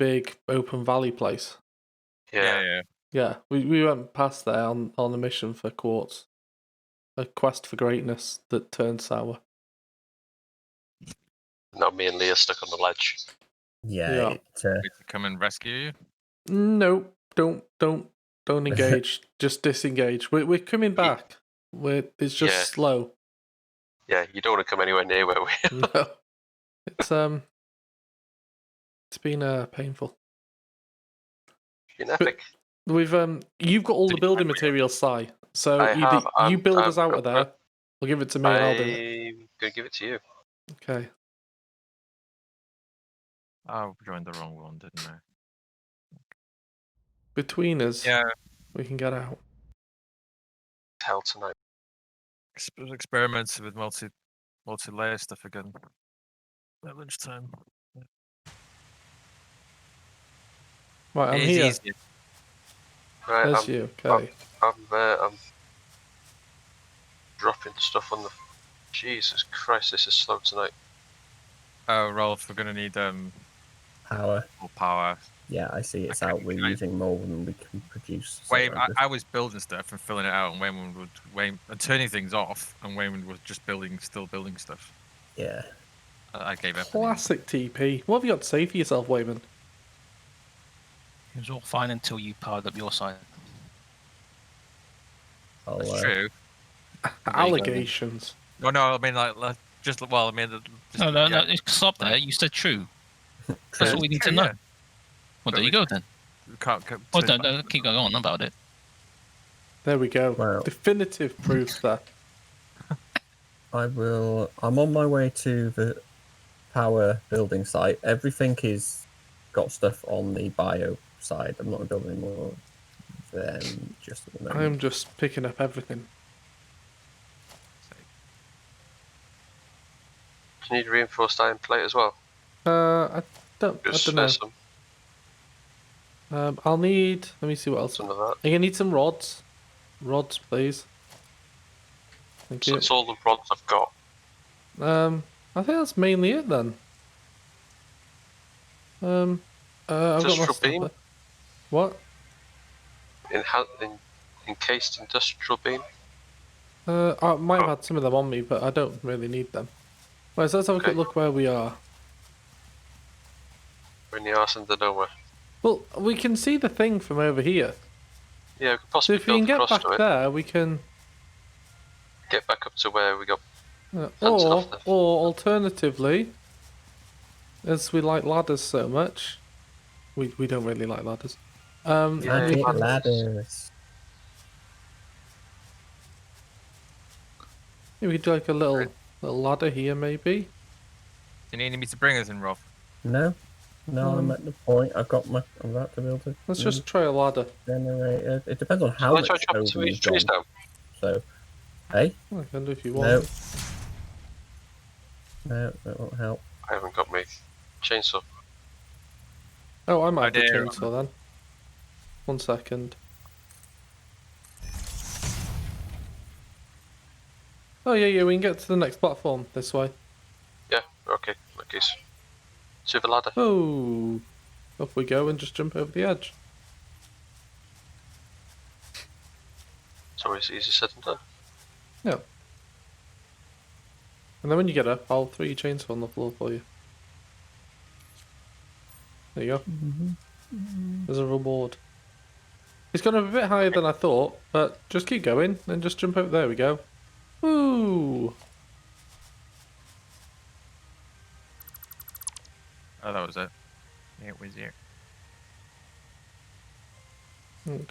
big open valley place. Yeah. Yeah, we went past there on a mission for quartz. A quest for greatness that turned sour. Now me and Leah stuck on the ledge. Yeah. Me to come and rescue you? No, don't engage. Just disengage. We're coming back. It's just slow. Yeah, you don't want to come anywhere near where we are. No. It's been painful. It's been epic. We've you've got all the building materials, Si. So you build us out of there. Or give it to me and I'll do it. I'm gonna give it to you. Okay. Oh, we joined the wrong one, didn't I? Between us, Yeah. we can get out. Hell tonight. Experiments with multi-layer stuff again. At lunchtime. Right, I'm It is here. easier. Right, There's you. Okay. I'm dropping stuff on the. Jesus Christ, this is slow tonight. Oh, Rolf, we're gonna need power. more power. Yeah, I see it's Okay, out. We're using more than we can produce. So Wayne, I was building stuff and filling it out, and Wayne and turning things off, and Wayne was just still building stuff. Yeah. I gave up. Classic TP. What have you got to say for yourself, Wayman? It was all fine until you powered up your side. That's true. Allegations. No, I mean like just well, I mean. No, stop there. You said true. That's all we need to know. Yeah. Well, there you go then. We can't Well, don't keep going on about it. There we go. Well, definitive proof there. I'm on my way to the power building site. Everything is got stuff on the bio side. I'm not building more than just at the moment. I'm just picking up everything. Do you need reinforced iron plate as well? I don't know. Some. I'll need. Let me see what else. Some of that. I'm gonna need some rods. Rods, please. Thank So you. that's all the rods I've got. I think that's mainly it then. I've got my Industrial stuff beam? there. What? Encased industrial beam. I might have had some of them on me, but I don't really need them. Right, so let's have a quick look where we are. We're in the arse end of nowhere. Well, we can see the thing from over here. Yeah, we could So possibly if we can build get across back to it. there, we can. Get back up to where we got. Or alternatively, as we like ladders so much, we don't really like ladders. Magic we can- ladders. Yeah, we could do like a little ladder here, maybe. Do you need me to bring us in, Rolf? No, I'm at the point. I'm about to build it. Let's just try a ladder. Generator. It depends on how Let's try much chopping over some of you've these trees gone. down. So, hey, I can do if you no, want. that won't help. I haven't got my chainsaw. Oh, I might have the dear. chainsaw then. 1 second. Oh yeah, we can get to the next platform this way. Yeah, okay, like this. To the ladder. Oh, off we go and just jump over the edge. It's always easier said than done. Yeah. And then when you get up, I'll throw your chainsaw on the floor for you. There you go. There's a reward. It's gone up a bit higher than I thought, but just keep going and just jump over. There we go. Woo! Oh, that was it. It was here.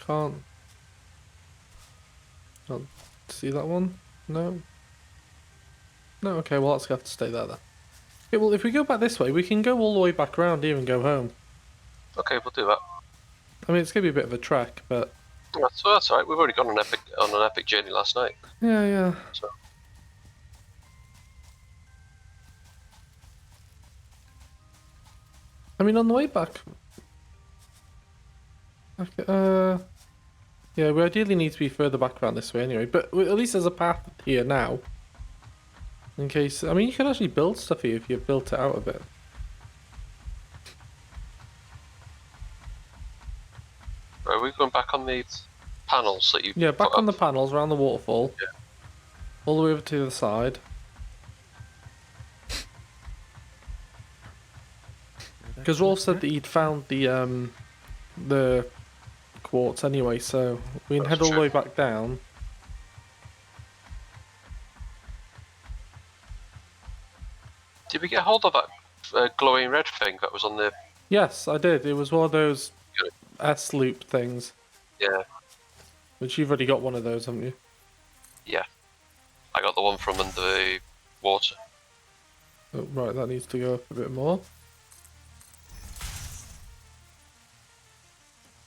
Can't see that one. No. Okay. Well, let's have to stay there then. Okay, well, if we go back this way, we can go all the way back around here and go home. Okay, we'll do that. I mean, it's gonna be a bit of a trek, but That's alright. We've already gone on an epic journey last night. yeah. So I mean, on the way back. Okay, yeah, we ideally need to be further back around this way anyway, but at least there's a path here now. In case, I mean, you can actually build stuff here if you've built it out a bit. Right, we're going back on the panels that you. Yeah, back put on the up. panels around the waterfall. Yeah. All the way over to the side. Because Rolf said that he'd found the quartz anyway, so we can That's head all the true. way back down. Did we get hold of that glowing red thing that was on the? Yes, I did. It was one of those Good. S-loop things. Yeah, Which you've already got one of those, haven't you? yeah. I got the one from under the water. Oh, right, that needs to go up a bit more.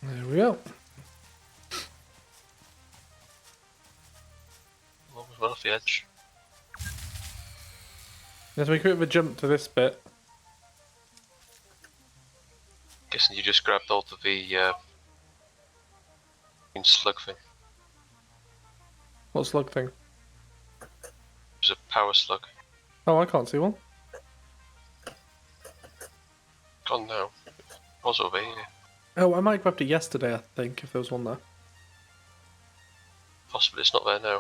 There we go. Almost went off the edge. Let's make a bit of a jump to this bit. Guessing you just grabbed hold of the slug thing. What slug thing? It was a power slug. Oh, I can't see one. Gone now. It was over here. Oh, I might have grabbed it yesterday, I think, if there was one there. Possibly it's not there now.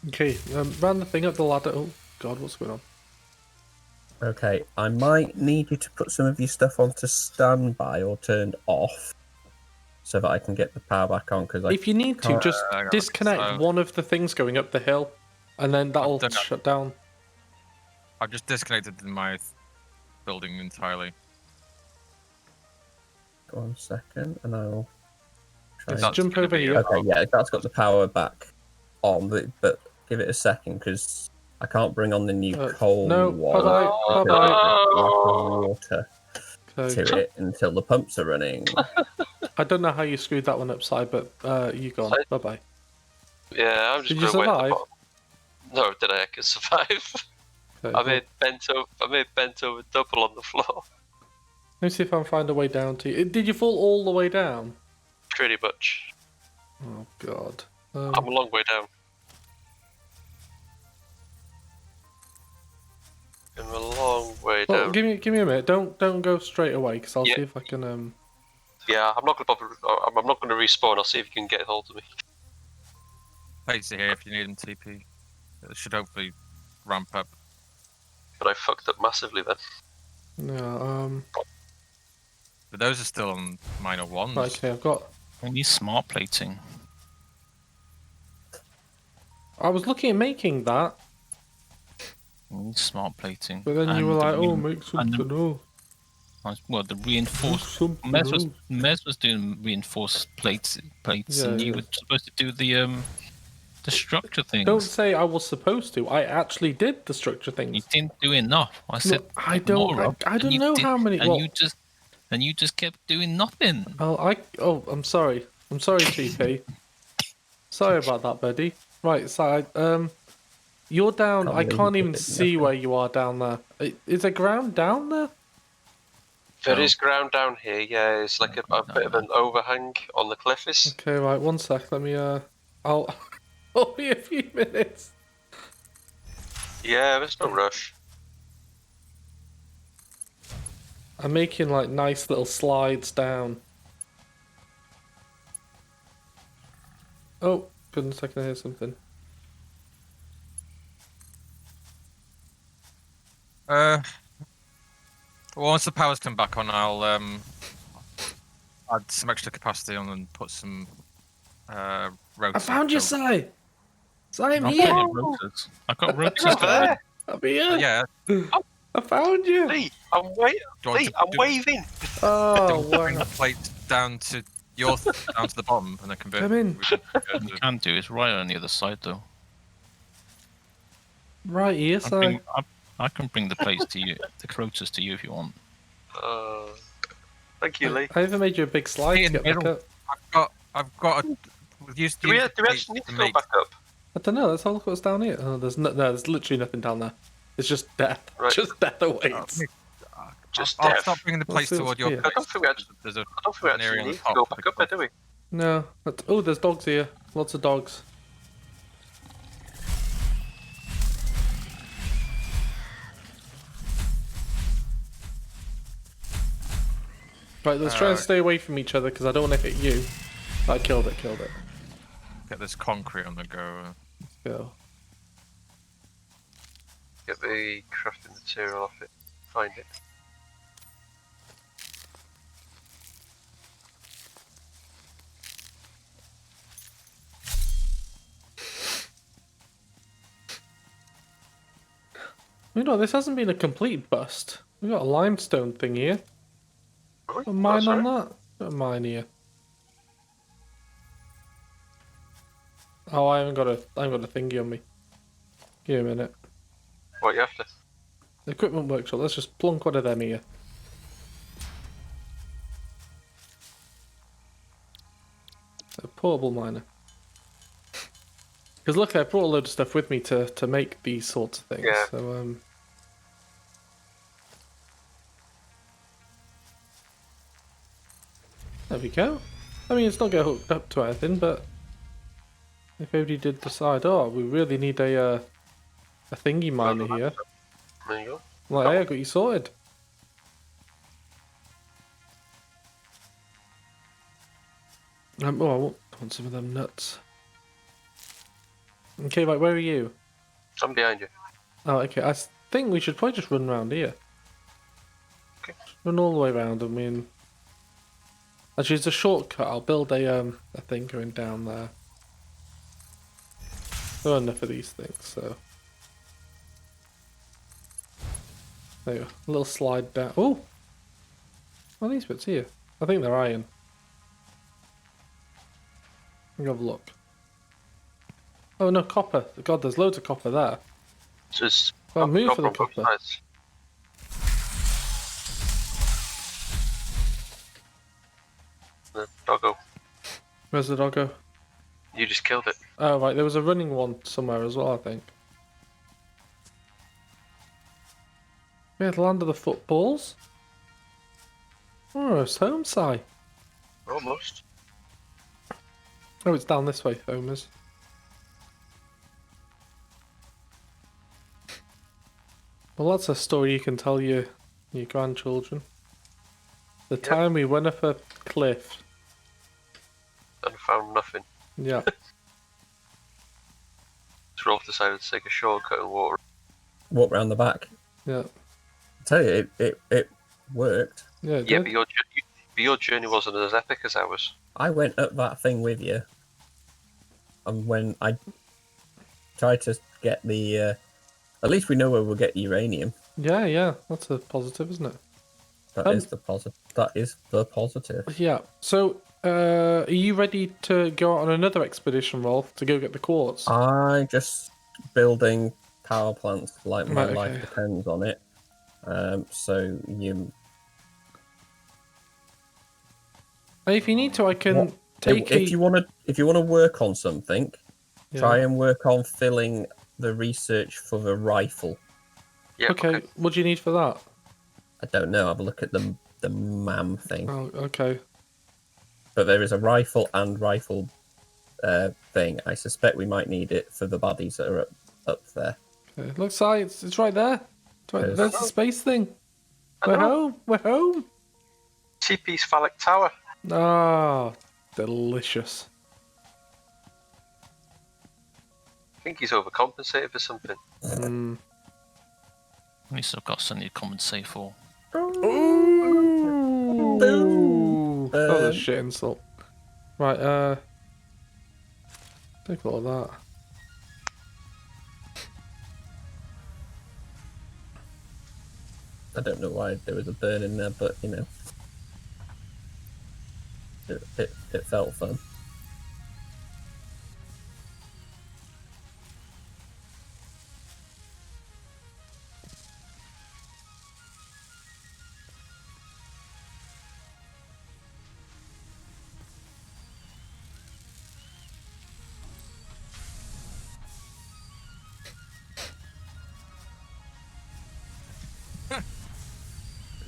Okay, round the thing up the ladder. Oh, God, what's going on? Okay, I might need you to put some of your stuff onto standby or turned off so that I can get the power back on. Because If you need to, just hang on. disconnect So- one of the things going up the hill, and then that'll done that. shut down. I've just disconnected my building entirely. 1 second, and I'll try. Just That's jump gonna over be- here. Okay, yeah, that's got the power back on, but give it a second because I can't bring on the new coal no, one. bye-bye, because bye-bye. there's water Okay. to it until the pumps are running. I don't know how you screwed that one upside, but you gone. Sorry? Bye-bye. Yeah, I'm just Did you going to wait at the survive? bottom. No, did I can survive? Okay, I well, made bent over double on the floor. let me see if I can find a way down to you. Did you fall all the way down? Pretty much. Oh, God. I'm a long way down. I'm a long way Well, down. give me a minute. Don't go straight away, because I'll Yeah. see if I can. Yeah, I'm not going to bother. I'm not going to respawn. I'll see if you can get hold of me. Plates are here if you need them TP. It should hopefully ramp up. But I fucked up massively then. No. But those are still on minor ones. Right, okay, I've got. We need smart plating. I was looking at making that, We need smart plating. but then you And were the like, "Oh, rein- make and something else." well, the Make reinforced. something else." Mez was doing reinforced plates, Yeah, and you yeah. were supposed to do the structure things. Don't say I was supposed to. I actually did the structure You things. didn't do enough. I said No, I put don't. more up, I and don't you know did- how many. And Well, you just kept doing nothing. Oh, I'm sorry. I'm sorry, TP. Sorry about that, buddy. Right, so you're down. Can't I believe can't you even did see nothing. where you are down there. Is there ground down there? There No. is ground down here. Yeah, it's like a bit of an overhang on the cliffs. Okay, right. 1 sec. Let me. I'll. I'll be a few minutes. Yeah, there's no rush. I'm making like nice little slides down. Oh, goodness! I can hear something. Once the power's come back on, I'll add some extra capacity on and put some roads. I found you, Si. Si, I'm I've here. got rotors. I've got rotors. You're there. I'm here. Yeah. I found you. Lee, I'm waiting. Do you want Lee, to I'm do- waving. Oh, bring wow. the plate down to down to the bottom and then convert. Come in. we can go You to- can do. It's right on the other side, though. Right here, Si. I can bring the plates to you, the rotors to you if you want. Thank you, Lee. I even made you a big slide Hey, to in the get back middle. up. I've got a. Used to Do we use the actually need plate to go make- back up? I don't know. Let's have a look what's down here. Oh, there's there's literally nothing down there. It's just death. Right. Just death awaits. Just I'll death. stop bringing the What's plates this toward your here? place. I don't think we actually, There's a I don't think we an area actually on the need to top go for back the up there, do we? No. Oh, there's dogs here. Lots of dogs. Right, let's try and stay away from each other because I don't want to hit you. I killed it. Get this concrete on the go. Go. Get the crafting material off it. Find it. You know, this hasn't been a complete bust. We got a limestone thing here. Really? A mine on Sorry? that? Got a mine here. Oh, I haven't got a thingy on me. Give me a minute. What you after? Equipment workshop. Let's just plunk one of them here. A portable miner. Because look, I brought a load of stuff with me to make these sorts of things. Yeah. So there we go. I mean, it's not get hooked up to anything, but if everybody did decide, oh, we really need a thingy miner here. There you go. Like, hey, I got you sorted. Oh, I want some of them nuts. Okay, right, where are you? I'm behind you. Oh, okay, I think we should probably just run around here. Okay. Just run all the way around, I mean... Actually, it's a shortcut. I'll build a thing going down there. There are enough of these things, so... There you go. A little slide down. Oh! What are these bits here? I think they're iron. Let me have a look. Oh no, copper. God, there's loads of copper there. Just Well, move for the on both copper. sides. The doggo. Where's the doggo? You just killed it. Oh right, there was a running one somewhere as well, I think. Yeah, the land of the footballs. Oh, it's home side. Almost. Oh, it's down this way, home is. Well, that's a story you can tell your grandchildren. The Yep. time we went up a cliff. And found nothing. Yeah. So Rolf decided to take a shortcut and walk. Walk round the back. Yeah. I tell you, it worked. Yeah, it Yeah, did. but your journey wasn't as epic as ours. I went up that thing with you, and when I tried to get the, at least we know where we'll get uranium. Yeah, that's a positive, isn't it? That is the positive. That is the positive. Yeah. So, are you ready to go on another expedition, Rolf, to go get the quartz? I just building power plants like my Right, life okay. depends on it. So you. And if you need to, I can What- take if you want to work on something, Yeah. try and work on filling the research for the rifle. Yeah. Okay, what do you need for that? I don't know. Have a look at the MAM thing. Oh, okay. But there is a rifle and rifle thing. I suspect we might need it for the baddies that are up there. Okay. Look, Si, it's right there. It's right, Yes. there's the space thing. I We're know. home. We're home. TP's phallic tower. Ah, delicious. I think he's overcompensated for something. Mm. At least I've got something to compensate for. Ooh. Boom. That was a shit insult. Right, take all of that. I don't know why there was a burn in there, but you know, it felt fun.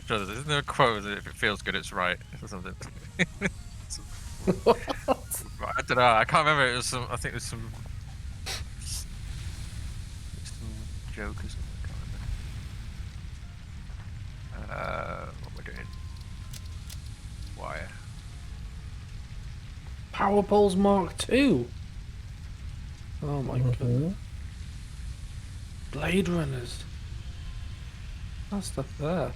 Isn't there a quote that if it feels good, it's right or something? I don't know. I can't remember. It was some. I think it was some joke or something. I can't remember. What we're doing? wire. Power poles Mark 2. Oh my goodness. Blade runners. That stuff there.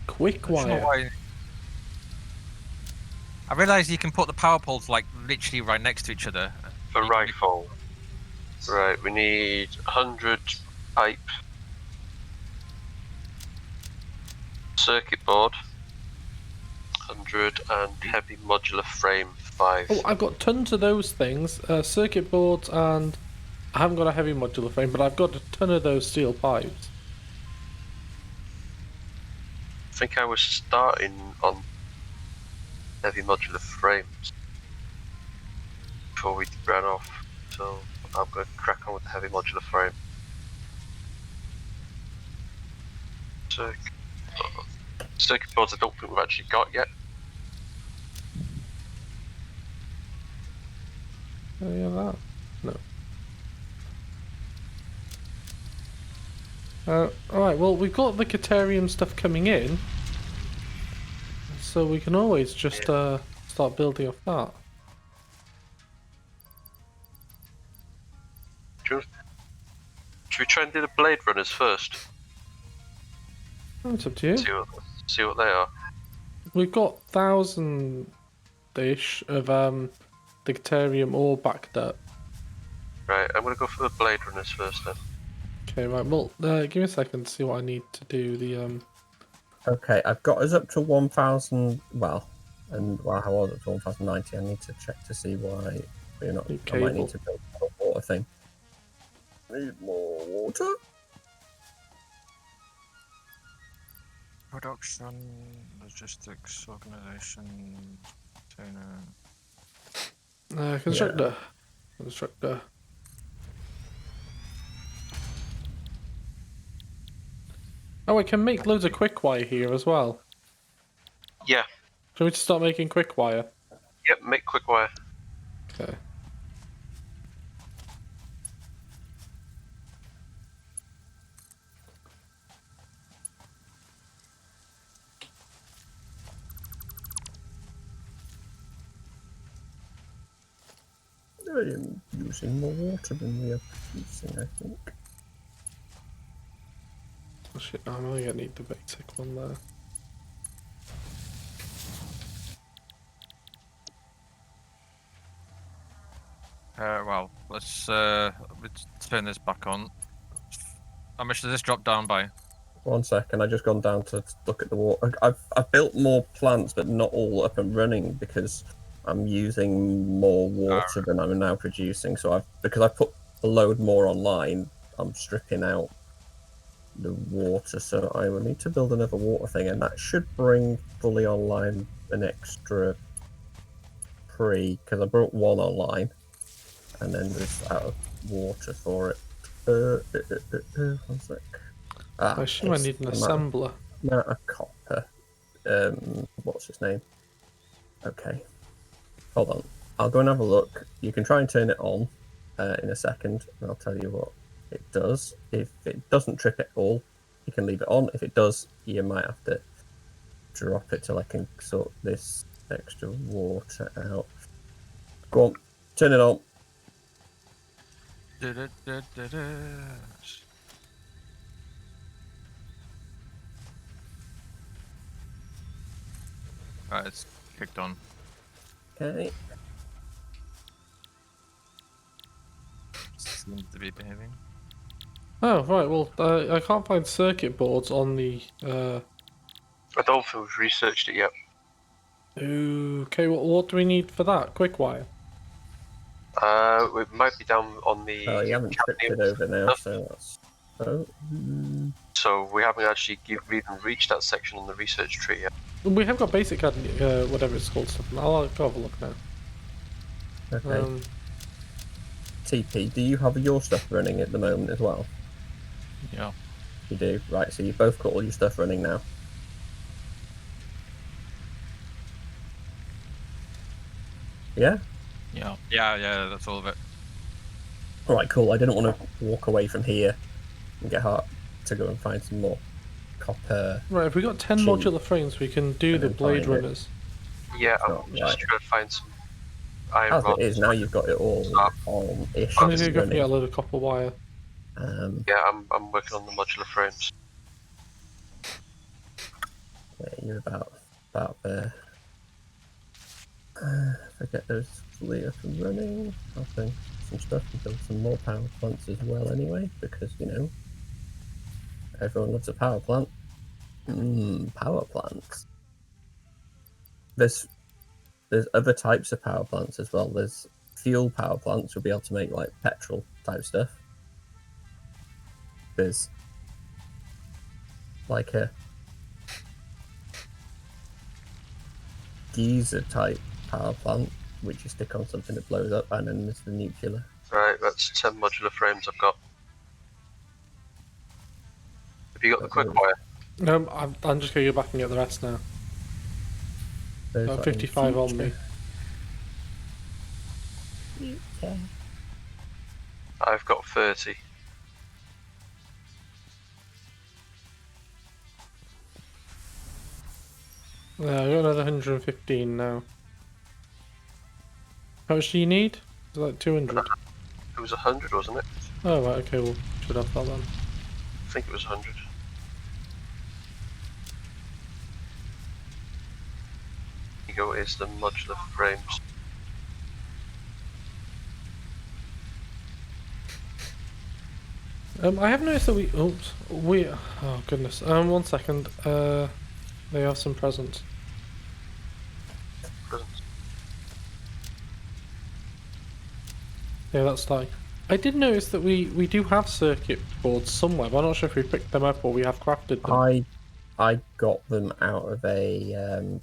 Quick I don't know wire. why. I realise you can put the power poles like literally right next to each other. For You can- rifle. Right, we need 100 pipe. Circuit board. 100 and heavy modular frame 5. Oh, I've got tons of those things. Circuit boards, and I haven't got a heavy modular frame, but I've got a ton of those steel pipes. I think I was starting on heavy modular frames before we ran off, so I'm going to crack on with the heavy modular frame. Circuit boards I don't think we've actually got yet. Oh yeah, that. No. Alright, well, we've got the Caterium stuff coming in, so we can always just start building off that. Should we try and do the blade runners first? It's up to you. See what they are. We've got 1,000-ish of the Caterium all backed up. Right, I'm going to go for the blade runners first then. Okay, right, well, give me a second to see what I need to do. Okay, I've got us up to 1,000. Well, how was it to 1,090? I need to check to see why we're not. I Cable. might need to build a water thing. Need more water. Production, logistics, organization, Constructor. Constructor. Oh, I can make loads of quick wire here as well. Yeah, Shall we just start making quick wire? yep, make quick wire. Okay. I am using more water than we are producing, I think. Oh shit, no, I'm only gonna need the basic one there. well, let's turn this back on. How much does this drop down by? 1 second, I've just gone down to look at the water. I've built more plants, but not all up and running because I'm using more water than I'm now producing. So because I put a load more online, I'm stripping out the water. So I will need to build another water thing, and that should bring fully online an extra because I brought one online, and then there's out of water for it. 1 sec. I assume I need an assembler. Amount of copper. What's his name? Okay. Hold on. I'll go and have a look. You can try and turn it on in a second, and I'll tell you what it does. If it doesn't trip at all, you can leave it on. If it does, you might have to drop it till I can sort this extra water out. Go on, turn it on. Right, it's kicked on. Okay. Seems to be behaving. Oh, right, well, I can't find circuit boards on the... I don't think we've researched it yet. Okay, what do we need for that? Quick wire? It might be down on the. Oh, you haven't tripped it over now, so that's. Oh. So we haven't actually even reached that section on the research tree yet. We have got basic, whatever it's called stuff. I'll go have a look now. Okay. TP, do you have your stuff running at the moment as well? Yeah. You do? Right, so you've both got all your stuff running now. Yeah? Yeah. Yeah, that's all of it. Alright, cool. I didn't want to walk away from here and get hurt to go and find some more copper. Right, if we got 10 Cheap. modular frames, we can do And the then blade find it. runners. Yeah, I'm Not just right. trying to find some iron As rods. it is now, you've got it all on-ish. I'm gonna go running. get a load of copper wire. Yeah, I'm working on the modular frames. Yeah, you're about there. If I get those fully up and running, I'll bring some stuff and build some more power plants as well anyway, because, you know, everyone loves a power plant. Power plants. There's other types of power plants as well. There's fuel power plants, you'll be able to make like petrol type stuff. There's like a geyser type power plant, which you stick on something that blows up, and then there's the nuclear. Right, that's 10 modular frames I've got. Have you got the quick wire? I'm just gonna go back and get the rest now. Those Got are in 55 on me. future. I've got 30. Yeah, I got another 115 now. How much do you need? It's like 200. It was 100, wasn't it? Oh, right, okay, well, should have that then. I think it was 100. Here you go, is the modular frames. I have noticed that oh goodness. 1 second. They have some presents. Presents. Yeah, that's starting. I did notice that we do have circuit boards somewhere, but I'm not sure if we picked them up or we have crafted them. I got them out of a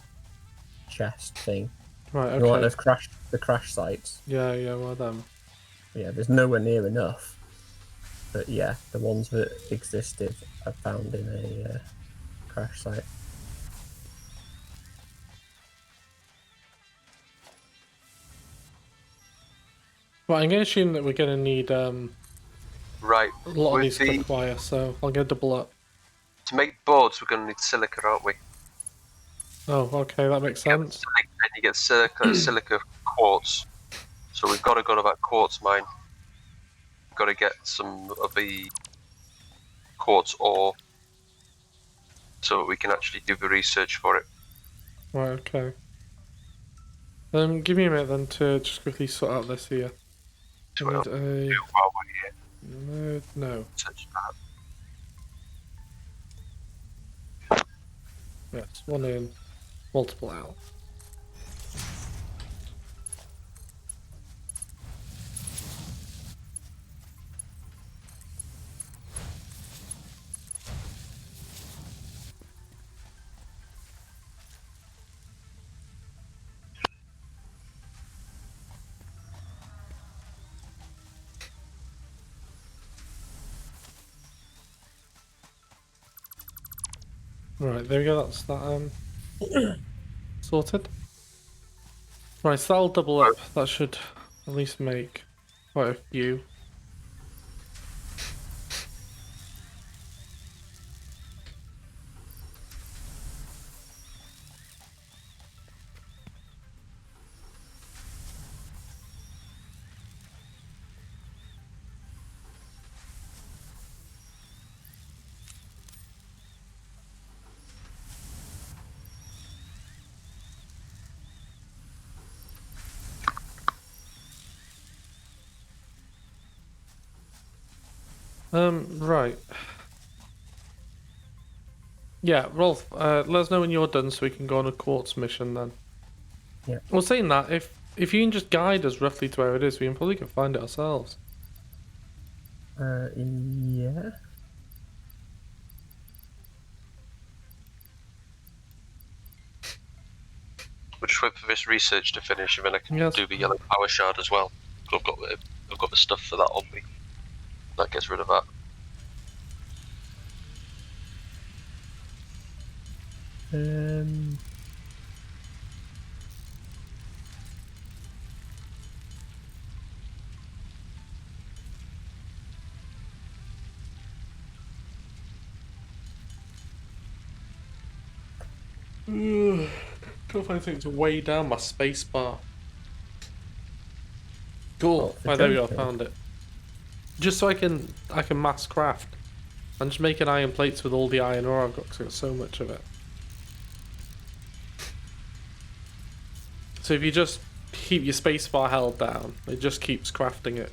chest thing. Right, You know, like okay. those the crash sites. Yeah, one of them. Yeah, there's nowhere near enough. But yeah, the ones that existed I found in a crash site. Right, I'm going to assume that we're going to need Right, a lot of with these the, quick wire, so I'm going to double up. to make boards we're going to need silica, aren't we? Oh, okay, that makes sense. And you get silica quartz. So we've got to go to that quartz mine. We've got to get some of the quartz ore so that we can actually do the research for it. Right, okay. Give me a minute then to just quickly sort out this here. I Well, need a... while we're here, No. research that. Yes, one in, multiple out. Right, there we go, that's that sorted. Right, so that'll double up. That should at least make quite a few. Right. Yeah, Rolf, let us know when you're done so we can go on a quartz mission then. Yeah. Well, saying that, if you can just guide us roughly to where it is, we can probably find it ourselves. Yeah. We'll just wait for this research to finish, and then I can Yes. do the yellow power shard as well. So I've got the stuff for that on me. That gets rid of that. Gotta find something to weigh down my space bar. Cool. for Oh, there we go. I jumping. found it. Just so I can mass craft. I'm just making iron plates with all the iron ore I've got because I've got so much of it. So if you just keep your space bar held down, it just keeps crafting it.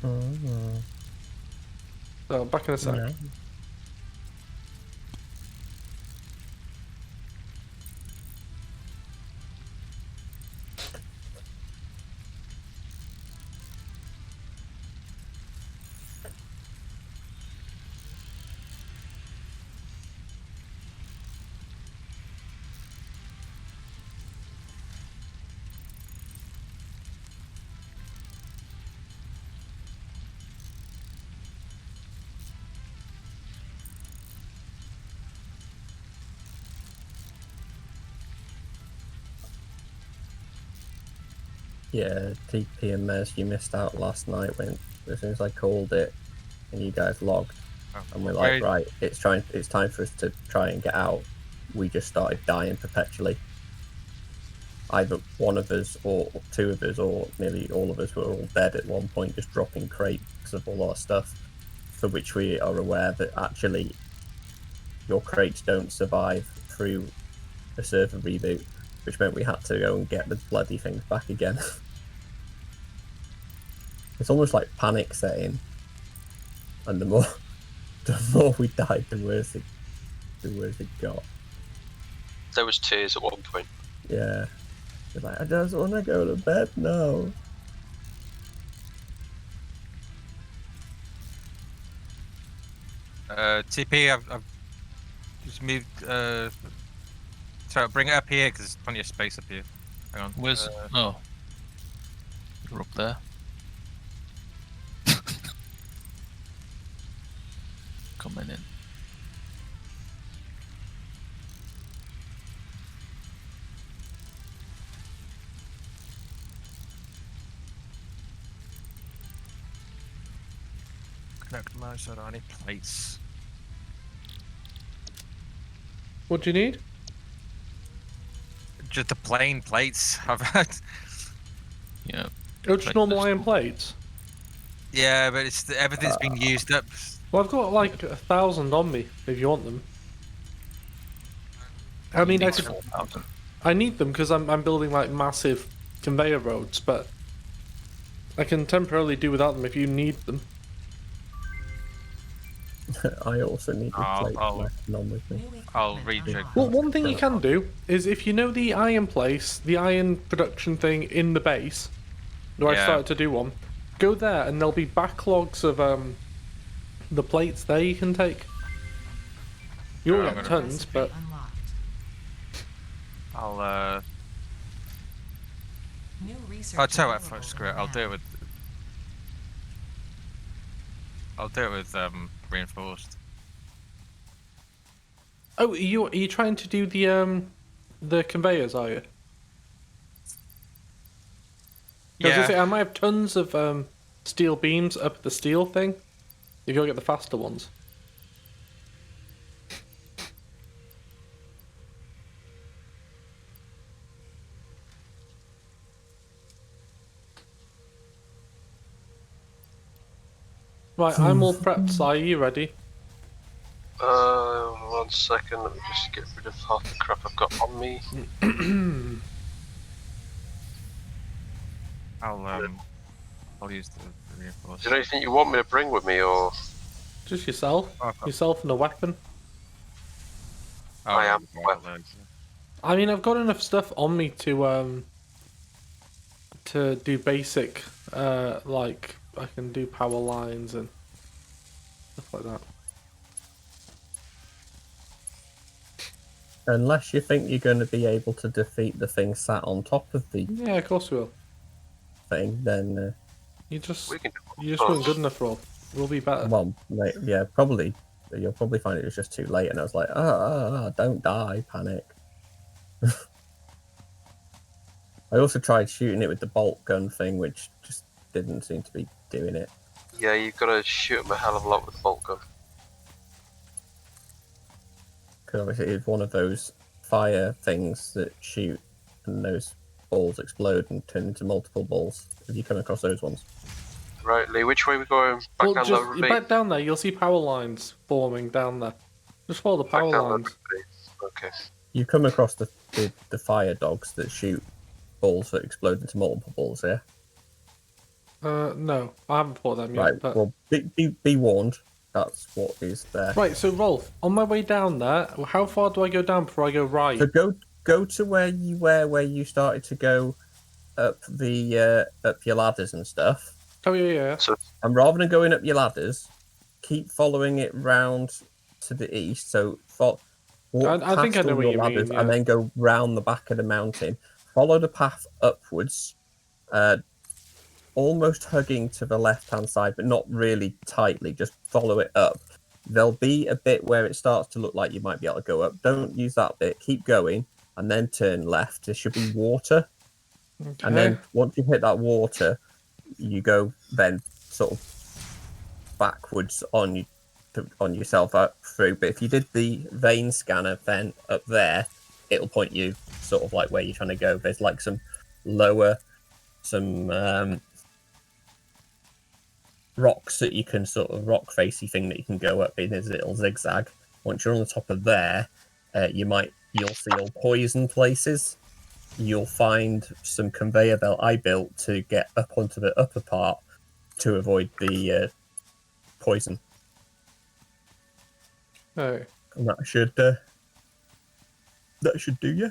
Oh, So back in a sec. yeah. Yeah, TP and Mez, you missed out last night when as soon as I called it and you guys logged and we're like, right, it's time for us to try and get out. We just started dying perpetually. Either one of us or two of us or nearly all of us were all dead at one point, just dropping crates of all our stuff, for which we are aware that actually your crates don't survive through a server reboot, which meant we had to go and get the bloody things back again. It's almost like panic setting, and the more we died, the worse it got. There was tears at one point. Yeah, you're like, I just want to go to bed now. TP, I've just moved. So bring it up here because there's plenty of space up here. Hang on. Where's oh? You're up there. Coming in. Connect mouse. I don't have any plates. What do you need? Just the plain plates. I've had. Yeah. Oh, just Like normal this. iron plates. Yeah, but it's everything's been used up. Well, I've got like 1,000 on me if you want them. I mean, Needs 4,000. I need them because I'm building like massive conveyor roads, but I can temporarily do without them if you need them. I also need the I'll- plate I'll- left on with me. I'll rejig. Well, one thing you can do is if you know the iron place, the iron production thing in the base, where I Yeah. started to do one, go there and there'll be backlogs of the plates there you can take. You Yeah, won't I'm get gonna- tons, but I'll New research I'll tell you what, available screw it. I'll do it with reinforced. oh, are you trying to do the conveyors? Are you? I was gonna say, Yeah. I might have tons of steel beams up the steel thing. You go get the faster ones. Right, I'm all prepped. Si, are you ready? 1 second, let me just get rid of half the crap I've got on me. I'll use the reinforced. Is there anything you want me to bring with me, or Just yourself. Oh, I've got- Yourself and a weapon. oh, I am yeah, wet. loads. I mean, I've got enough stuff on me to do basic, like I can do power lines and stuff like that. Unless you think you're going to be able to defeat the thing sat on top of the Yeah, of course we will. thing, then You just we can do you just weren't good enough, Rob. We'll be better. well, mate, yeah, probably you'll probably find it was just too late. And I was like, don't die, panic. I also tried shooting it with the bolt gun thing, which just didn't seem to be doing it. Yeah, you've got to shoot them a hell of a lot with the bolt gun. Because obviously it's one of those fire things that shoot, and those balls explode and turn into multiple balls. Have you come across those ones? Right, Lee, which way are we going? Back Well, down just the you ravine? back down there. You'll see power lines forming down there. Just follow the Back power down the lines. ravine. Okay. You come across the fire dogs that shoot balls that explode into multiple balls, yeah? No, I haven't fought them yet. Right, But... well, be warned. That's what is there. Right, so Rolf, on my way down there, how far do I go down before I go right? So go to where you started to go up up your ladders and stuff. Oh yeah. So And rather than going up your ladders, keep following it round to the east. So walk I think I past know all what your you mean, ladders yeah. and then go round the back of the mountain. Follow the path upwards, almost hugging to the left-hand side, but not really tightly. Just follow it up. There'll be a bit where it starts to look like you might be able to go up. Don't use that bit. Keep going and then turn left. There should be water. Okay. And then once you hit that water, you go then sort of backwards on yourself up through. But if you did the vein scanner, then up there, it'll point you sort of like where you're trying to go. There's like some rocks that you can sort of rock facey thing that you can go up in as a little zigzag. Once you're on the top of there, you'll see all poison places. You'll find some conveyor belt I built to get up onto the upper part to avoid the poison. Oh, And that should do you.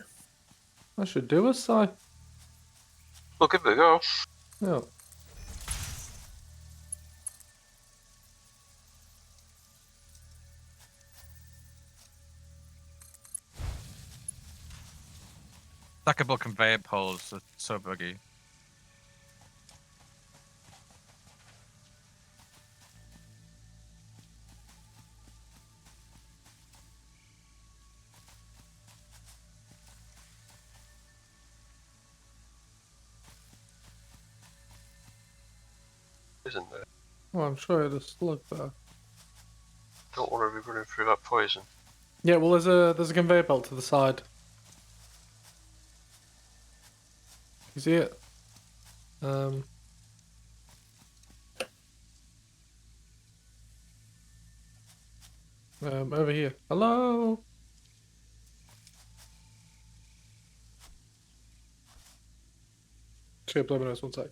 I should do a side. we'll give it a go. Oh. Stackable conveyor poles are so buggy. Isn't there? Well, I'm sure it'll slug there. Don't want to be running through that poison. Yeah, well, there's a conveyor belt to the side. You see it? Over here. Hello. Actually, blow my nose 1 sec.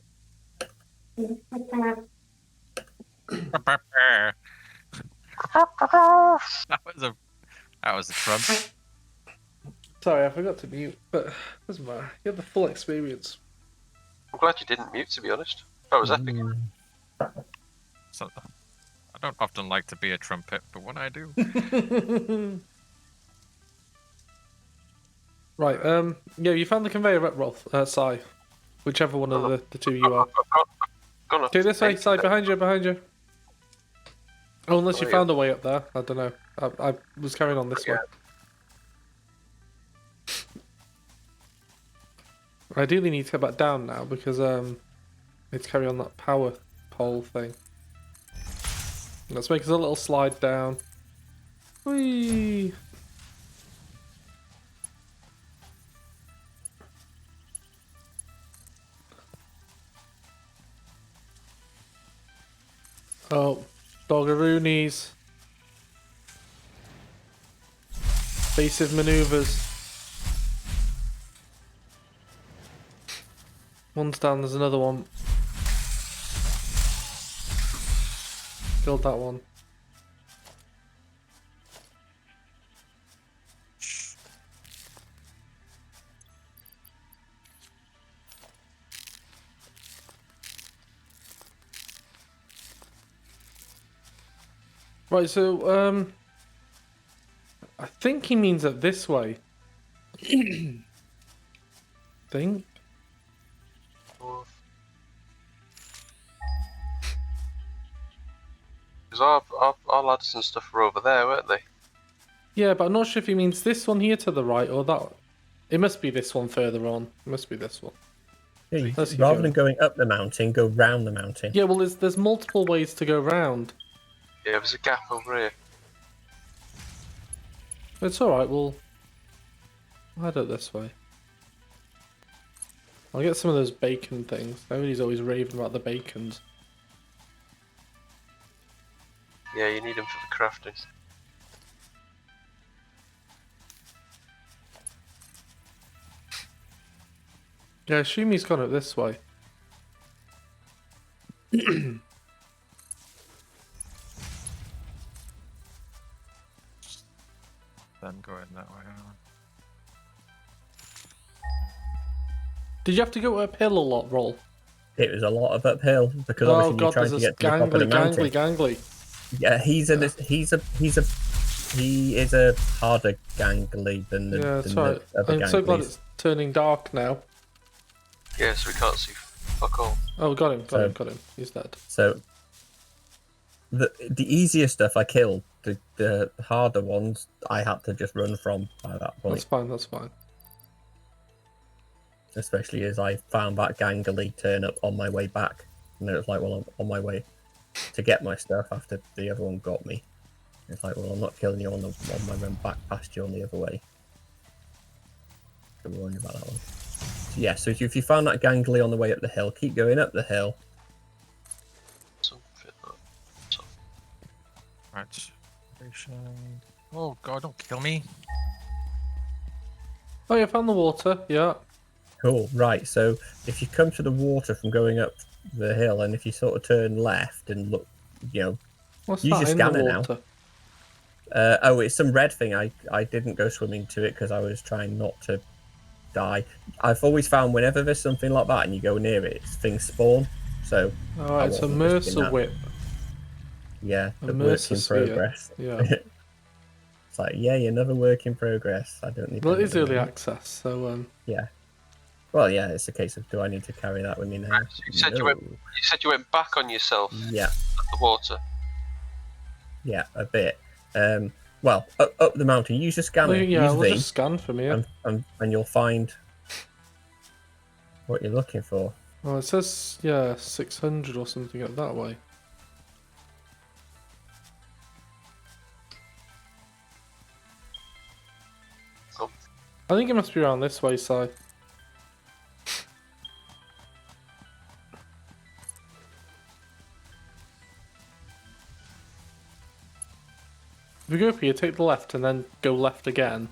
That was a trump. Sorry, I forgot to mute, but doesn't matter. You have the full experience. I'm glad you didn't mute, to be honest. That was epic. So, I don't often like to be a trumpet, but when I do, Right. Yeah, you found the conveyor belt, Rolf. Si, whichever one of the two you are. Gonna Okay, this way, Si, behind you. Oh, unless you Oh, yeah. found a way up there. I don't know. I was carrying on this way. I ideally need to get back down now because I need to carry on that power pole thing. Let's make us a little slide down. Whee! Oh, doggeroonies. Evasive maneuvers. One's down, there's another one. Killed that one. Right, so, I think he means it this way. Think? Because our ladders and stuff were over there, weren't they? Yeah, but I'm not sure if he means this one here to the right or that one. It must be this one further on. It must be this one. Yeah, Let's keep rather going. than going up the mountain, go round the mountain. Yeah, well, there's multiple ways to go round. Yeah, there's a gap over here. It's alright, I'll head up this way. I'll get some of those bacon things. Everybody's always raving about the bacons. Yeah, you need them for the crafting. Yeah, I assume he's gone up this way. Then go in that way. Did you have to go uphill a lot, Roll? It was a lot of uphill because Oh obviously you're god, trying there's to this get to the top of the mountain. gangly. Yeah, he is a harder gangly than the, Yeah, that's than right. the other I'm so glad ganglies. it's turning dark now. Yeah, so we can't see fuck all. Oh, got him. So- Got him. He's dead. So the easiest stuff I killed. The harder ones I had to just run from by that point. That's fine. That's fine. Especially as I found that gangly turn up on my way back, and then it was like, well, I'm on my way to get my stuff after the other one got me. It's like, well, I'm not killing you on my run back past you on the other way. Don't worry about that one. So yeah, so if you found that gangly on the way up the hill, keep going up the hill. Something like that. Right. Oh god, don't kill me. Oh, you found the water. Yeah. Cool, right, so if you come to the water from going up the hill, and if you sort of turn left and look, What's Use that your in the scanner now. water? Oh, it's some red thing. I didn't go swimming to it because I was trying not to die. I've always found whenever there's something like that and you go near it, things spawn. So Alright, it's a wasn't risking Mercer that. whip. yeah, A the work Mercer in sphere. progress. Yeah. It's like, yay, another work in progress. I don't need. Well, it is another early one. access, so Yeah. Well, yeah, it's a case of do I need to carry that with me now? So you said you went back on yourself Yeah, at the water. yeah, a bit. Well, up the mountain. Use the scanner. yeah, Use we'll V, just scan from here. and you'll find what you're looking for. Oh, it says 600 or something up that way. Oh. I think it must be around this way, Si. If we go up here, take the left and then go left again.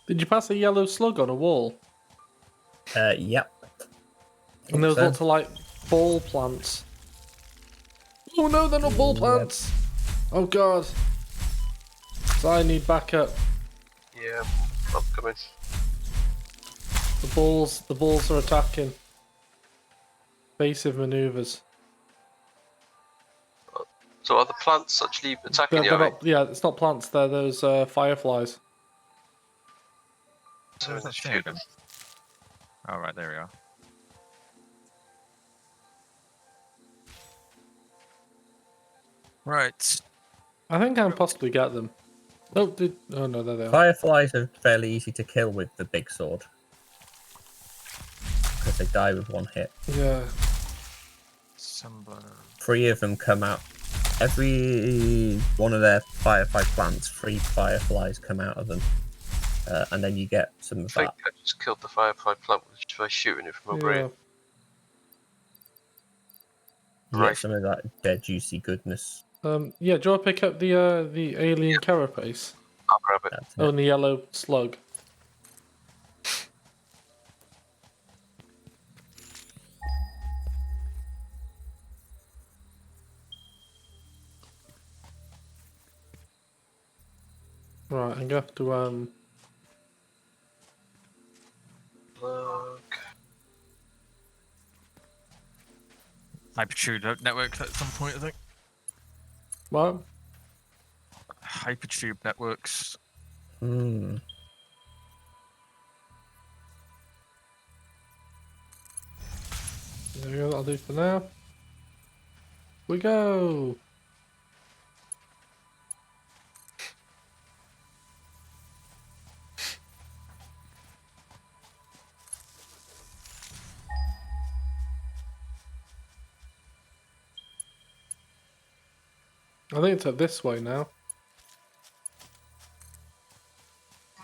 Did you pass a yellow slug on a wall? Yep. And there was So- lots of like ball plants. Oh no, they're not ball plants! Oh god. So I need backup. Yeah, I'm coming. The balls are attacking. Evasive maneuvers. So are the plants actually attacking you? They're not, yeah, it's not plants, they're those fireflies. So Where's that thing shoot again? them. Oh, right, there we are. Right. I think I can possibly get them. Oh, no, there they are. Fireflies are fairly easy to kill with the big sword because they die with one hit. Yeah. Assembler. 3 of them come out. Every one of their firefly plants, 3 fireflies come out of them, and then you get some I of think that. I just killed the firefly plant just by shooting it from over Yeah. here. You Right. get some of that dead juicy goodness. Yeah, do you want to pick up the alien carapace? I'll grab it. That's Oh, it. and the yellow slug. Right, I'm gonna have to Look. Hypertube network at some point, I think. What? Hypertube networks. Hmm. There we go, that'll do for now. We go! I think it's up this way now.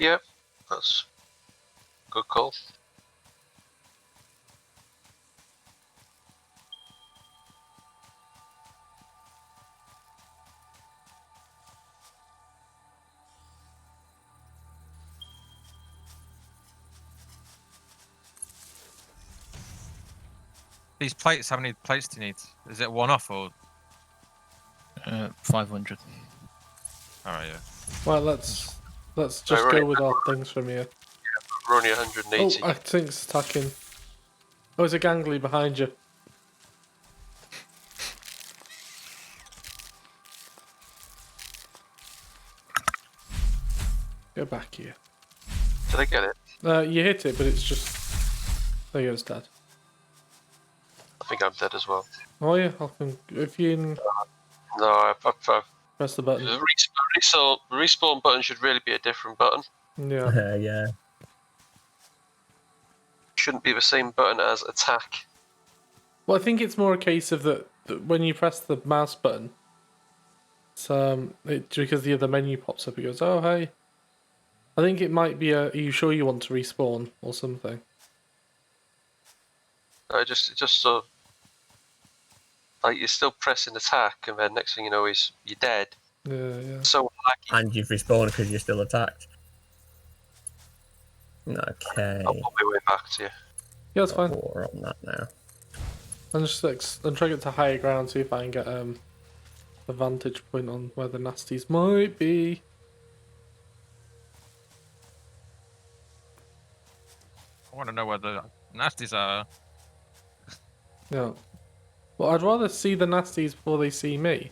Yep, that's a good call. These plates, how many plates do you need? Is it one off or? 500. Alright, yeah. Well, let's just Right, go right. with our things from here. We're only Oh, 180. I think it's attacking. Oh, there's a gangly behind you. Go back here. Did I get it? You hit it, but it's just... There you go, it's dead. I think I'm dead as well. Oh yeah, if you can No, I've press the button. the respawn button should really be a different button. Yeah. Yeah. Shouldn't be the same button as attack. Well, I think it's more a case of that when you press the mouse button, it's, because the other menu pops up, it goes, oh, hey. I think it might be are you sure you want to respawn or something? It just so like you're still pressing attack, and then next thing you know is you're dead. Yeah. So laggy. And you've respawned because you're still attacked. Okay. I'll put my way back to you. Yeah, that's fine. We're on that now. I'm just I'm trying to get to higher ground, see if I can get a vantage point on where the nasties might be. I want to know where the nasties are. Yeah. Well, I'd rather see the nasties before they see me.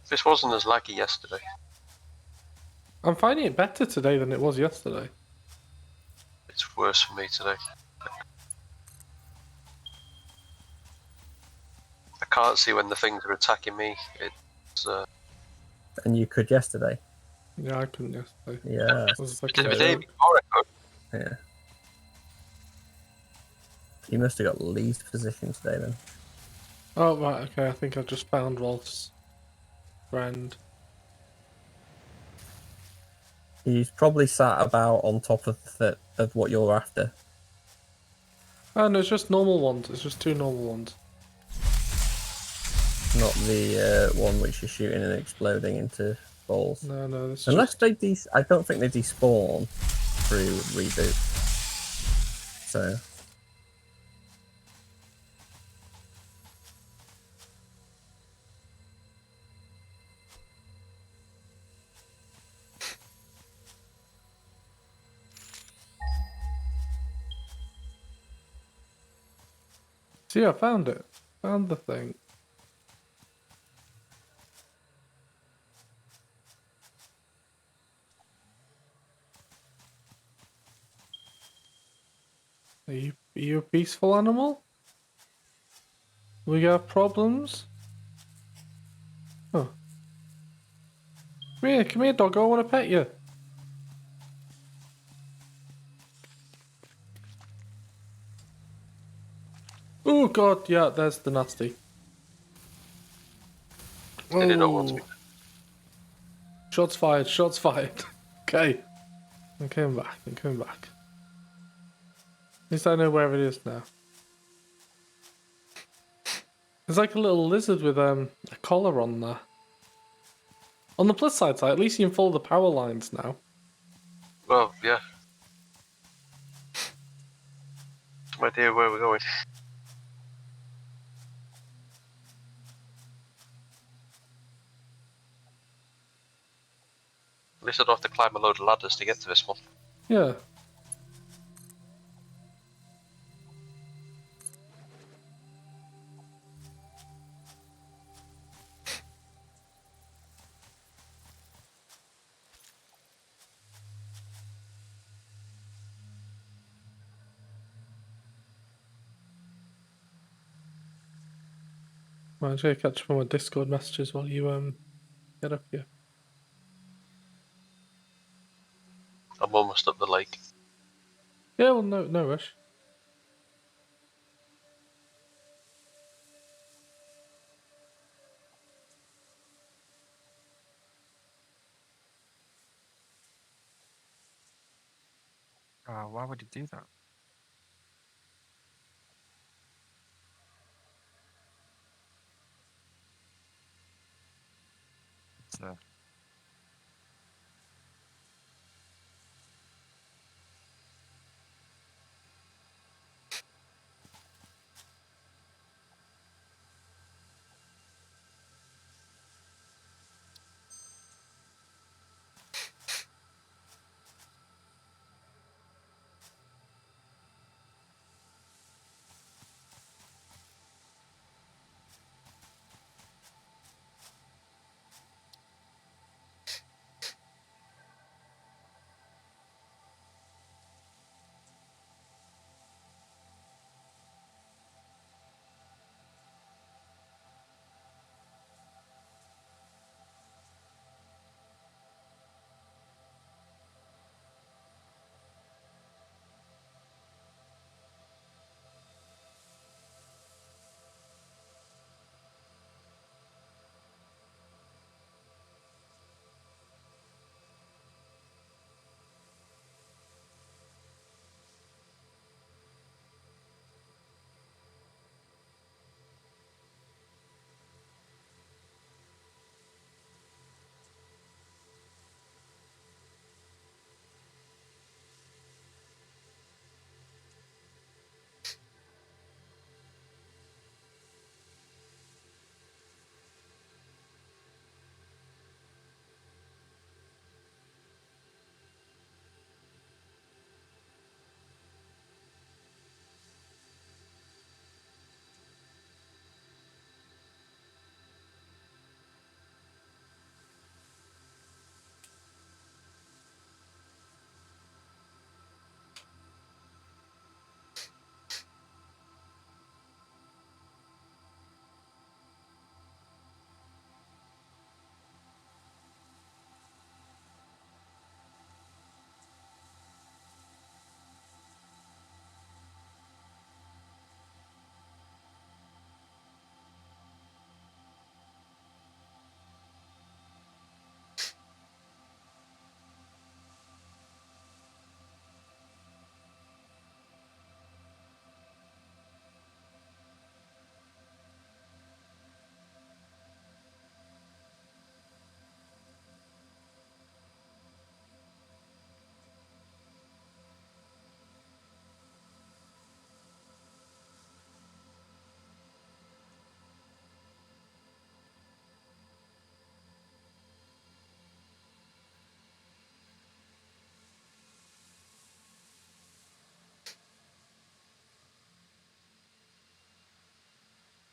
This wasn't as laggy yesterday. I'm finding it better today than it was yesterday. It's worse for me today. I can't see when the things are attacking me. It's And you could yesterday. Yeah, I couldn't yesterday. Yeah. It was like the a- day before I could. Yeah. You must have got least position today then. Oh, right, okay, I think I've just found Rolf's friend. He's probably sat about on top of what you're after. Oh, no, it's just normal ones. It's just 2 normal ones. Not the one which is shooting and exploding into balls. No, this is Unless they I don't think they despawn through reboot. So See, I found it. Found the thing. Are you a peaceful animal? We got problems? Oh. Come here, doggo, I want to pet you. Oh god, yeah, there's the nasty. They did not want to be. Shots fired, shots fired. Okay. I'm coming back, At least I know where it is now. There's like a little lizard with a collar on there. On the plus side, at least you can follow the power lines now. Well, yeah. No idea where we're going. At least I don't have to climb a load of ladders to get to this one. Yeah. Well, I'm going to catch up on my Discord messages while you get up here. I'm almost up the lake. Yeah, well, no rush. Why would you do that? It's,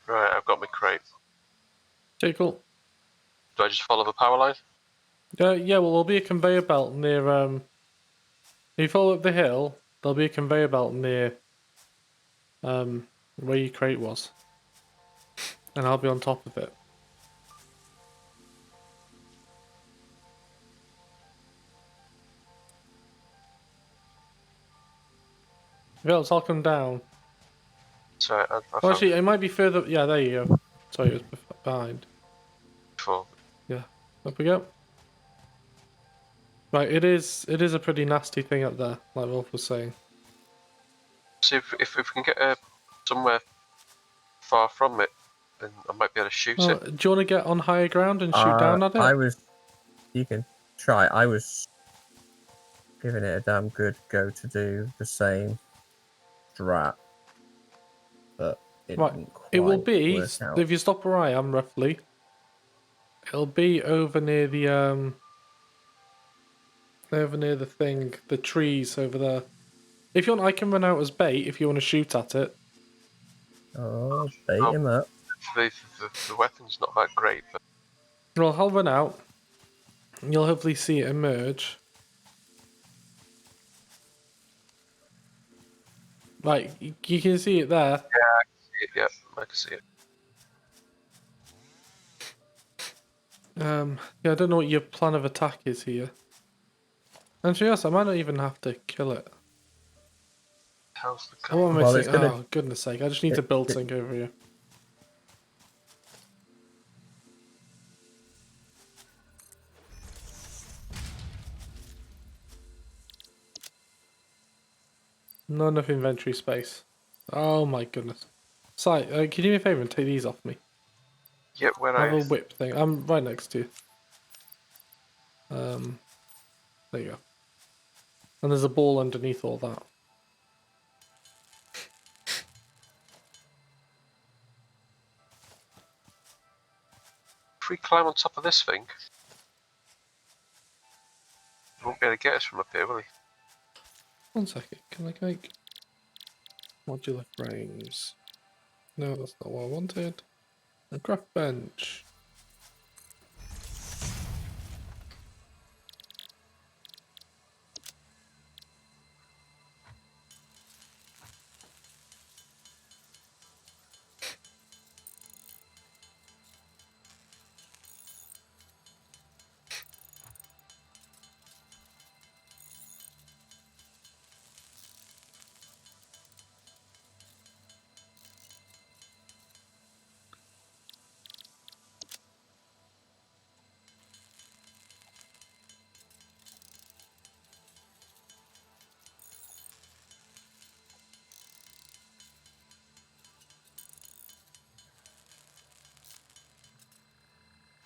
Right, I've got my crate. Okay, cool. Do I just follow the power line? Yeah, well, there'll be a conveyor belt near. If you follow up the hill, there'll be a conveyor belt near where your crate was, and I'll be on top of it. If else, I'll come down. Sorry, I Well, found actually, it might be further. Yeah, there you go. Sorry, it was behind. it before. Yeah, up we go. Right, it is a pretty nasty thing up there, like Wolf was saying. See if we can get somewhere far from it, then I might be able to shoot Well, it. do you want to get on higher ground and shoot down at it? You can try. I was giving it a damn good go to do the same strat, but it Right, didn't quite it will be, work out. if you stop where I am roughly, it'll be over near the over near the thing, the trees over there. If you want, I can run out as bait if you want to shoot at it. Oh, bait him up. The weapon's not that great, but Well, I'll run out. You'll hopefully see it emerge. Right, you can see it there. yeah, I can see it. Yeah, I don't know what your plan of attack is here. And to be honest, I might not even have to kill it. How's the Oh, what am I Well, saying? it's gonna- Oh, goodness sake, I just need to build something over here. Not enough inventory space. Oh my goodness. Si, can you do me a favour and take these off me? Yeah, where I have I a whip thing. I'm right next to you. There you go. And there's a ball underneath all that. if we climb on top of this thing, he won't be able to get us from up here, will he? 1 second. Can I make modular frames? No, that's not what I wanted. A craft bench.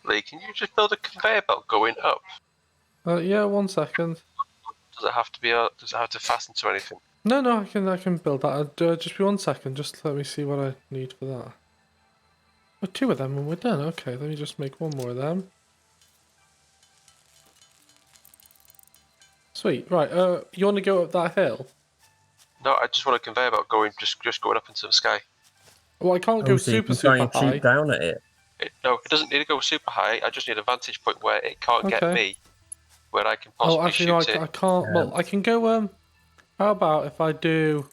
Lee, can you just build a conveyor belt going up? Yeah, 1 second. Does it have to be? Does it have to fasten to anything? No, I can build that. Just be 1 second. Just let me see what I need for that. Oh, 2 of them and we're done. Okay, let me just make 1 more of them. Sweet. Right. You want to go up that hill? No, I just want a conveyor belt going, just going up into the sky. Well, I can't go Oh, so you super can try super and high. shoot down at it. No, it doesn't need to go super high. I just need a vantage point where it can't get Okay. me, where I can possibly Oh, actually, no, shoot it. I can't. Well, I can go. How about if I do?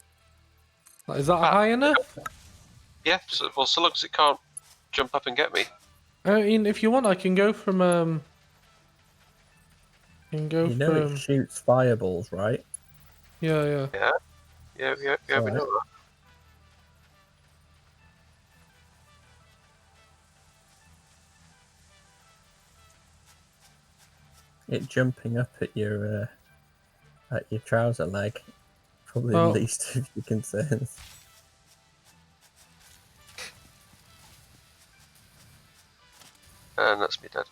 Is that high enough? Yeah, so long as it can't jump up and get me. I mean, if you want, I can go from. Can go You know from. it shoots fireballs, right? Yeah. Yeah, we Alright. know that. It jumping up at your trouser leg. Probably Oh. the least of your concerns. And that's me dead.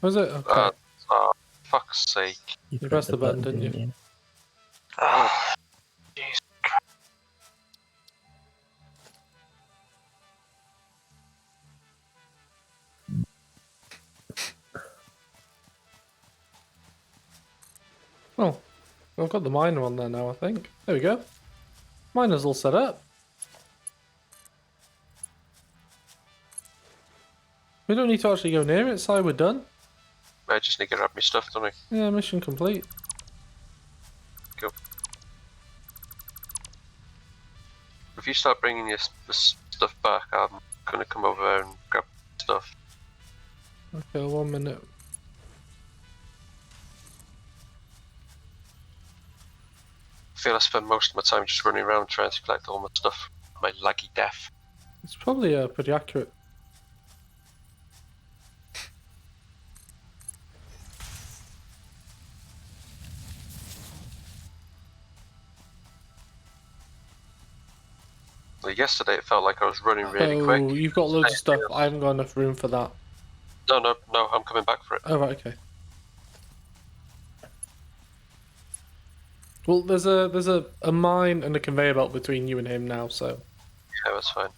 Was it? Okay. Oh, fuck's sake. You clicked pressed the button, didn't you? Ah, jeez. Oh, I've got the miner on there now. I think. There we go. Miner's all set up. We don't need to actually go near it, so we're done. I just need to grab my stuff, don't I? Yeah, mission complete. Go. If you start bringing your stuff back, I'm gonna come over and grab stuff. Okay, 1 minute. I feel I spend most of my time just running around trying to collect all my stuff. My laggy death. It's probably pretty accurate. Well, yesterday it felt like I was running really Oh, quick. you've got loads of stuff. I haven't got enough room for that. No, I'm coming back for it. Oh, right, okay. Well, there's a mine and a conveyor belt between you and him now, so. Yeah, that's fine.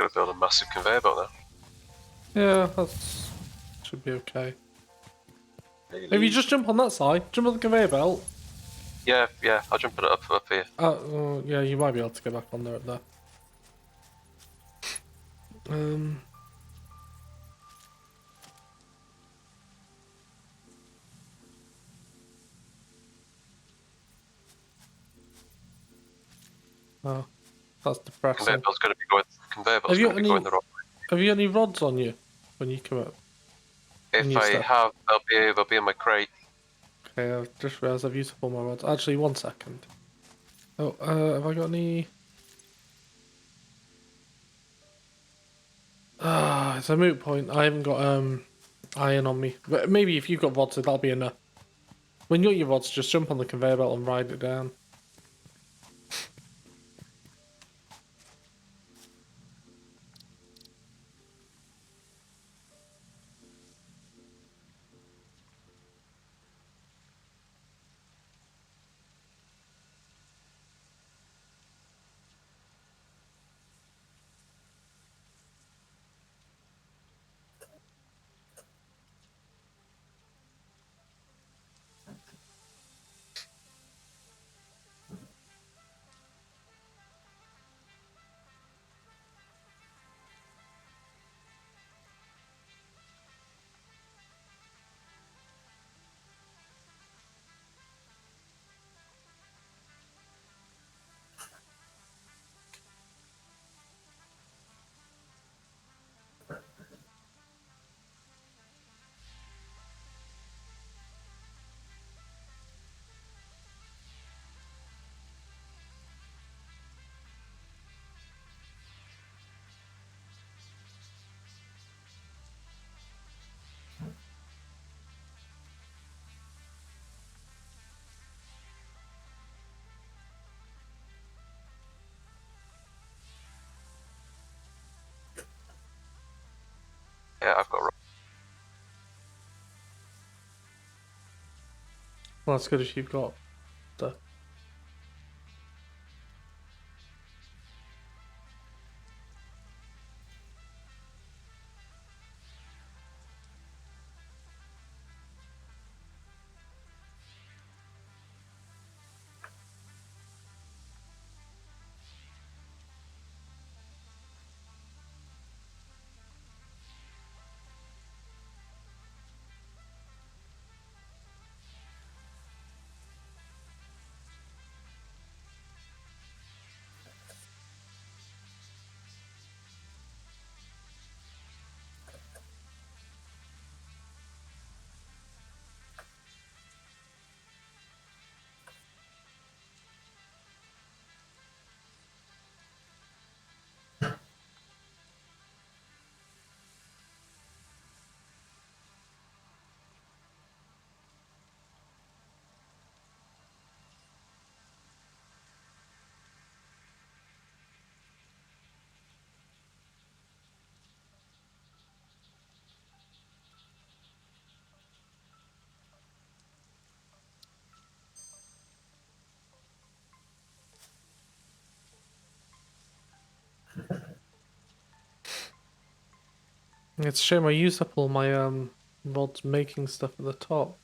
Got to build a massive conveyor belt now. Yeah, that should be okay. If you just jump on that side, jump on the conveyor belt. Yeah, I'll jump it up here. Yeah, you might be able to get back on there at there. Oh, that's depressing. Conveyor belt's going to be going. Conveyor belt's Have you going to be going the wrong way. Have you got any rods on you when you come up? If new I stuff. have, they'll be in my crate. Okay, I just realised I've used up all my rods. Actually, 1 second. Oh, have I got any? It's a moot point. I haven't got iron on me. But maybe if you've got rods, that'll be enough. When you got your rods, just jump on the conveyor belt and ride it down. Yeah, I've got. Well, that's good if you've got the. It's a shame I used up all my rods making stuff at the top.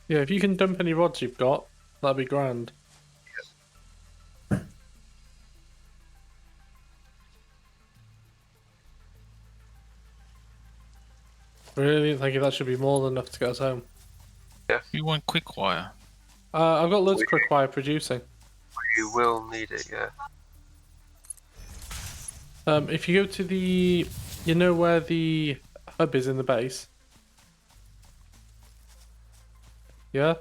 Yeah, if you can dump any rods you've got, that'd be grand. Really? Thank you. That should be more than enough to get us home. You want quick wire? I've got loads of quick wire producing. You will need it, yeah. If you go to the, you know where the hub is in the base, Yeah?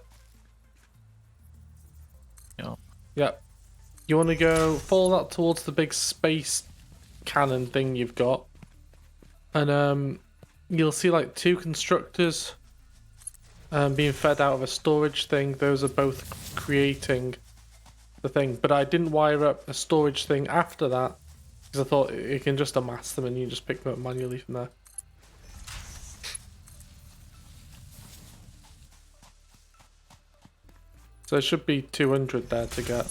Yeah. Yeah. You want to go follow that towards the big space cannon thing you've got. And you'll see like 2 constructors being fed out of a storage thing. Those are both creating the thing. But I didn't wire up a storage thing after that because I thought it can just amass them and you just pick them up manually from there. So it should be 200 there to get.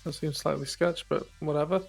That seems slightly sketch, but whatever.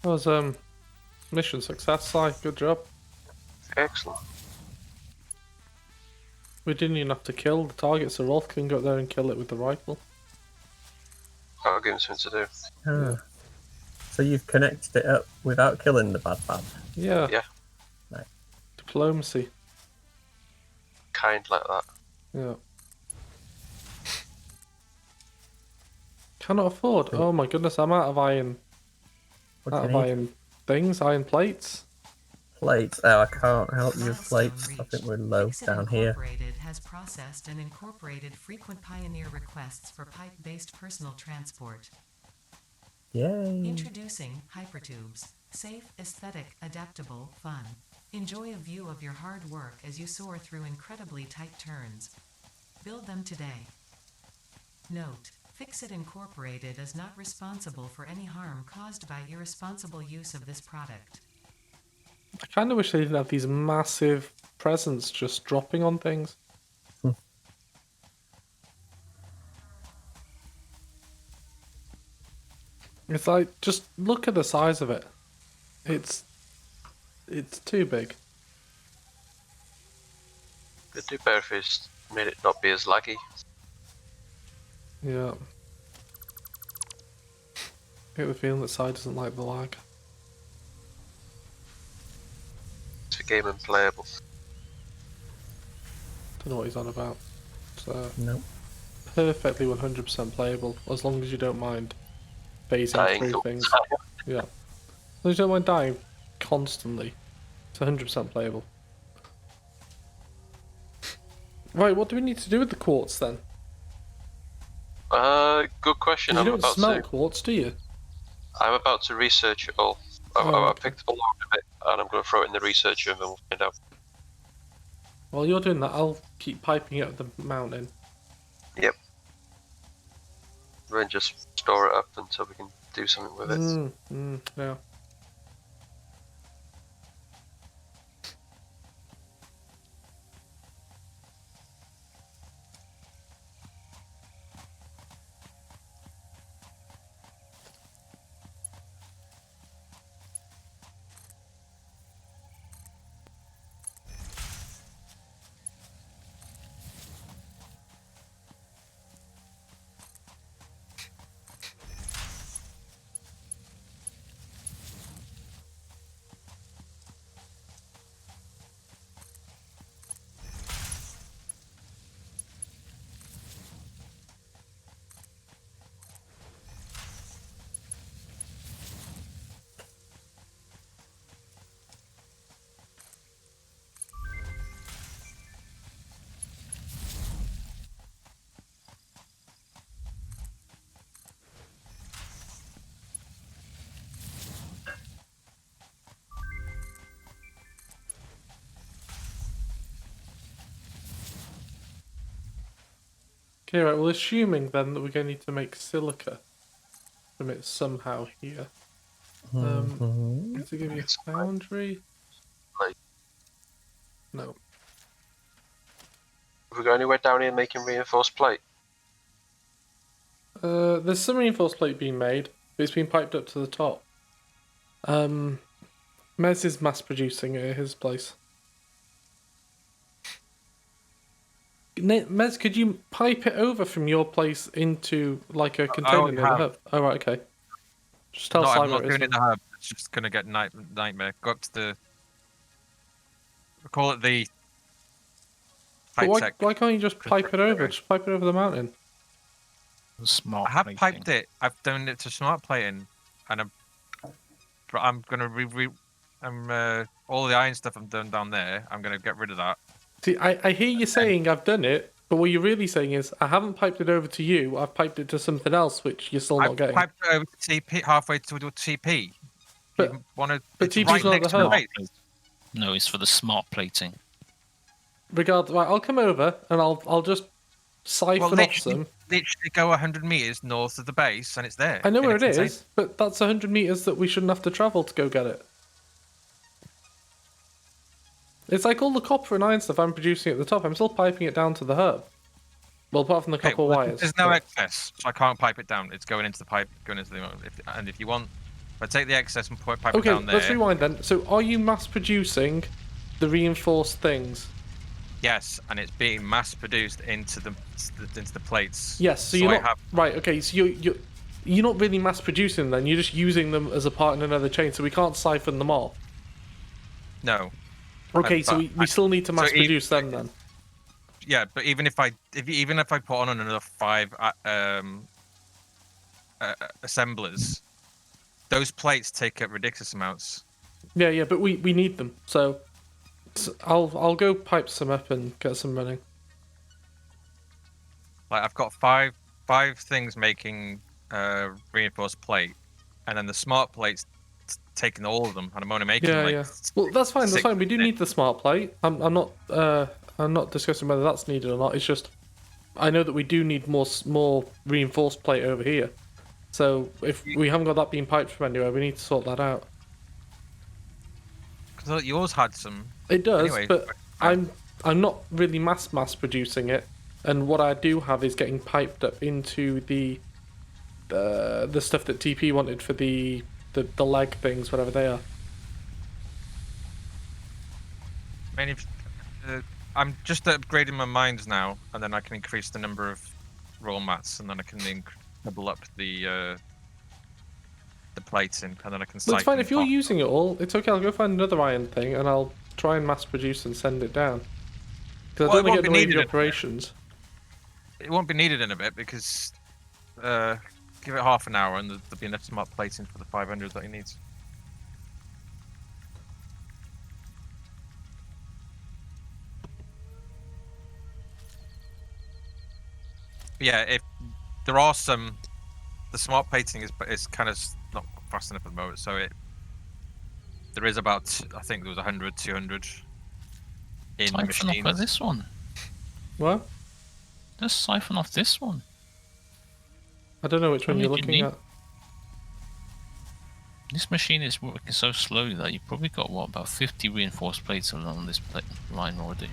That was mission success, Si. Good job. Excellent. We didn't even have to kill the target, so Rolf can go up there and kill it with the rifle. That'll give him something to do. Ah. So you've connected it up without killing the bad bad. Yeah. Yeah. Right. Diplomacy. Kind like that. Yeah. Cannot afford. Oh my goodness, I'm out of iron. What Out do of you need? iron things, iron plates. Plates. Oh, I can't help you with Milestone plates. I reached. think we're low Fixit down here. Incorporated has processed and incorporated frequent Pioneer requests for pipe-based personal transport. Yay. Introducing Hypertubes. Safe, aesthetic, adaptable, fun. Enjoy a view of your hard work as you soar through incredibly tight turns. Build them today. Note: Fixit Incorporated is not responsible for any harm caused by irresponsible use of this product. I kind of wish they didn't have these massive presents just dropping on things. It's like, just look at the size of it. It's too big. It'd do better if it's made it not be as laggy. Yeah. I get the feeling that Sai doesn't like the lag. It's a game unplayable. Don't know what he's on about. It's No. perfectly 100% playable, as long as you don't mind phasing Dying through all things. the time. Yeah. As long as you don't mind dying constantly, it's 100% playable. Right, what do we need to do with the quartz then? Good question. You I'm don't about smelt to. quartz, do you? I'm about to research it all. I Okay. picked up a lot of it, and I'm going to throw it in the research room, and we'll find out. While you're doing that, I'll keep piping up the mountain. Yep. Then just store it up until we can do something with it. Yeah. Okay, right. Well, assuming then that we're going to need to make silica from it somehow here. To give you a foundry. Like, No. have we got anywhere down here making reinforced plate? There's some reinforced plate being made, but it's been piped up to the top. Mez is mass producing it at his place. Mez, could you pipe it over from your place into like a container near the have. hub? Oh, right, okay. Just tell No, I'm Simon not it is doing it in then. the hub. It's just gonna get nightmare. Go up to the. We call it the. But High-tech. why can't you just pipe it over? Just pipe it over the mountain. Smart. I have plating. piped it. I've done it to smart plating, and I'm gonna all the iron stuff I've done down there. I'm gonna get rid of that. See, I hear you saying I've done it, but what you're really saying is I haven't piped it over to you. I've piped it to something else, which you're still not I've getting. piped it over to TP halfway to TP. But- You wanna, but it's TP's right not next the to the hub. base. No, it's for the smart plating. Regardless, right, I'll come over and I'll just siphon off some. Literally go 100 meters north of the base, and it's there. I know in where a it container. is, but that's 100 meters that we shouldn't have to travel to go get it. It's like all the copper and iron stuff I'm producing at the top. I'm still piping it down to the hub. Well, apart from the Okay, copper well, wires. there's no but- excess, so I can't pipe it down. It's going into the pipe, going into the. And if you want, if I take the excess and pipe it Okay, down there. let's rewind then. So, are you mass producing the reinforced things? Yes, and it's being mass produced into the plates. Yes. So you're I not have, right. Okay. So you're not really mass producing then. You're just using them as a part in another chain. So we can't siphon them off. no. Okay. So but we still need to mass so produce them then. Yeah, but even if I put on another 5 assemblers, those plates take up ridiculous amounts. Yeah. But we need them. So I'll go pipe some up and get some running. Like I've got five things making reinforced plate, and then the smart plates taking all of them, and I'm only making Yeah. Well, that's fine. That's 6 fine. We do need the smart plate. I'm not discussing whether that's needed or not. It's just I know that we do need more reinforced plate over here. So if we haven't got that being piped from anywhere, we need to sort that out. Because yours had some. It does, Anyway, but I'm not really mass producing it, and what I do have is getting piped up into the stuff that TP wanted for the leg things, whatever they are. I mean, if I'm just upgrading my mines now, and then I can increase the number of raw mats, and then I can double up the plating, and then I can. Well, it's fine siphon if you're top. using it all. It's okay. I'll go find another iron thing, and I'll try and mass produce and send it down. Because Well, I it don't want won't to get in be the way of needed your in- operations. It won't be needed in a bit because give it half an hour, and there'll be enough smart plating for the 500 that he needs. Yeah, if there are some. The smart plating is kind of not fast enough at the moment, so there is about, I think there was 100, 200 in Siphon off machines. this one. What? Just siphon off this one. I don't know which How one you're many do you looking need? at. This machine is working so slowly that you've probably got, what, about 50 reinforced plates along this line already.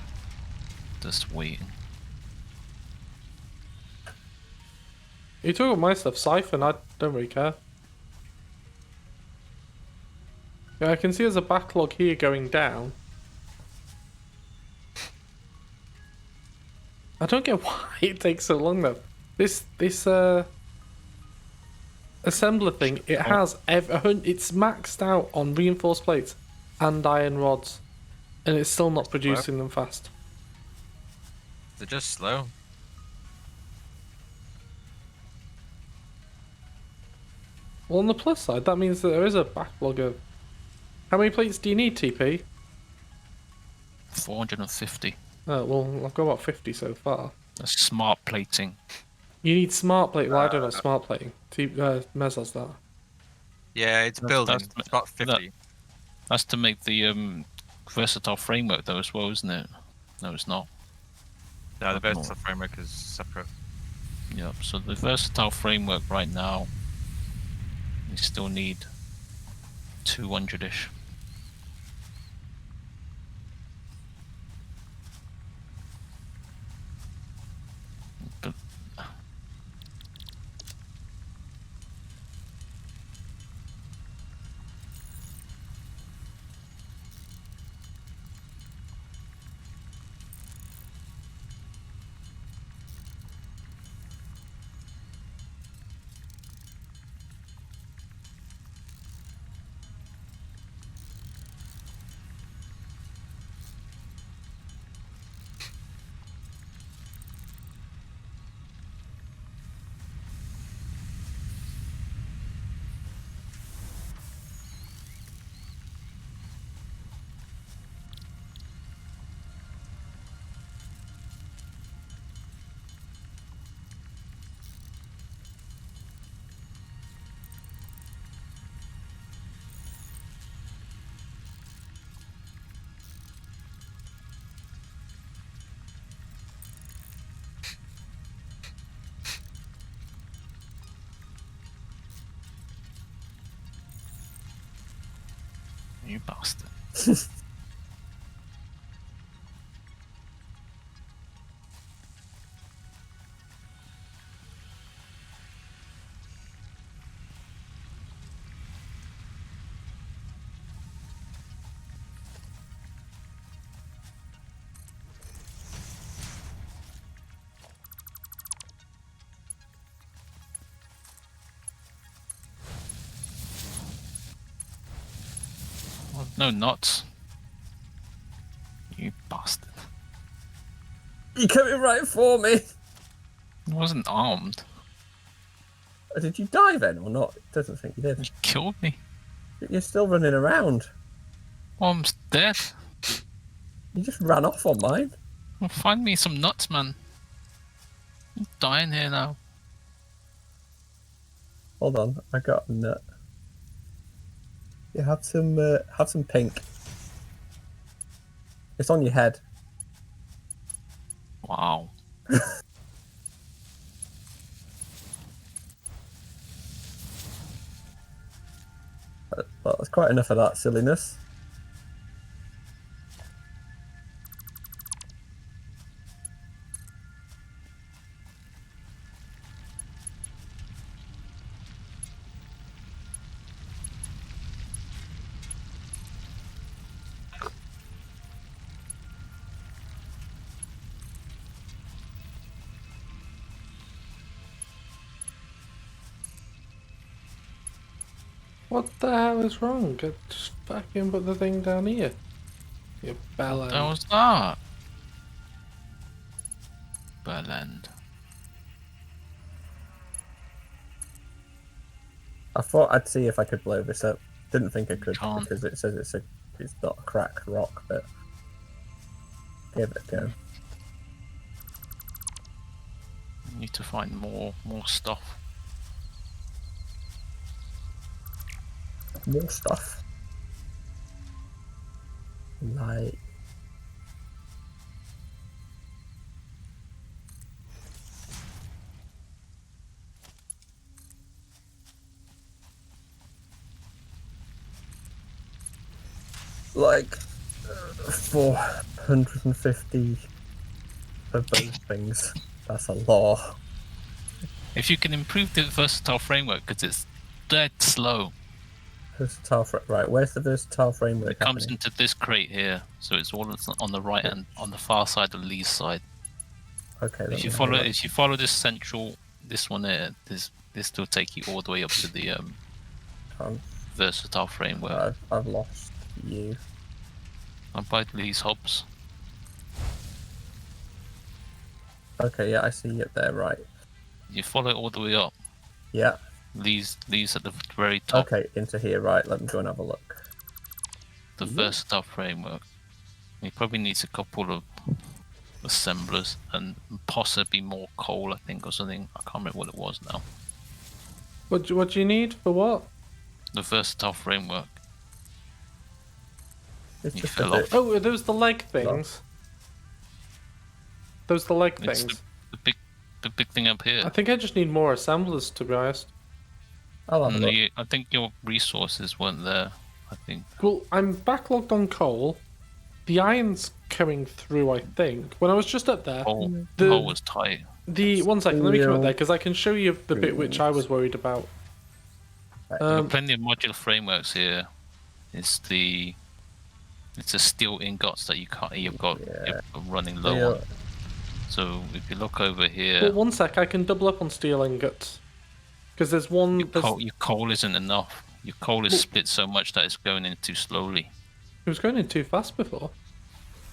Just waiting. You talk about my stuff, Siphon, I don't really care. Yeah, I can see there's a backlog here going down. I don't get why it takes so long though. This assembler thing, it has it's maxed out on reinforced plates and iron rods, and it's still not producing them fast. They're just slow. Well, on the plus side, that means that there is a backlog of... How many plates do you need, TP? 450. Oh, well, I've got about 50 so far. That's smart plating. You need smart plate. Well, I don't know smart plating. Mez has that. Yeah, it's building. It's about 50. That's to make the versatile framework though as well, isn't it? No, it's not. No, the versatile framework is separate. Yep, so the versatile framework right now, you still need 200-ish. But you bastard. Oh, no nuts. You bastard. You coming right for me? I wasn't armed. Did you die then or not? It doesn't think you did. You killed me. You're still running around. Well, I'm dead. You just ran off on mine. Well, find me some nuts, man. I'm dying here now. Hold on, I got a nut. You have some pink. It's on your head. Wow. Well, that's quite enough of that silliness. What the hell is wrong? Just fucking put the thing down here. You bellend. That was that. Bellend. I thought I'd see if I could blow this up. Didn't think I could Can't. because it says it's not a cracked rock, but give it a go. You need to find more stuff. More stuff. Like... Like 450 of those things. That's a lot. If you can improve the versatile framework, because it's dead slow. Versatile right, where's the versatile framework It comes happening? into this crate here, so it's all on the right and on the far side of Lee's side. Okay, let If me you have a follow, look. if you follow this one here, this will take you all the way up to the Um, versatile framework. I've lost you. And by Lee's hubs. Okay, yeah, I see you up there, right. You follow it all the way up. Yeah, Lee's at the very top. okay, into here, right, let me go and have a look. The Yeah. versatile framework. He probably needs a couple of assemblers and possibly more coal, I think, or something. I can't remember what it was now. What do you need for what? The versatile framework. It's You just a fell bit... off. Oh, are those the leg things? Those the leg It's things? the big thing up here. I think I just need more assemblers, to be honest. I'll have a look. I think your resources weren't there. I think. Well, I'm backlogged on coal. The iron's coming through, I think. When I was just up there, Coal the was tight. one second, let me come up Steel. there because I can show you the bit which I was worried about. There are plenty of modular frameworks here. It's a steel ingots that you've got running low Steel. on. So if you look over here, Well, one sec, I can double up on steel ingots. Because there's one... your coal isn't enough. Your coal is split so much that it's going in too slowly. It was going in too fast before.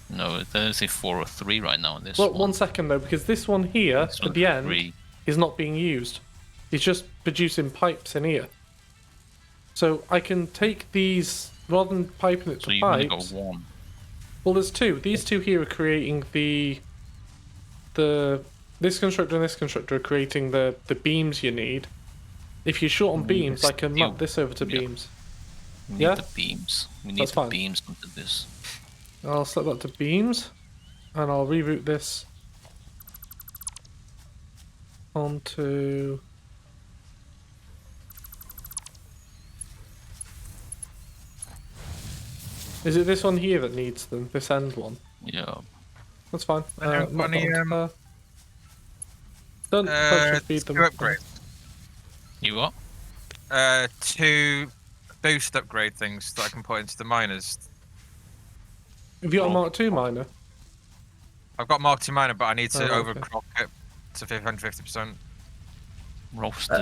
No, there's a 4 or 3 right now on this Well, one. one second though, because this one here, This at one's the end, 3. is not being used. It's just producing pipes in here. So I can take these, rather than piping it So to you've only got pipes... 1. Well, there's 2. These 2 here are creating this constructor and this constructor are creating the beams you need. If you're short on We need beams, the I can steel. map this over to Yeah. beams. We need Yeah? the beams. We need That's the fine. beams onto this. I'll set that to beams, and I'll reroute this onto... Is it this one here that needs them? This end one? Yeah. That's fine. don't Map any, that onto there. Done. Let's feed them. 2 upgrades. You what? 2 boost upgrade things that I can put into the miners. Have you got a Oh. Mark II miner? I've got Mark II miner, but I need to Oh, okay. overclock it to 550%. Rolf's Uh,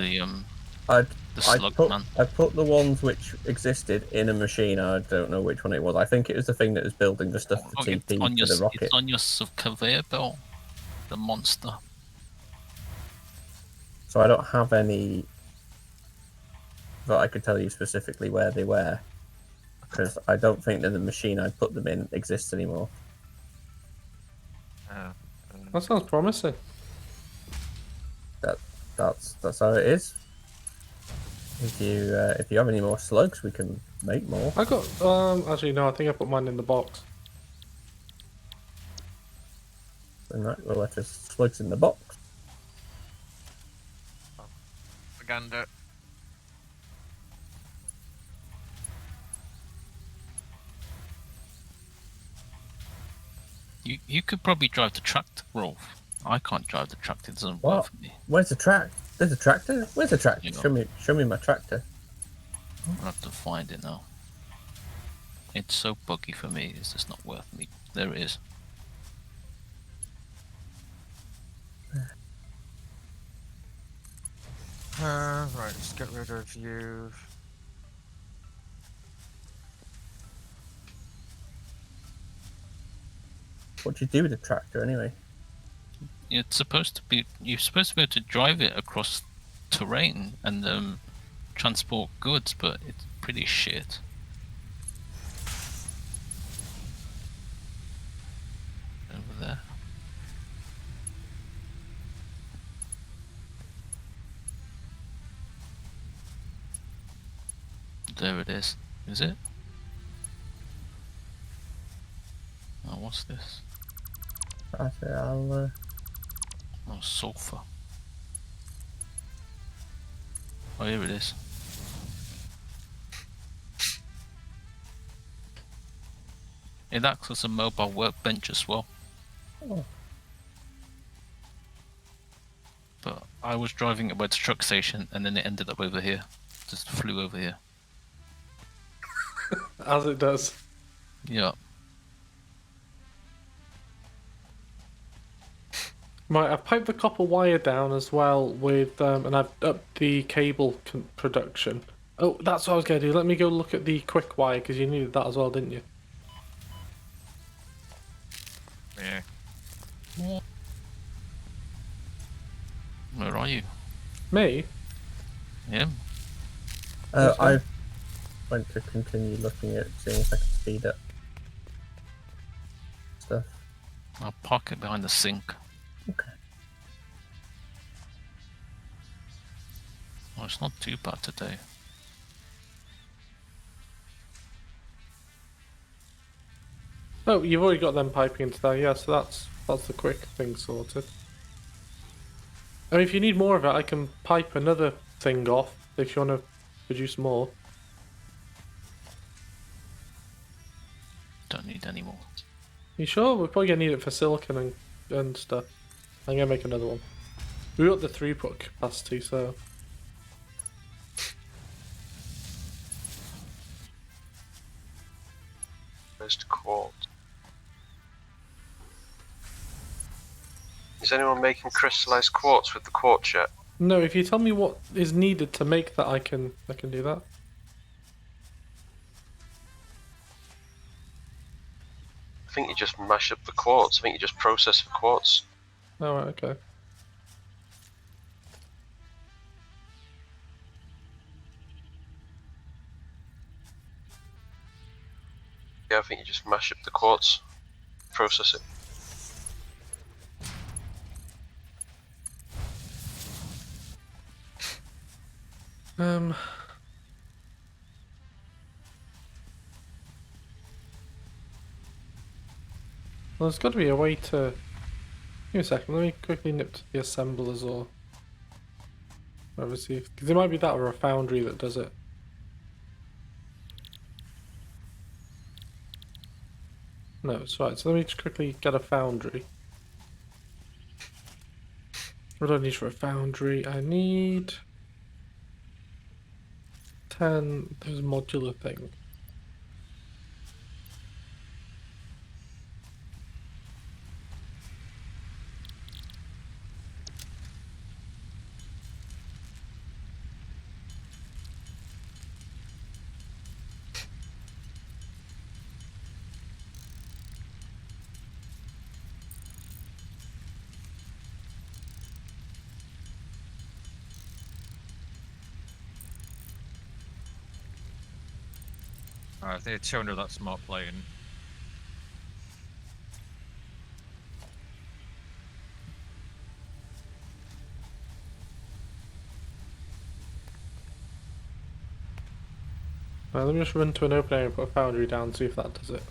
the I slug put man. I put the ones which existed in a machine. I don't know which one it was. I think it was the thing that was building the stuff for Oh, TP it's on your for the rocket. it's on your conveyor belt. The monster. So I don't have any that I could tell you specifically where they were, because I don't think that the machine I put them in exists anymore. That sounds promising. That's how it is. If you have any more slugs, we can make more. I got actually no, I think I put mine in the box. And right, we'll let us slugs in the box. Propaganda. You could probably drive the tractor, Rolf. I can't drive the tractor. It doesn't What? work for me. Where's the track? There's a tractor. Where's the tractor? Yeah. Show me my tractor. I'll have to find it now. It's so buggy for me. It's just not worth me. There it is. Right, let's get rid of you. What do you do with the tractor anyway? It's supposed to be. You're supposed to be able to drive it across terrain and transport goods, but it's pretty shit. Over there. There it is. Is it? Oh, what's this? Right, I'll. Oh, sulfur. Oh, here it is. It acts as a mobile workbench as well. Oh. But I was driving it by the truck station and then it ended up over here. Just flew over here. As it does. Yeah. Right, I've piped the copper wire down as well with, and I've upped the cable production. Oh, that's what I was going to do. Let me go look at the quick wire, because you needed that as well, didn't you? Yeah. Where are you? Me? Yeah. I went to continue looking at seeing if I could speed up stuff. I'll park it behind the sink. Okay. Oh, it's not too bad today. Oh, you've already got them piping into there, yeah, so that's the quick thing sorted. I mean, if you need more of it, I can pipe another thing off if you want to produce more. Don't need any more. You sure? We're probably going to need it for silicon and stuff. I'm going to make another one. We got the throughput capacity, so... Where's the quartz? Is anyone making crystallized quartz with the quartz yet? No, if you tell me what is needed to make that, I can do that. I think you just mash up the quartz. I think you just process the quartz. Oh, right, okay. Yeah, I think you just mash up the quartz, process it. Well, there's got to be a way to... Give me a second, let me quickly nip to the assemblers or... whatever, see if... because it might be that or a foundry that does it. No, it's right, so let me just quickly get a foundry. What do I need for a foundry? I need... 10... those modular thing. Alright, they're 200 that smart playing. Right, let me just run to an open area and put a foundry down and see if that does it.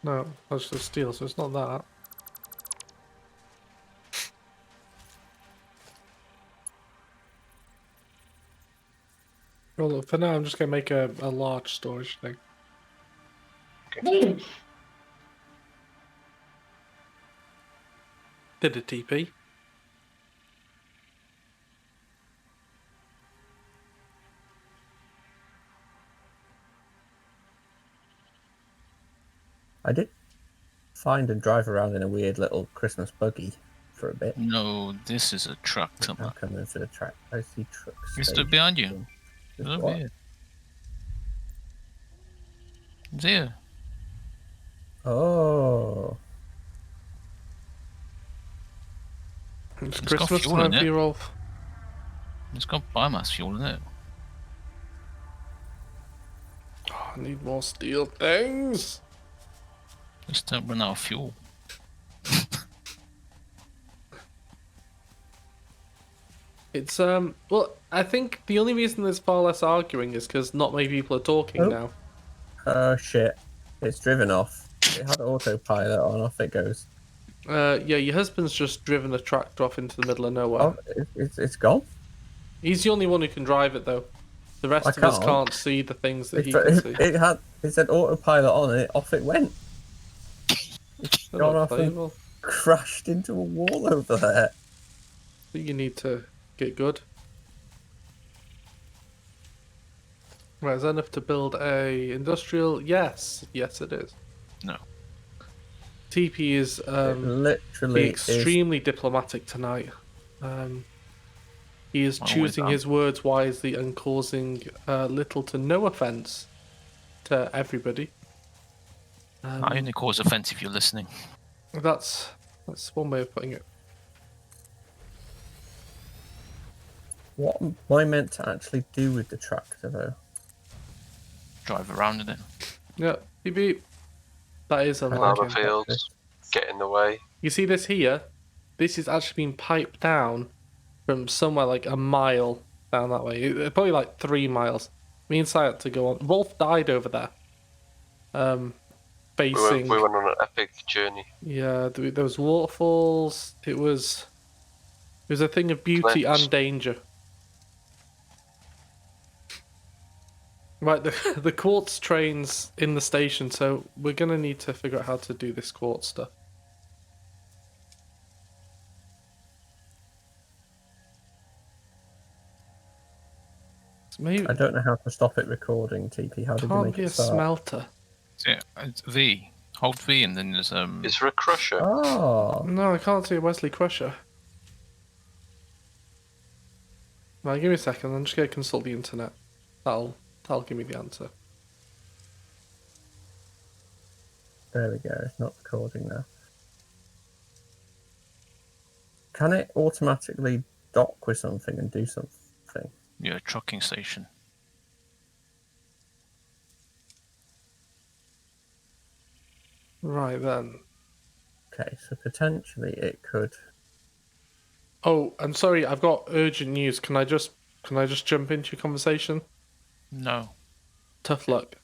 No, that's just steel, so it's not that. Well, for now, I'm just going to make a large storage thing. Okay. Did a TP. I did find and drive around in a weird little Christmas buggy for a bit. No, this is a tractor, I'll man. come into the track. I see trucks. He stood behind you. Just Over what? here. He's here. Oh, It's It's got Christmas fuel time in for it. you, Rolf. It's got biomass fuel in it. Oh, I need more steel things. Just don't run out of fuel. It's well, I think the only reason there's far less arguing is because not many people are talking Oh. now. Oh shit! It's driven off. It had autopilot on. Off it goes. Yeah, your husband's just driven a tractor off into the middle of nowhere. Oh, it's gone. He's the only one who can drive it, though. The rest I of us can't. can't see the things that he can see. It said autopilot on it. Off it went. It's gone off and- playable. Crashed into a wall over there. But you need to get good. Right, is that enough to build a industrial? Yes, yes it is. No. TP is It being literally extremely diplomatic tonight. He is Oh, choosing is that? his words wisely and causing little to no offence to everybody. I only cause offence if you're listening. That's one way of putting it. What am I meant to actually do with the tractor though? Drive around in it. Yeah, beep beep. That is Plough unlocking. the fields, get in the way. You see this here? This is actually being piped down from somewhere like a mile down that way. Probably like 3 miles. Me and Sy had to go on. Rolf died over there. Facing. We went on an epic journey. Yeah, there was waterfalls. It was a thing of beauty Cliffs. and danger. Right, the quartz train's in the station, so we're gonna need to figure out how to do this quartz stuff. Maybe I don't know how to stop it recording. TP, how did you can't make be it a start? smelter. So yeah, it's V. Hold V and then there's Is there a crusher? Oh, No, I can't see a Wesley Crusher. Right, give me a second. I'm just gonna consult the internet. That'll give me the answer. there we go. It's not recording now. Can it automatically dock with something and do something? your trucking station. Right then. Okay, so potentially it could. Oh, I'm sorry. I've got urgent news. Can I just jump into your conversation? No. Tough luck.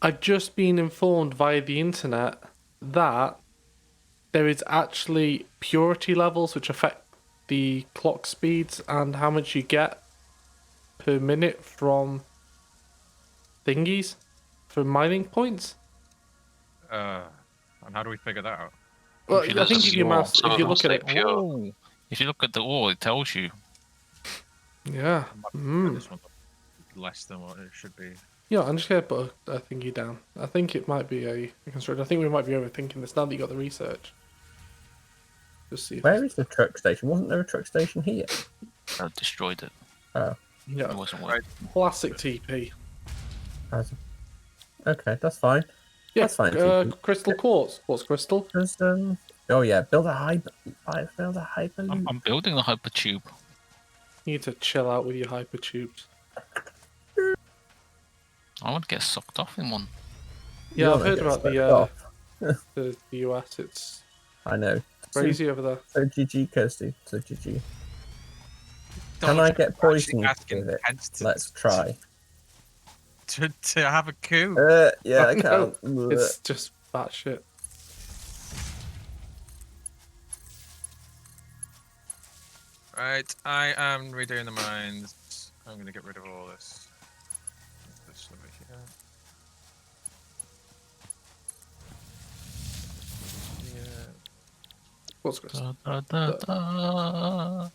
I've just been informed via the internet that there is actually purity levels which affect the clock speeds and how much you get per minute from thingies, from mining points. And how do we figure that out? Well, If you I look think at if the you ore, mouse, some if of you them look at say it, pure. Oh, if you look at the ore, it tells you. yeah. This one's less than what it should be. Yeah, I'm just gonna put a thingy down. I think it might be a construct. I think we might be overthinking this now that you got the research. Just see. If Where is the truck station? Wasn't there a truck station here? I destroyed it. Oh, Yeah, It wasn't Right. working. classic TP. okay, that's fine. Yeah, That's fine, TP. crystal quartz. Quartz crystal. Because, oh yeah, build a hyperloop. I'm building the hypertube. You need to chill out with your hypertubes. I want to get sucked off in one. Yeah, You I've wanna heard get about swept off. the US. It's I know. crazy over there. So GG, Kirsty. So GG. Don't Can I you get actually poisoned asking with it? Pence Let's try. to have a coup. Yeah, I No, can. it's just batshit. Right, I am redoing the mines. I'm going to get rid of all this. This over here. Yeah. Quartz crystal. Da, da, da, da.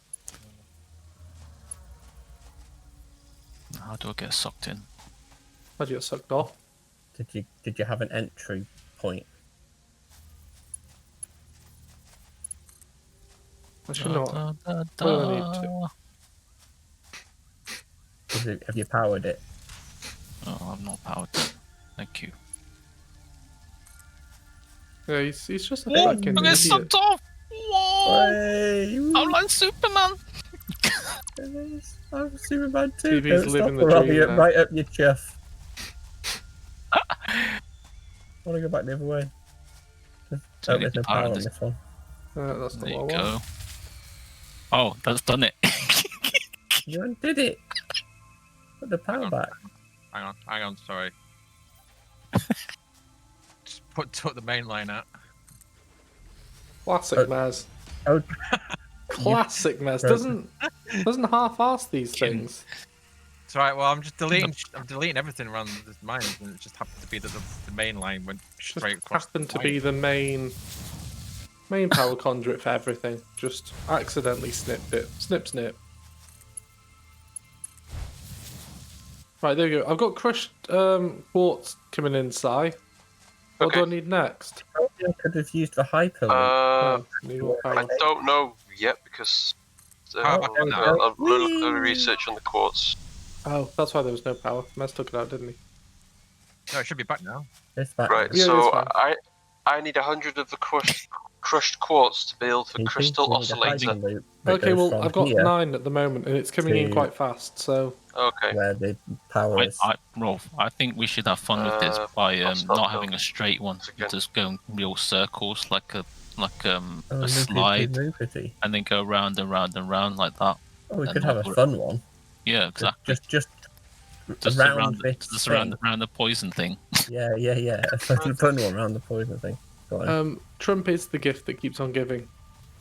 How do I get sucked in? How'd you get sucked off? Did you have an entry point? Actually, no. Da, da, da, What do I need to? Have you powered it? Oh, I've not powered it. Thank you. Yeah, he's just a Whoa, fucking I get idiot. sucked off! Whoa! Hey, I'm like Superman. yes, I'm Superman too. TV's Don't stop living the or I'll dream be now. right up your chuff. I want to go back the other way. Oh, there's no power on this one. That's not There what you I want. go. Oh, that's done it. You undid it. Put the power back. Hang on, sorry. Just took the main line out. Classic Maz. Oh, Classic Maz. Right. Doesn't half-ass these things. It's alright, well I'm just deleting everything around the mine, and it just happened to be that the main line went Just straight across. happened the to be the main power conduit for everything. Just accidentally snipped it. Snip, snip. Right, there we go. I've got crushed quartz coming inside. What do I need next? probably I could have used the hyperloop. Oh, need more I power. don't know yet because Power back on now. I'll look at the research on the quartz. Oh, that's why there was no power. Maz took it out, didn't he? No, it should be back now. It's back. Right, Yeah, so that's I need 100 of the crushed quartz to build the You crystal think you need a oscillator. hyperloop that Okay, goes well, from I've got here 9 at the moment, and it's coming in to- quite fast, so... Okay. where the power is. Rolf, I think we should have fun with this by I'll stop not now. having a straight one, Again. just going real circles like a Oh, slide, loopity. and then go round and round and round like that. Oh, we And could have a we'll- fun one. Yeah, exactly. Just Just around around, this just thing. around the poison thing. Yeah. A fun one around the poison thing. Go on. Trump is the gift that keeps on giving.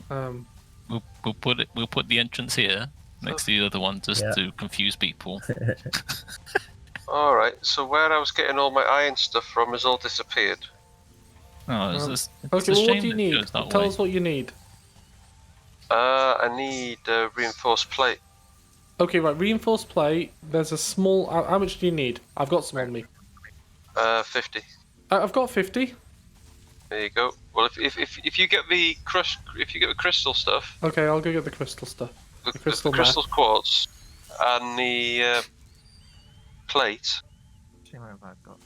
We'll put the entrance here next to the other one just Yeah. to confuse people. Alright, so where I was getting all my iron stuff from has all disappeared. Oh, it's just, it's Okay, a well, what shame do you that it need? goes that Tell way. us what you need. I need reinforced plate. Okay, right, reinforced plate. There's a small... How much do you need? I've got some on me. 50. I've got 50. There you go. Well, if you get the crystal stuff, Okay, I'll go get the crystal stuff. the crystal crystal quartz, and the plate. See what I've got.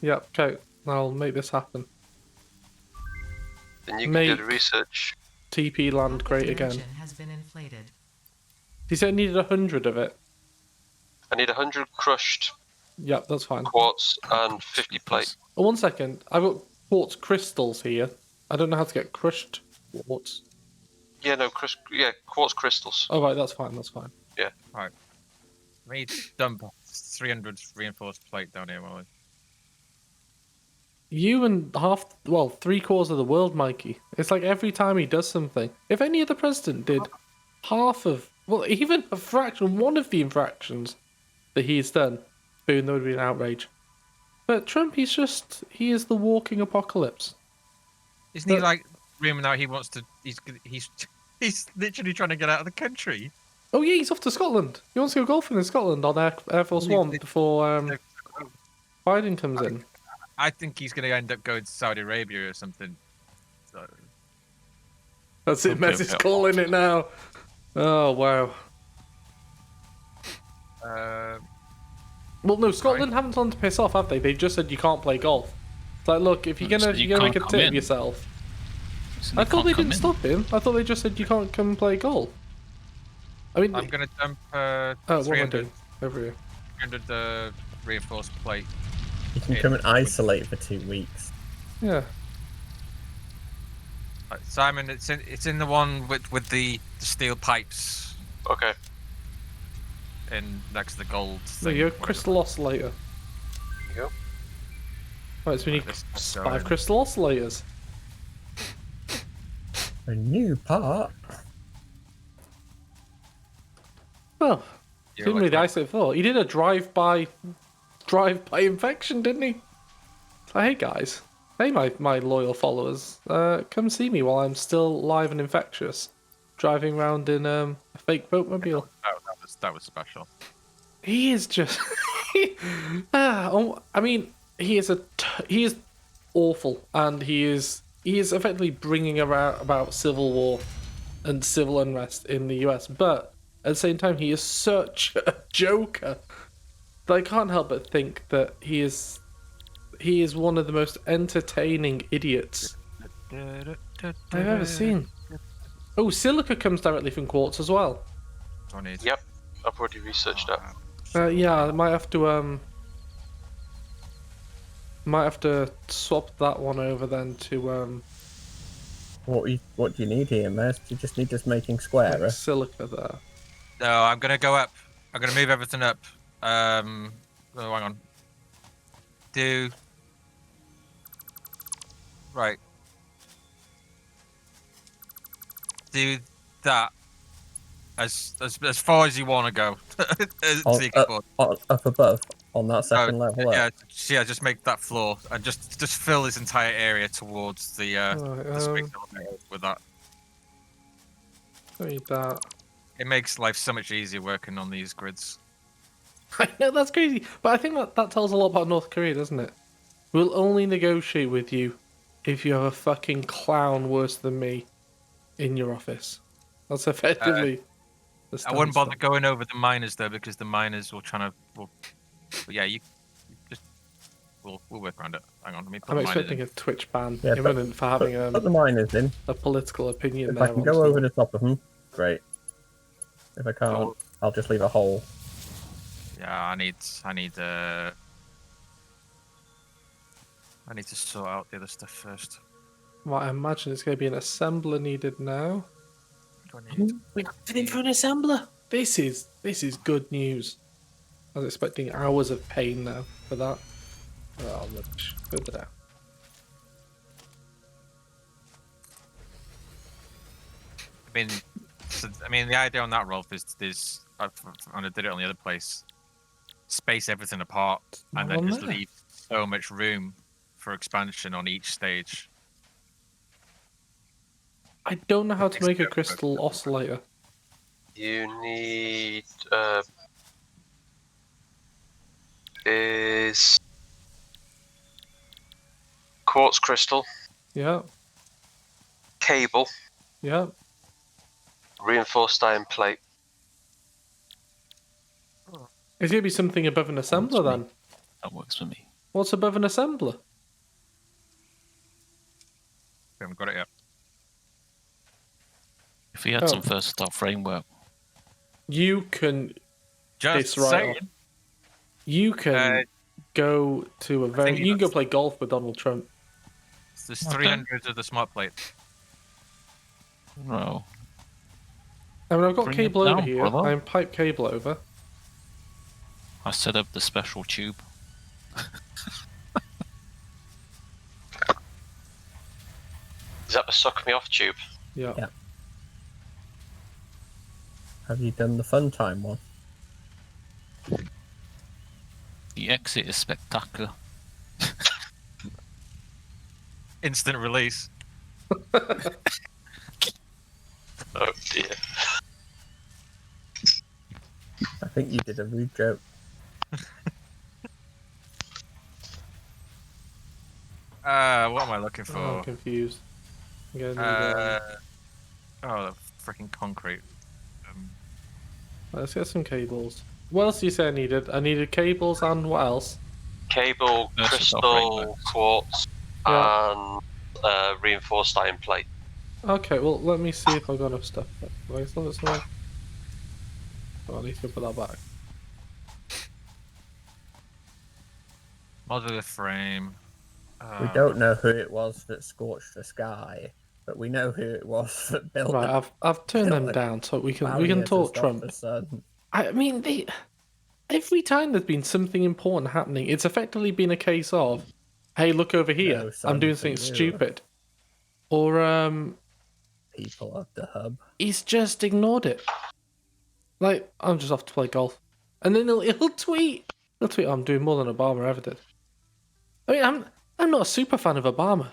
Yep, okay. I'll make this happen. Then you can do Make- the research. TP land great Rocket again. dimension has been inflated. He said I needed 100 of it. I need 100 crushed Yep, that's fine. quartz and 50 plate. Oh, 1 second. I've got quartz crystals here. I don't know how to get crushed quartz. Yeah, no, quartz crystals. Oh, right, that's fine, that's fine. We dump 300 reinforced plate down here, while You and three-quarters of the world, Mikey. It's like every time he does something. If any other president did half of, well, even a fraction, one of the infractions that he's done, boom, there would be an outrage. But Trump, he is the walking apocalypse. Isn't he But- like rumouring out he wants to? He's literally trying to get out of the country. Oh yeah, he's off to Scotland. He wants to go golfing in Scotland on Air Force One before Biden comes in. I think he's going to end up going to Saudi Arabia or something. So, That's it, Okay, Mess is okay. calling it now. Oh wow. Well, no, Scotland haven't told him to piss off, have they? They've just said you can't play golf. It's like, look, if you're So gonna you you're gonna make a can't come tit of in. yourself. So I thought they can't didn't come stop him. I thought they just said you can't come and play golf. I mean, I'm going to dump oh, what am I 300, doing? Over here. 300 reinforced plate. You can come and isolate for 2 weeks. Yeah. Right, Simon, it's in the one with the steel pipes Okay. in next to the gold. There thing, you go. whatever. Crystal oscillator. There you go. Right, so we need Let's go 5 in. crystal oscillators. A new part. Well, You're didn't really like, isolate before. He did a drive-by infection, didn't he? So, hey guys, hey my loyal followers, come see me while I'm still live and infectious, driving around in a fake boatmobile. that was special. He is just, I mean, he is awful, and he is effectively bringing about civil war and civil unrest in the US, but at the same time, he is such a joker that I can't help but think that he is one of the most entertaining idiots I've ever seen. Oh, silica comes directly from quartz as well. Do I need? Yep, I've already researched that. Yeah, I might have to swap that one over then to What do you need here, Mez? Do you just need us making square? like silica there. No, I'm gonna go up. I'm gonna move everything up. Oh, hang on. Right. Do that as far as you want to go. So you can afford. Up above on that second level. Up. Yeah, just make that floor and just fill this entire area towards the Right, space elevator with that. Don't need that. It makes life so much easier working on these grids. I know, that's crazy, but I think that tells a lot about North Korea, doesn't it? We'll only negotiate with you if you have a fucking clown worse than me in your office. That's effectively. The I wouldn't bother stance. going over the miners though, because the miners will try to. But yeah, we'll work around it. Hang on, let me put I'm the miners expecting in. a Twitch ban Yeah, imminent for having Put the miners in. a political opinion If there. I can go over the top of them, great. If I can't, I'll just leave a hole. Yeah, I need to sort out the other stuff first. Well, I imagine it's going to be an assembler needed now. What do I need? We got it in for an assembler. This is good news. I was expecting hours of pain now for that. Oh, much further down. I mean, the idea on that, Rolf, is I did it on the other place. Space everything apart and Not then on just there. leave so much room for expansion on each stage. I don't know how to make a Except- crystal oscillator. You need is quartz crystal, Yeah, cable, yeah. reinforced iron plate. Is going to be something above an assembler for me. then? That works for me. What's above an assembler? We haven't got it yet. If we had Oh. some versatile framework, You can Just It's right saying. off. You can go to a very. think You can go that's- play golf with Donald Trump. There's Okay. 300 of the smart plate. no. I mean, I've got Bring cable it over down, here. brother. I'm pipe cable over. I set up the special tube. Is that the suck me off tube? Yeah. Yeah. Have you done the fun time one? The exit is spectacular. Instant release. Oh dear. I think you did a rude joke. What am I looking for? Oh, I'm confused. I'm gonna need, Oh, the freaking concrete. let's get some cables. What else do you say I needed? I needed cables and what else? Cable, Versatile crystal, frameworks. quartz, Yeah. and reinforced iron plate. Okay, well, let me see if I've got enough stuff. Wait, so let's oh, I need to put that back. Modular frame. We don't know who it was that scorched the sky, but we know who it was that built Right, I've turned them Build a down so we can barrier to talk stop Trump. the sun. I mean, every time there's been something important happening, it's effectively been a case of, hey, look over here, No I'm sun doing for something you. stupid. Or, People of the hub. he's just ignored it. Like, I'm just off to play golf. And then he'll tweet, oh, I'm doing more than Obama ever did. I mean, I'm not a super fan of Obama.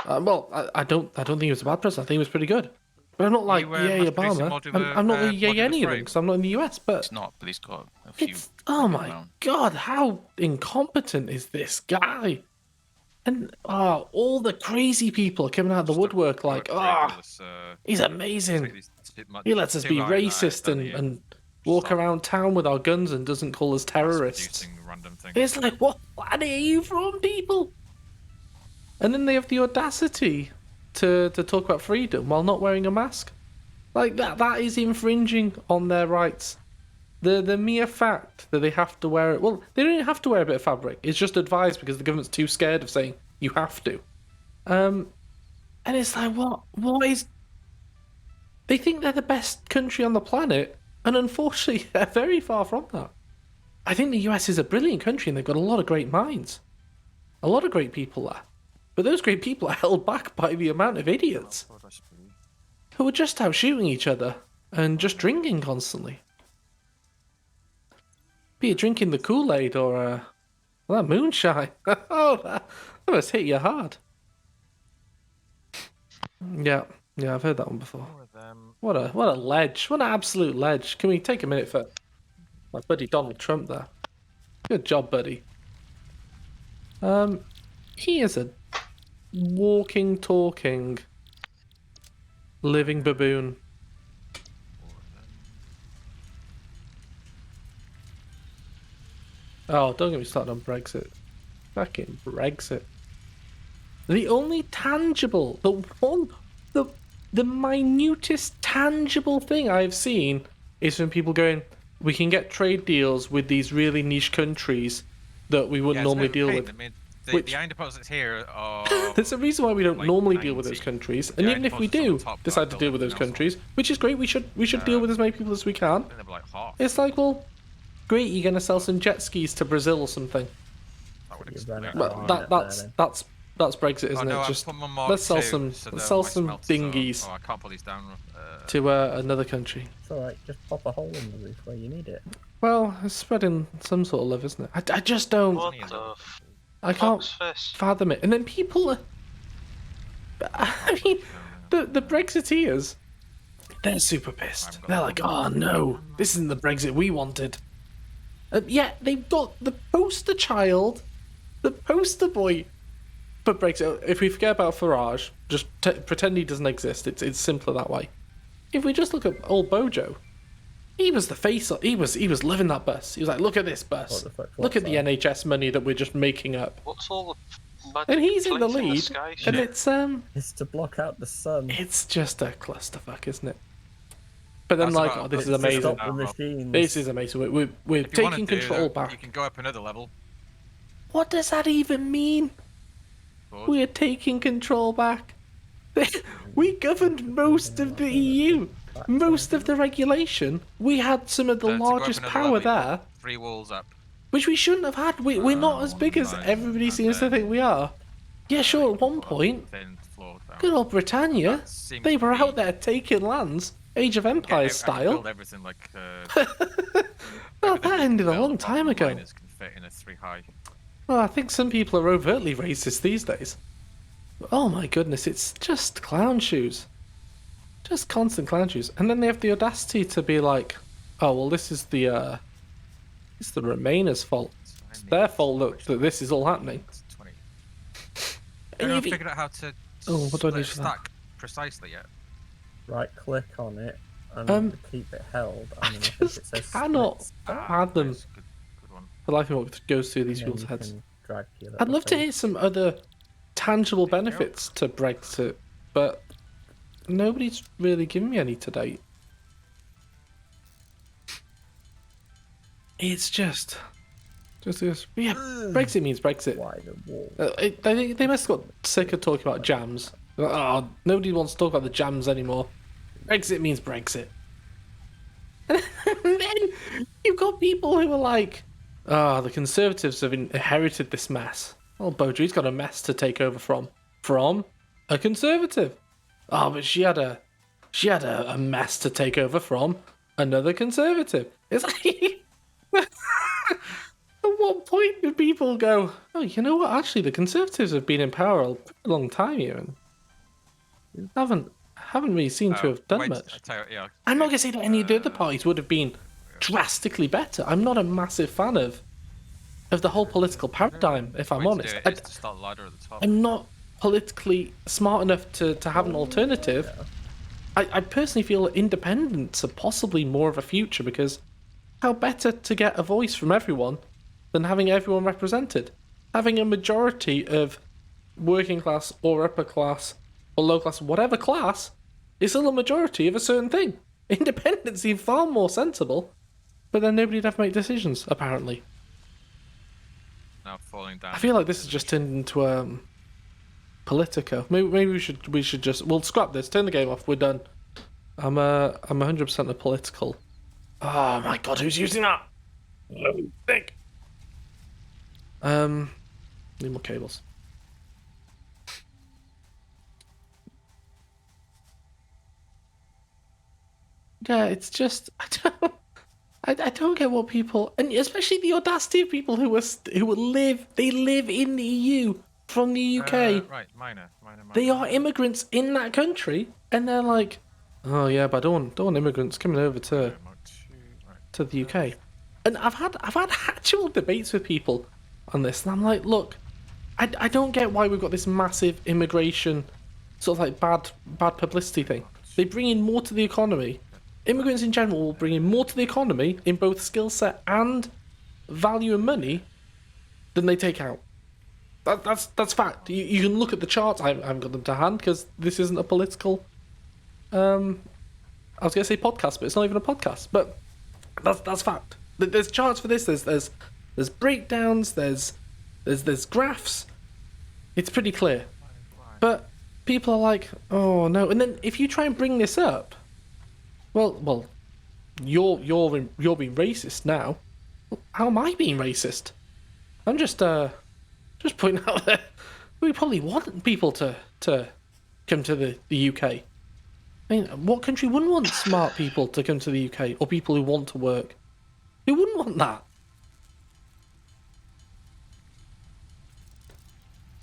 I don't think he was a bad president. I think he was pretty good. But I'm not like, You, yay, mass producing Obama. modular, I'm not really yay modular any of them frame? because I'm not in the US, but It's not, but he's got a few. it's, oh running my around. god, how incompetent is this guy? And all the crazy people are coming out of the woodwork like, he's amazing. He lets us be racist and walk around town with our guns and doesn't call us terrorists. Random things. It's like, what planet are you from, people? And then they have the audacity to talk about freedom while not wearing a mask. Like that is infringing on their rights. The mere fact that they have to wear it. Well, they don't even have to wear a bit of fabric. It's just advised because the government's too scared of saying you have to. And it's like, what is? They think they're the best country on the planet, and unfortunately, they're very far from that. I think the US is a brilliant country, and they've got a lot of great minds, a lot of great people there. But those great people are held back by the amount of idiots who are just out shooting each other and just drinking constantly. Be it drinking the Kool-Aid or that moonshine. Oh, that must hit you hard. Yeah, I've heard that one before. What a ledge. What an absolute ledge. Can we take a minute for my buddy Donald Trump there? Good job, buddy. He is a walking, talking, living baboon. Oh, don't get me started on Brexit. Fucking Brexit. The only tangible, the minutest tangible thing I've seen is from people going, we can get trade deals with these really niche countries that we wouldn't normally deal with. I mean, Which- the iron deposits here are... There's a reason why we don't like normally deal with those 90. countries, The and iron even if we deposits on do the top decide are to deal with those building countries, which is great, we should deal with as many people as we can. I think they're like half. It's like, well, great, you're gonna sell some jet skis to Brazil or something. That would You explain run it. it But Oh, that's Brexit, isn't no, it? I've Just put my Mark let's sell II, some so let's that sell my some smelters are- dinghies Oh, I can't pull these down. to another country. It's alright, just pop a hole in the roof where you need it. Well, it's spreading some sort of love, isn't it? I just don't. What the I can't fuck's this? fathom it. And then people are. I mean, the Brexiteers, they're super pissed. They're like, oh no, this isn't the Brexit we wanted. And yet they've got the poster child, the poster boy for Brexit. If we forget about Farage, just pretend he doesn't exist. It's simpler that way. If we just look at old Bojo, he was the face. He was living that bus. He was like, look at this bus. What the fuck, Look at the what's NHS money that we're just making up. What's all the magic And he's in the plates lead, sky and shit? It's to block out the sun. it's just a clusterfuck, isn't it? But then, That's like, about- oh, this is It's to amazing. stop the machines. This is amazing. We're If you wanna taking do control that, back. You can go up another level. What does that even mean? But We're taking control back. We governed most of the EU, most of the regulation. We had some of the to go up largest another power level, you there, put 3 walls up. which we shouldn't have had. We're not as big as Right, everybody and seems to then- think we are. Yeah, sure, at one point, Thin floor down. good old Britannia, That seems they to were be- out there taking lands, Age of Yeah, I Empires can style. build everything like. Well, everything that you ended a build long apart time from ago. miners can fit in a 3 high. Well, I think some people are overtly racist these days. Oh my goodness, it's just clown shoes. Just constant clown shoes. And then they have the audacity to be like, oh, well, this is the Remainers' fault. It's their fault that this is all happening. 20. And I haven't if you- figured out how to Oh, what do I split need a for that? stack precisely yet. Right click on it and keep it held. And then I think just it says cannot split stack, fathom Nice, good one. the life of what goes through these and then people's you heads. can drag your I'd little love to thing. hear some other tangible benefits to Brexit, but nobody's really given me any to date. It's just yeah. Brexit means Brexit. Why the wall? They must have got sick of talking about jams. Like, oh, nobody wants to talk about the jams anymore. Brexit means Brexit. And then you've got people who are like, oh, the Conservatives have inherited this mess. Oh, Bojo's got a mess to take over from a Conservative. Oh, but she had a mess to take over from another Conservative. It's like, at what point do people go, oh, you know what? Actually, the Conservatives have been in power a pretty long time here, and haven't really seemed to have done Wait, much. I tell you, yeah, I'm not going to say that any of the other parties would have been drastically better. I'm not a massive fan of the whole political paradigm, if I'm way to honest. do it is to start the ladder at the top. I'm not politically smart enough to have an alternative. I personally feel that independents are possibly more of a future, because how better to get a voice from everyone than having everyone represented? Having a majority of working class or upper class or low class, whatever class, It's still a majority of a certain thing. Independence seems far more sensible, but then nobody'd have to make decisions, apparently. Now falling down. I feel like this has just turned into Politico. Maybe we should just we'll scrap this. Turn the game off. We're done. I'm 100% a political. Oh my god, who's using that? Think. Need more cables. Yeah, it's just I don't get what people, and especially the audacity of people who live in the EU from the UK. Right, minor. They are immigrants in that country, and they're like, oh yeah, but I don't want immigrants coming over to the UK. And I've had actual debates with people on this, and I'm like, look, I don't get why we've got this massive immigration sort of like bad publicity thing. They bring in more to the economy. Immigrants in general will bring in more to the economy in both skill set and value and money than they take out. That's fact. You can look at the charts. I haven't got them to hand because this isn't a political. I was gonna say podcast, but it's not even a podcast. But that's fact. There's charts for this. There's breakdowns. There's graphs. It's pretty clear. But people are like, oh no. And then if you try and bring this up, well, you're being racist now. How am I being racist? I'm just pointing out that we probably want people to come to the UK. I mean, what country wouldn't want smart people to come to the UK or people who want to work? Who wouldn't want that?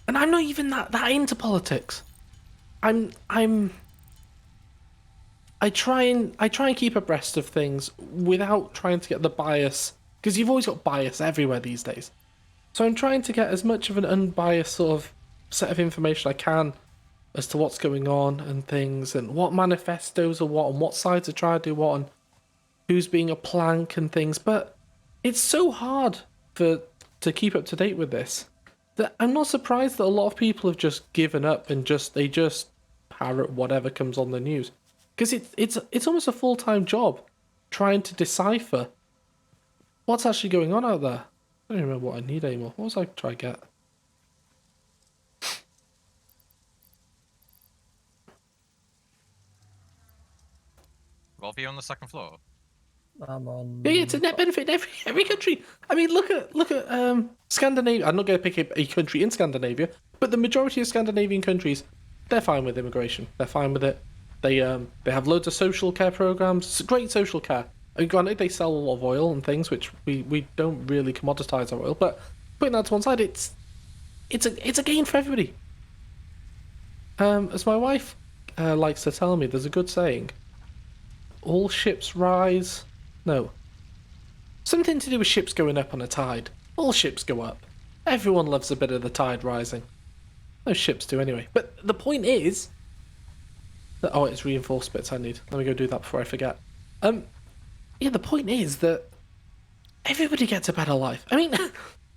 And I'm not even that into politics. I try and keep abreast of things without trying to get the bias, because you've always got bias everywhere these days. So I'm trying to get as much of an unbiased sort of set of information I can as to what's going on and things, and what manifestos are what, and what sides are trying to do what, and who's being a plank and things. But it's so hard to keep up to date with this that I'm not surprised that a lot of people have just given up and they just parrot whatever comes on the news. Because it's almost a full-time job trying to decipher what's actually going on out there. I don't even remember what I need anymore. What was I trying to get? Rolf, are you on the second floor? I'm on. Yeah, it's a net benefit in every country. I mean, look at Scandinavia. I'm not going to pick a country in Scandinavia, but the majority of Scandinavian countries, they're fine with immigration. They're fine with it. They have loads of social care programs. It's great social care. I mean, granted, they sell a lot of oil and things, which we don't really commoditize our oil. But putting that to one side, it's a gain for everybody. As my wife likes to tell me, there's a good saying: all ships rise. No. Something to do with ships going up on a tide. All ships go up. Everyone loves a bit of the tide rising. Those ships do anyway. But the point is that, oh, it's reinforced bits I need. Let me go do that before I forget. Yeah, the point is that everybody gets a better life. I mean,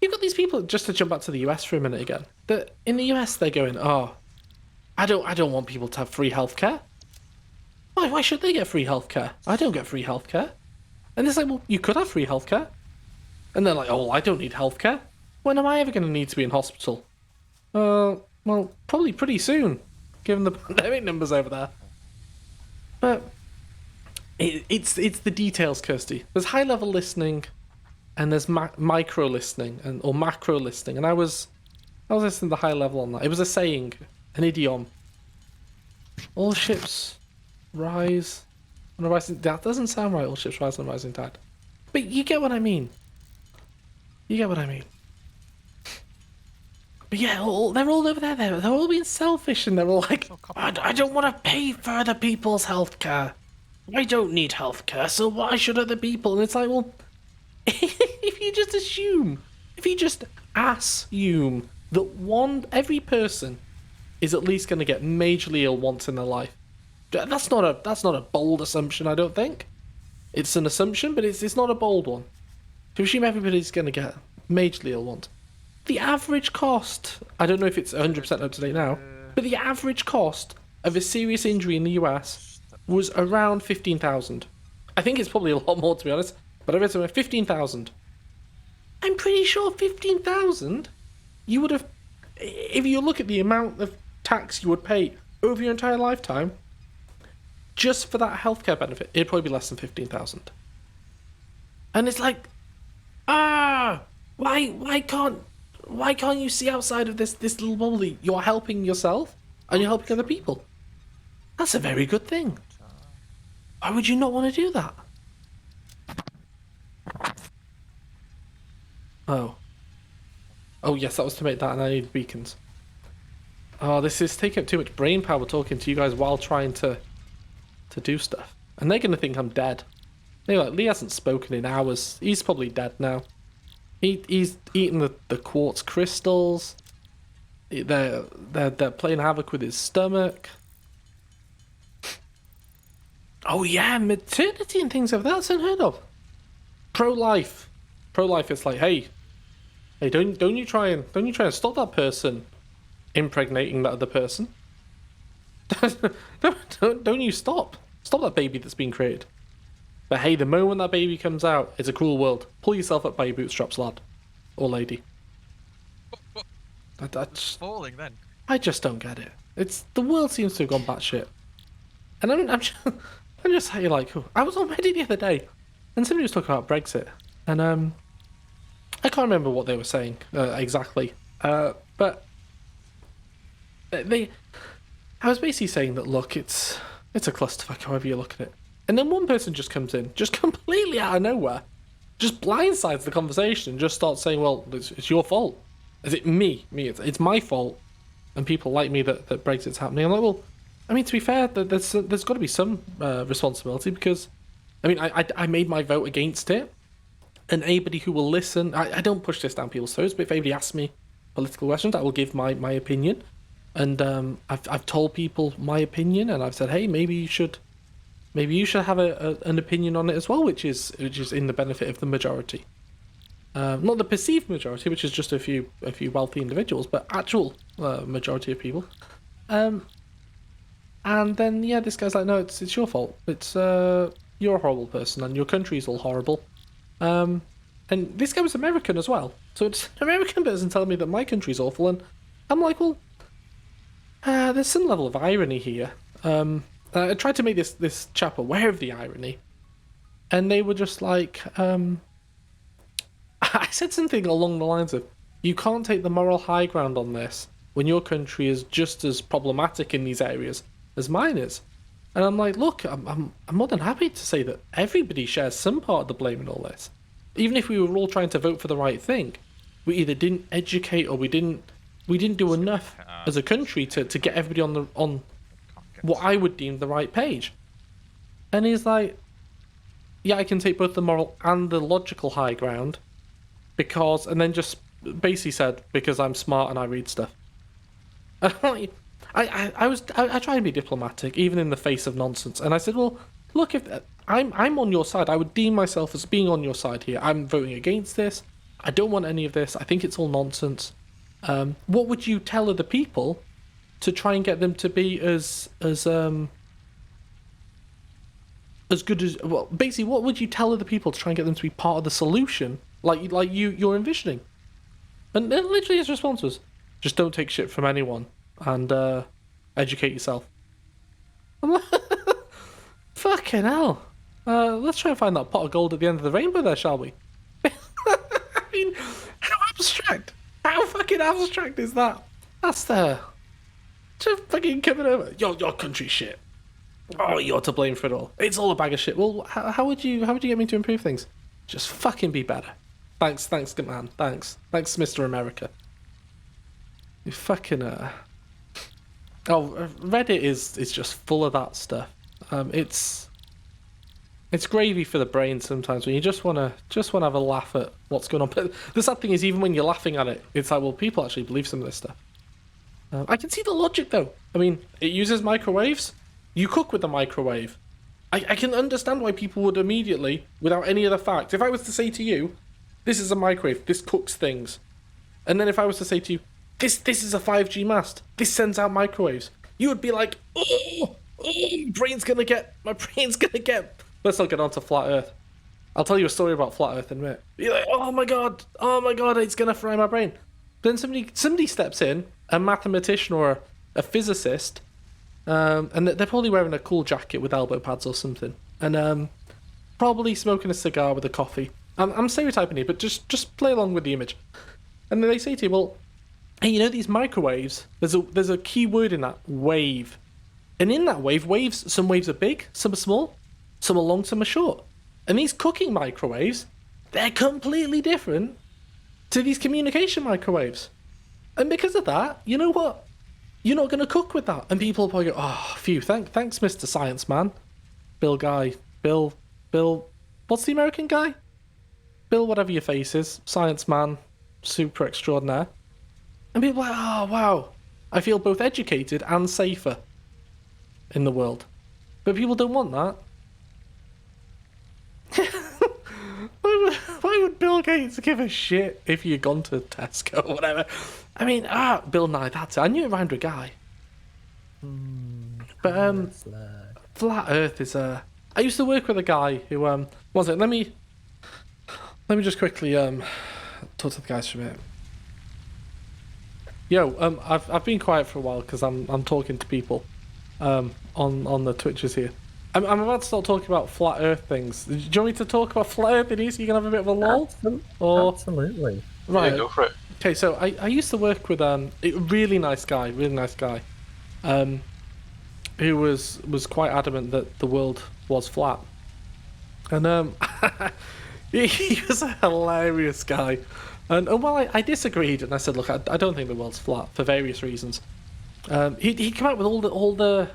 you've got these people, just to jump back to the US for a minute again, that in the US they're going, oh, I don't want people to have free healthcare. Why should they get free healthcare? I don't get free healthcare. And it's like, well, you could have free healthcare. And they're like, oh, well, I don't need healthcare. When am I ever going to need to be in hospital? Well, probably pretty soon, given the pandemic numbers over there. But it's the details, Kirsty. There's high-level listening, and there's micro listening, or macro listening. And I was listening to the high level on that. It was a saying, an idiom. All ships rise on a rising. That doesn't sound right. All ships rise on a rising tide. But you get what I mean. You get what I mean. But yeah, they're all over there. They're all being selfish, and they're all like, I don't want to pay for other people's healthcare. I don't need healthcare, so why should other people? And it's like, well, if you just assume that every person is at least going to get majorly ill once in their life. That's not a bold assumption, I don't think. It's an assumption, but it's not a bold one. To assume everybody's going to get majorly ill once. The average cost, I don't know if it's 100% up to date now, but the average cost of a serious injury in the US was around 15,000. I think it's probably a lot more, to be honest, but I read somewhere 15,000. I'm pretty sure 15,000, you would have, if you look at the amount of tax you would pay over your entire lifetime, just for that healthcare benefit, it'd probably be less than 15,000. And it's like, why can't you see outside of this little bubble? You're helping yourself and you're helping other people. That's a very good thing. Why would you not want to do that? Oh yes, that was to make that, and I need beacons. Oh, this is taking up too much brain power talking to you guys while trying to do stuff. And they're gonna think I'm dead. They're like, Lee hasn't spoken in hours. He's probably dead now. He's eating the quartz crystals. They're playing havoc with his stomach. Oh yeah, maternity and things like that. That's unheard of. Pro-life. Pro-life is like, hey, don't you try and stop that person impregnating that other person. don't you stop that baby that's been created. But hey, the moment that baby comes out, it's a cruel world. Pull yourself up by your bootstraps, lad or lady. Falling then. I just don't get it. It's the world seems to have gone batshit, and I'm just like, I was on Reddit the other day, and somebody was talking about Brexit, and I can't remember what they were saying exactly, but I was basically saying that, look, it's a clusterfuck, however you look at it. And then one person just comes in, just completely out of nowhere, just blindsides the conversation, and just starts saying, well, it's your fault. Is it me? It's my fault, and people like me that Brexit's happening. I'm like, well, I mean, to be fair, there's got to be some responsibility, because, I mean, I made my vote against it, and anybody who will listen, I don't push this down people's throats, but if anybody asks me political questions, I will give my opinion. And I've told people my opinion, and I've said, hey, maybe you should have an opinion on it as well, which is in the benefit of the majority, not the perceived majority, which is just a few wealthy individuals, but actual majority of people. And then this guy's like, no, it's your fault. It's you're a horrible person, and your country's all horrible. And this guy was American as well, so it's an American person telling me that my country's awful, and I'm like, well. There's some level of irony here. I tried to make this chap aware of the irony, and they were just like, I said something along the lines of, you can't take the moral high ground on this when your country is just as problematic in these areas as mine is. And I'm like, look, I'm more than happy to say that everybody shares some part of the blame in all this. Even if we were all trying to vote for the right thing, we either didn't educate or we didn't do enough as a country to get everybody on what I would deem the right page. And he's like, yeah, I can take both the moral and the logical high ground because, and then just basically said, because I'm smart and I read stuff. And I try and be diplomatic, even in the face of nonsense. And I said, well, look, if I'm on your side, I would deem myself as being on your side here. I'm voting against this. I don't want any of this. I think it's all nonsense. What would you tell other people to try and get them to be as good as, well, basically, what would you tell other people to try and get them to be part of the solution, like you're envisioning? And then literally his response was, just don't take shit from anyone and educate yourself. I'm like, fucking hell. Let's try and find that pot of gold at the end of the rainbow there, shall we? I mean, how abstract? How fucking abstract is that? That's just fucking coming over. Your country shit. Oh, you're to blame for it all. It's all a bag of shit. Well, how would you get me to improve things? Just fucking be better. Thanks, good man. Thanks, Mr. America. You fucking Reddit is just full of that stuff. It's gravy for the brain sometimes when you just wanna have a laugh at what's going on. But the sad thing is, even when you're laughing at it, it's like, well, people actually believe some of this stuff. I can see the logic though. I mean, it uses microwaves. You cook with the microwave. I can understand why people would immediately, without any other fact, if I was to say to you, this is a microwave, this cooks things, and then if I was to say to you, this is a 5G mast, this sends out microwaves, you would be like, oh, brain's gonna get. Let's not get on to flat Earth. I'll tell you a story about flat Earth in a minute. You're like, oh my god, it's gonna fry my brain. Then somebody steps in, a mathematician or a physicist, and they're probably wearing a cool jacket with elbow pads or something, and probably smoking a cigar with a coffee. I'm stereotyping here, but just play along with the image. And then they say to you, well, hey, you know these microwaves? There's a key word in that, wave. And in that waves, some waves are big, some are small, some are long, some are short. And these cooking microwaves, they're completely different to these communication microwaves. And because of that, you know what? You're not going to cook with that. And people will probably go, oh, phew, thanks, Mr. Science Man. Bill, what's the American guy? Bill, whatever your face is, Science Man, super extraordinaire. And people are like, oh, wow, I feel both educated and safer in the world. But people don't want that. Why would Bill Gates give a shit if you'd gone to Tesco or whatever? I mean, Bill Nye, that's it. I knew it rhymed with Guy. But flat Earth is I used to work with a guy who was it? Let me just quickly talk to the guys for a minute. Yo, I've been quiet for a while because I'm talking to people on the Twitches here. I'm about to start talking about flat Earth things. Do you want me to talk about flat Earth, Denise, so you can have a bit of a lull? Absolutely. Right. Yeah, go for it. Okay, so I used to work with a really nice guy, who was quite adamant that the world was flat, and he was a hilarious guy, and while I disagreed and I said, look, I don't think the world's flat for various reasons. He came out with all the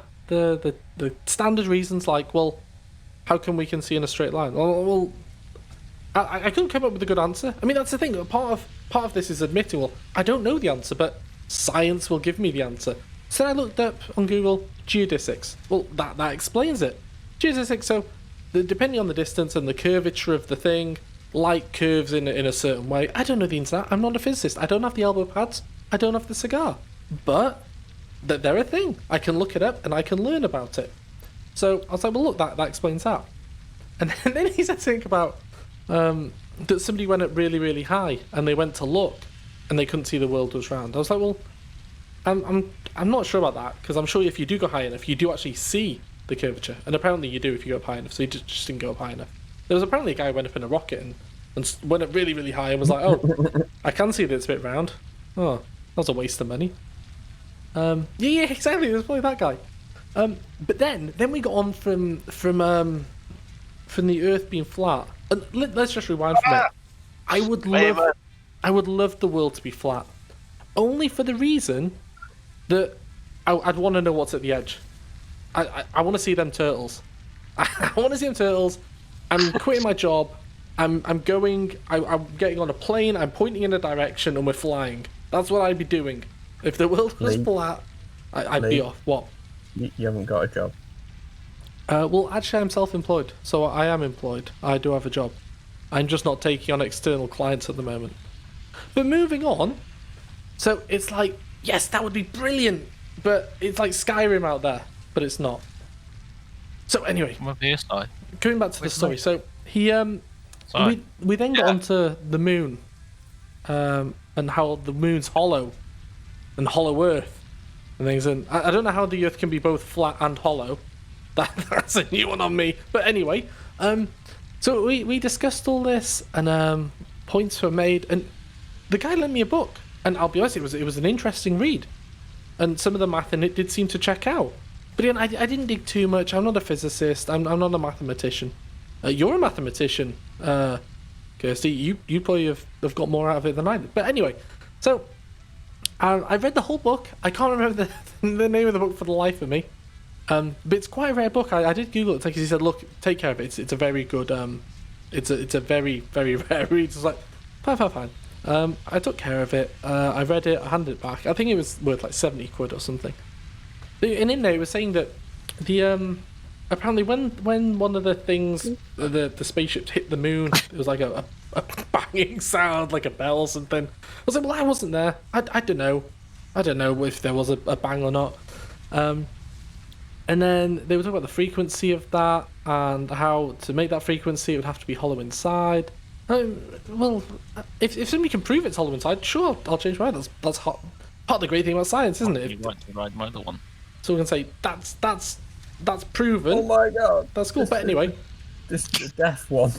standard reasons, like, well, how come we can see in a straight line? Well, I couldn't come up with a good answer. I mean, that's the thing. Part of this is admitting, well, I don't know the answer, but science will give me the answer. So I looked up on Google geodesics. Well, that explains it. Geodesics. So, depending on the distance and the curvature of the thing, light curves in a certain way. I don't know the ins and outs. I'm not a physicist. I don't have the elbow pads. I don't have the cigar. But they're a thing. I can look it up and I can learn about it. So I was like, well, look, that explains that. And then he said something about that somebody went up really, really high and they went to look and they couldn't see the world was round. I was like, well, I'm not sure about that, because I'm sure if you do go high enough, you do actually see the curvature. And apparently you do if you go up high enough. So you just didn't go up high enough. There was apparently a guy who went up in a rocket and went up really, really high and was like, oh, I can see that it's a bit round. Oh, that was a waste of money. Yeah, exactly. It was probably that guy. But then we got on from the Earth being flat. And let's just rewind from it. I would love the world to be flat, only for the reason that I'd want to know what's at the edge. I want to see them turtles. I want to see them turtles. I'm quitting my job. I'm getting on a plane. I'm pointing in a direction, and we're flying. That's what I'd be doing. If the world was flat, I'd be off. What? You haven't got a job. Well, actually, I'm self-employed, so I am employed. I do have a job. I'm just not taking on external clients at the moment. But moving on, so it's like, yes, that would be brilliant, but it's like Skyrim out there, but it's not. So anyway, going back to the story. So he, we then got onto the moon, and how the moon's hollow, and hollow Earth, and things. And I don't know how the Earth can be both flat and hollow. That's a new one on me. But anyway, so we discussed all this, and points were made, and the guy lent me a book, and I'll be honest, it was an interesting read, and some of the math in it did seem to check out. But again, I didn't dig too much. I'm not a physicist. I'm not a mathematician. You're a mathematician, Kirsty. You probably have got more out of it than I did. But anyway, so I read the whole book. I can't remember the name of the book for the life of me. But it's quite a rare book. I did Google it because he said, "Look, take care of it. It's a very good. It's a very, very rare read." It's like, fine. I took care of it. I read it. I handed it back. I think it was worth like 70 quid or something. And in there, it was saying that the apparently when one of the things, the spaceships hit the moon, it was like a banging sound, like a bell or something. I was like, well, I wasn't there. I don't know. I don't know if there was a bang or not. And then they were talking about the frequency of that and how to make that frequency it would have to be hollow inside. Well, if somebody can prove it's hollow inside, sure, I'll change my mind. That's part of the great thing about science, isn't it? You're right to ride my other one. So we can say that's proven. Oh my god. That's cool. But anyway, This is the death one.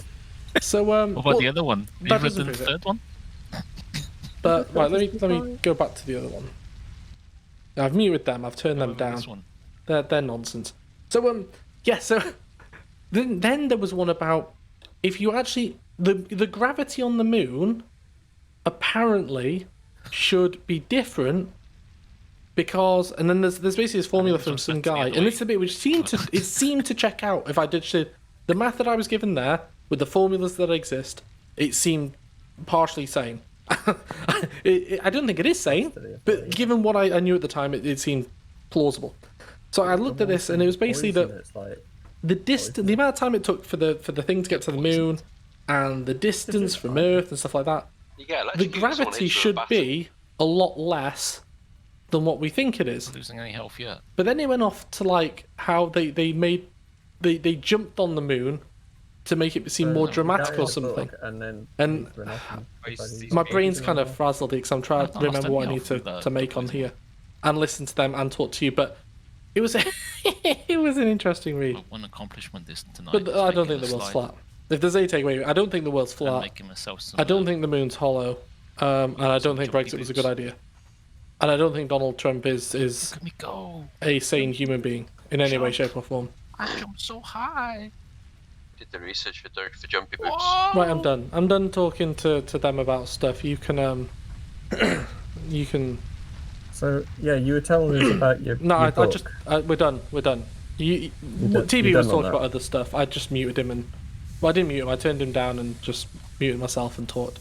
so What about the other one? that Even doesn't the prove it. third one? But right, let me go back to the other one. I've muted them. I've turned them What about down. this one? They're nonsense. So yeah. So then there was one about if you actually the gravity on the moon apparently should be different because and then there's basically this formula this from was some meant to be guy the and way- this is a bit which seemed to check out if I did the math that I was given there with the formulas that exist. It seemed partially sane. I don't think it is sane, but given what I knew at the time, it seemed plausible. So I looked at this, and it was basically that It's like, the distance, the amount of time it took for the thing to get to the moon, and the distance from Earth and stuff like that. You get The electrocuted, someone gravity hits you should with a baton. be a lot less than what we think it is. Not losing any health yet. But then it went off to like how they jumped on the moon to make it seem more dramatic or something. And then And my brain's kind of frazzled because I'm trying to I've lost remember what I any need health with to that make on poison. here and listen to them and talk to you. But it was it was an interesting read. But one accomplishment this tonight. But is I don't making think the a world's slide flat. If there's any takeaway, I don't think the world's and flat. making myself some, I don't think the moon's hollow, and I don't think jumpy Brexit was a boots. good idea. And I don't think Donald Trump is Look at me go! a sane human being in any way, shape, or form. I jumped so high. Did the research for jumpy boots. Right, I'm done. I'm done talking to them about stuff. You can you can. So yeah, you were telling us about your No, your I book. just we're done. We're done. done- TB you're was done on talking that. about other stuff. I just muted him and well, I didn't mute him. I turned him down and just muted myself and talked.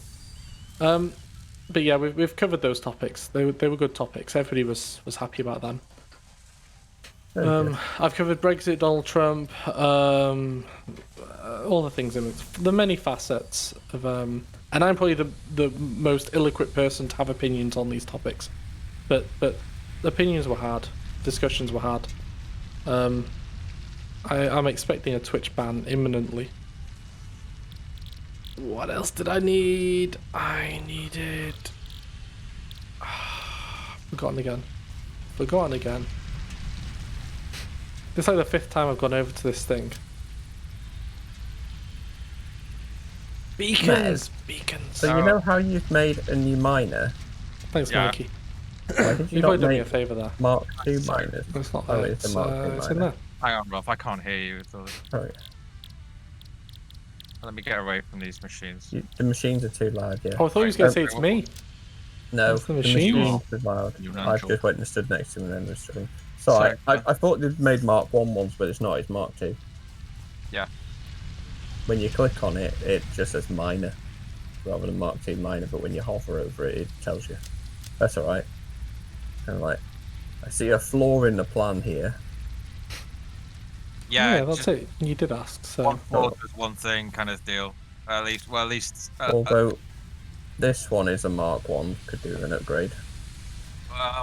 But yeah, we've covered those topics. They were good topics. Everybody was happy about them. Very good. I've covered Brexit, Donald Trump, all the things in it, the many facets of, and I'm probably the most ill-equipped person to have opinions on these topics, but opinions were hard, discussions were hard. I'm expecting a Twitch ban imminently. What else did I need? I needed. Forgotten again. It's like the 5th time I've gone over to this thing. Beacons! Beacons! So you know how you've made a new miner? Thanks, Yeah. Mikey. Why did you You've not already done me a make favour there. Mark II Sorry. miners? It's not Oh, there. it's a Mark II It's in miner. there. Hang on, Rolf. I can't hear you. Oh, Let me get away from these machines. the machines are too loud. Yeah. Oh, I thought he was going to say it's me. No, It's the the machine. machines are loud. You're I've natural. just went and stood next to him and then was struggling. So Sorry. I thought they'd made Mark 1 ones, but it's not. It's Mark 2. Yeah. When you click on it, it just says miner rather than Mark 2 miner. But when you hover over it, it tells you. That's all right. Kind of like, I see a flaw in the plan here. Yeah, That's just it. You did ask, so. one thought was one thing kind of deal. At least. Although this one is a Mark 1, could do with an upgrade.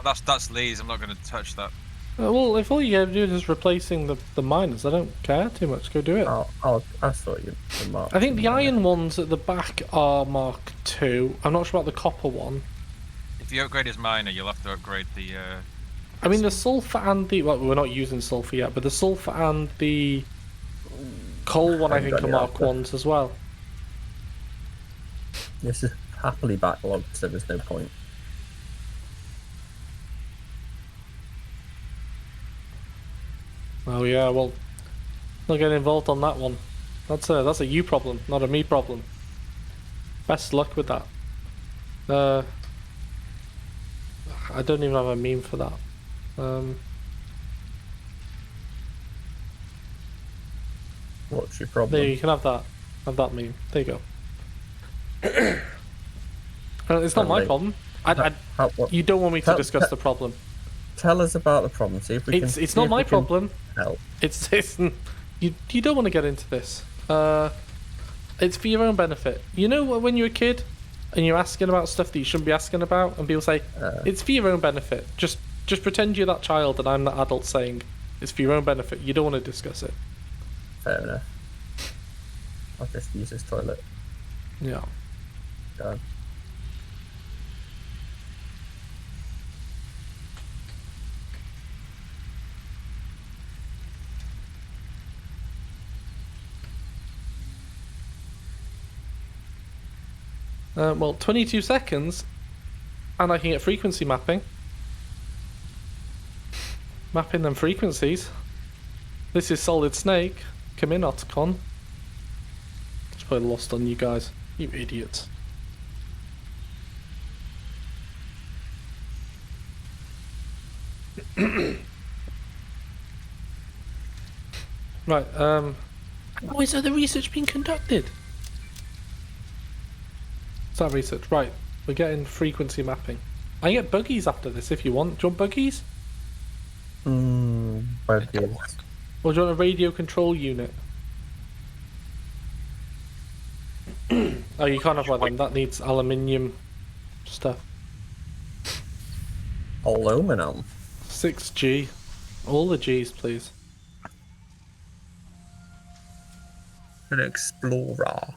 That's Lee's. I'm not going to touch that. Well, if all you have to do is replacing the miners, I don't care too much. Go do it. I thought you the Mark. I think the 2 miner. iron ones at the back are Mark II. I'm not sure about the copper one. If you upgrade his miner, you'll have to upgrade the. I mean, the sulfur and the well, we're not using sulfur yet, but the sulfur and the coal one, I Haven't think, done are it Mark after. ones as well. This is happily backlogged, so there's no point. Oh yeah, well, not getting involved on that one. That's a you problem, not a me problem. Best luck with that. I don't even have a meme for that. What's your There, problem? you can have that. Have that meme. There you go. It's not my Lovely. problem. What- You don't want me to Tell- discuss the problem. Tell us about the problem. See if we can. It's see not if my we can problem. Help. It's you don't want to get into this. It's for your own benefit. You know when you're a kid and you're asking about stuff that you shouldn't be asking about, and people say it's for your own benefit. Just pretend you're that child and I'm that adult saying It's for your own benefit. You don't want to discuss it. Fair enough. I'll just use this toilet. Yeah. Go. Well, 22 seconds, and I can get frequency mapping. Mapping them frequencies. This is Solid Snake. Come in, Otacon. Just put lost on you guys. You idiots. Right, how is the research being conducted? What's that research? Right, we're getting frequency mapping. I can get buggies after this if you want. Do you want buggies? Buggies. Or do you want a radio control unit? Oh, you can't have one of them. That needs aluminium stuff. Aluminum. 6G. All the G's, please. An explorer.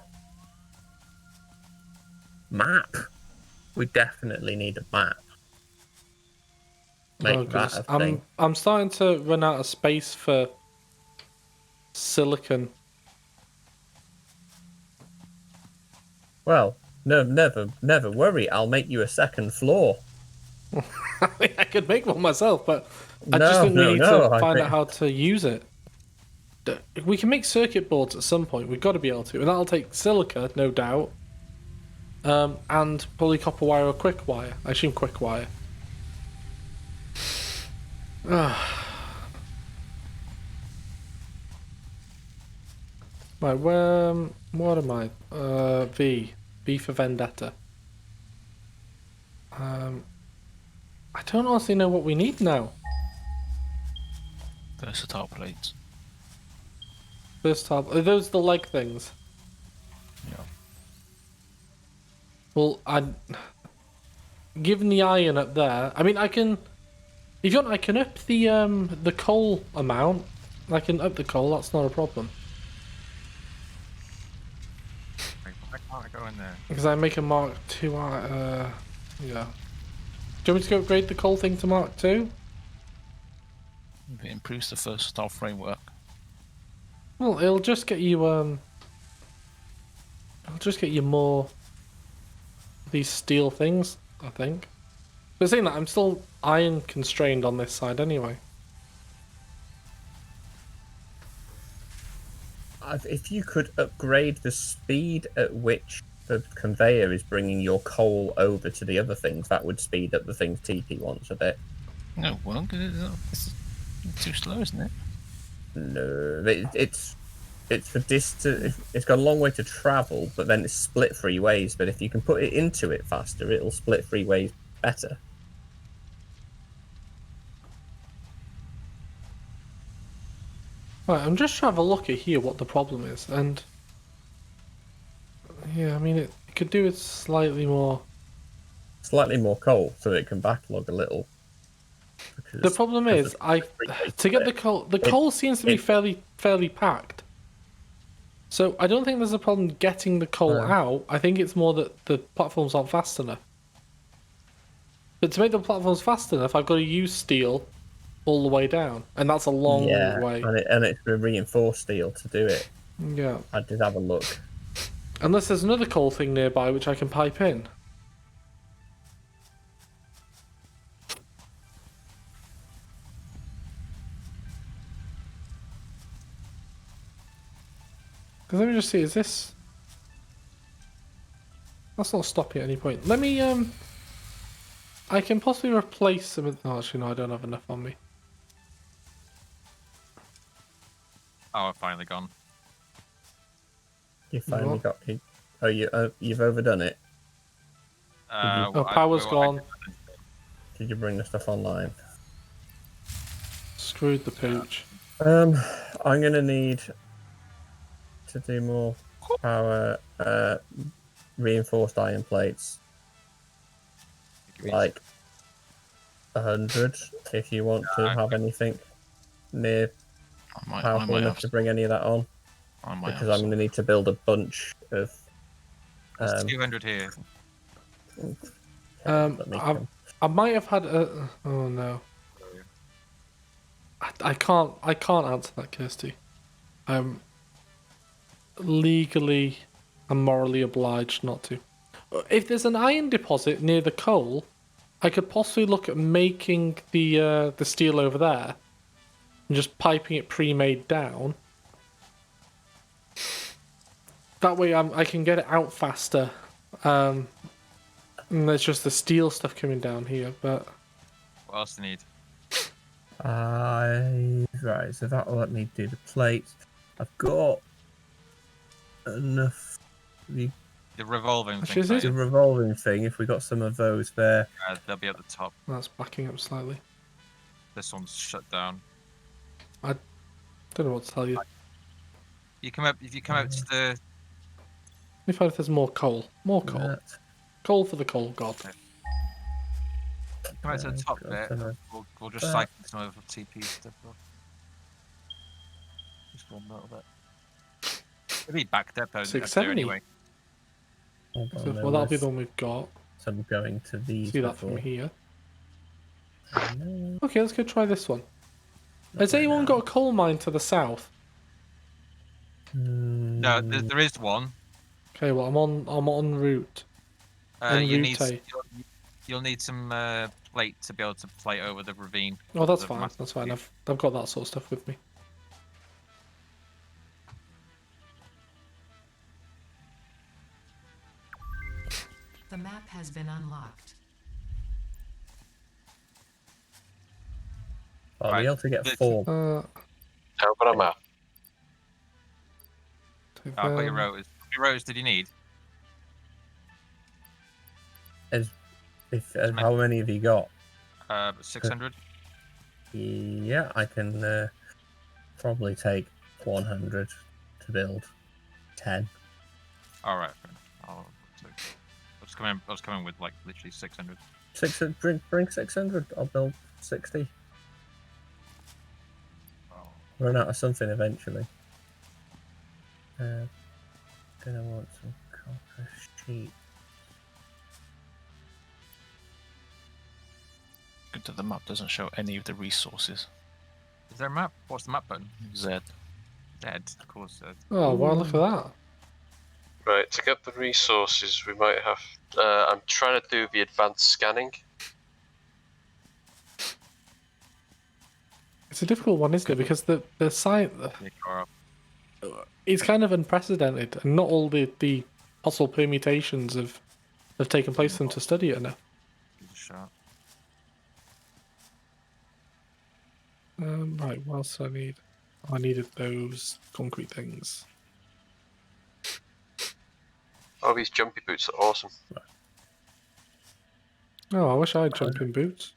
Map. We definitely need a map. Make Oh, that goodness. a thing. I'm starting to run out of space for silicon. Well, no, never worry. I'll make you a second floor. I could make one myself, but I No, just think we no, need no, to I find think- out how to use it. We can make circuit boards at some point. We've got to be able to, and that'll take silica, no doubt. And probably copper wire or quick wire. I assume quick wire. Right, what am I? V for Vendetta. I don't honestly know what we need now. Versatile plates. First time, are those the leg things? Yeah. Well, given the iron up there, I mean, I can. If you want, I can up the coal amount. I can up the coal. That's not a problem Why can't I go in there? because I make a Mark II. Yeah. Do you want me to go upgrade the coal thing to Mark II? It improves the versatile framework. Well, it'll just get you It'll just get you more of these steel things, I think. But saying that, I'm still iron constrained on this side anyway. If you could upgrade the speed at which the conveyor is bringing your coal over to the other things, that would speed up the things TP wants a bit. No, well, it's too slow, isn't it? No, it's for distance. It's got a long way to travel, but then it's split three ways. But if you can put it into it faster, it'll split three ways better. Right, I'm just trying to have a look at here what the problem is, and yeah, I mean it could do with slightly more. Slightly more coal, so it can backlog a little. The problem is, to get the coal. The coal seems to be fairly packed. So I don't think there's a problem getting the coal out. I think it's more that the platforms aren't fast enough. But to make the platforms fast enough, I've got to use steel all the way down, and that's a long way. and it's going to reinforce steel to do it. Yeah. I did have a look. Unless there's another coal thing nearby which I can pipe in. Because let me just see, is this... That's not stopping at any point. Let me, I can possibly replace some of... Oh, actually, no, I don't have enough on me. Oh, I've finally gone. You finally What? got... you've overdone it. Oh, power's gone. Did you bring the stuff online? Screwed the pooch. I'm going to need to do more power reinforced iron plates. Like 100 if you want to have anything. near I powerful might enough have. to bring any of that on? I might Because have I'm some. going to need to build a bunch of. There's 200 here. Let me come. I might have had a. Oh no. I can't answer that, Kirsty. I'm legally and morally obliged not to. If there's an iron deposit near the coal, I could possibly look at making the steel over there and just piping it pre-made down. That way I can get it out faster. And there's just the steel stuff coming down here, but What else do you need? Right, so that'll let me do the plates. I've got enough. The The revolving Which is thing. it? the revolving thing, if we got some of those there. They'll be at the top. that's backing up slightly. This one's shut down. Don't know what to tell you. You come up. If you come out to the. Let me find if there's more coal. More coal. That. Coal for the coal god. Come out to the top God, bit. don't know. We'll just That. cycle some of the TP stuff off. Just one little bit. It'll be backed up over 670. anyway. Hold on, So, there well, that'll be was the one we've got. some going to these See that before. from here. No, Okay, let's go try this one. not Has right anyone now. got a coal mine to the south? No, there is one. Okay, well I'm on route. You route need. A. You'll need some plate to be able to plate over the ravine. Oh, that's The fine. massive That's fine. cube. I've got that sort of stuff with me. The map has been unlocked. I'll Right, be able to get this- 4. I've got a map. Take I've got your them. rotors. How many rotors did you need? How many have you got? 600. Yeah, I can probably take 100 to build 10. All right. I was coming with like literally 600. 600, bring 600. I'll build 60. Run out of something eventually. Gonna want some copper sheet. Good that the map doesn't show any of the resources. Is there a map? What's the map button? Z. Dead. Of course. Oh, wow, look at that. Right, to get the resources, we might have. I'm trying to do the advanced scanning. It's a difficult one, isn't it? Because the site Or it's kind of unprecedented, and not all the possible permutations have taken place for them to study it enough. give it a shot. Right, what else do I need? I needed those concrete things. Oh, these jumpy boots are awesome. Oh, I wish I had jumping boots.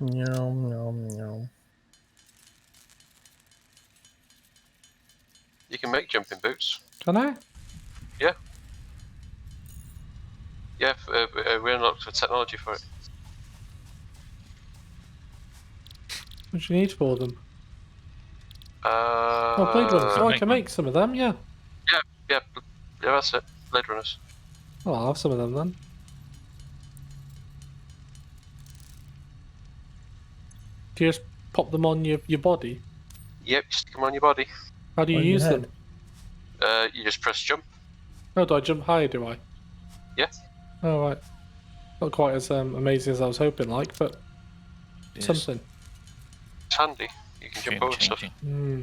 Yum, yum, yum. You can make jumping boots. Can I? Yeah, we unlocked the technology for it. What do you need for them? Uh, Oh, Blade Runners. Oh, I make can one. make some of them, yeah. yeah, that's it. Blade Runners. Oh, I'll have some of them then. Do you just pop them on your body? Yep, you stick them on your body. How do you On your use head. them? You just press jump. Oh, do I jump higher, do I? Yeah. Oh, right. Not quite as amazing as I was hoping, like, but Yes. something. It's handy. You can jump Game over stuff. changing. Hmm.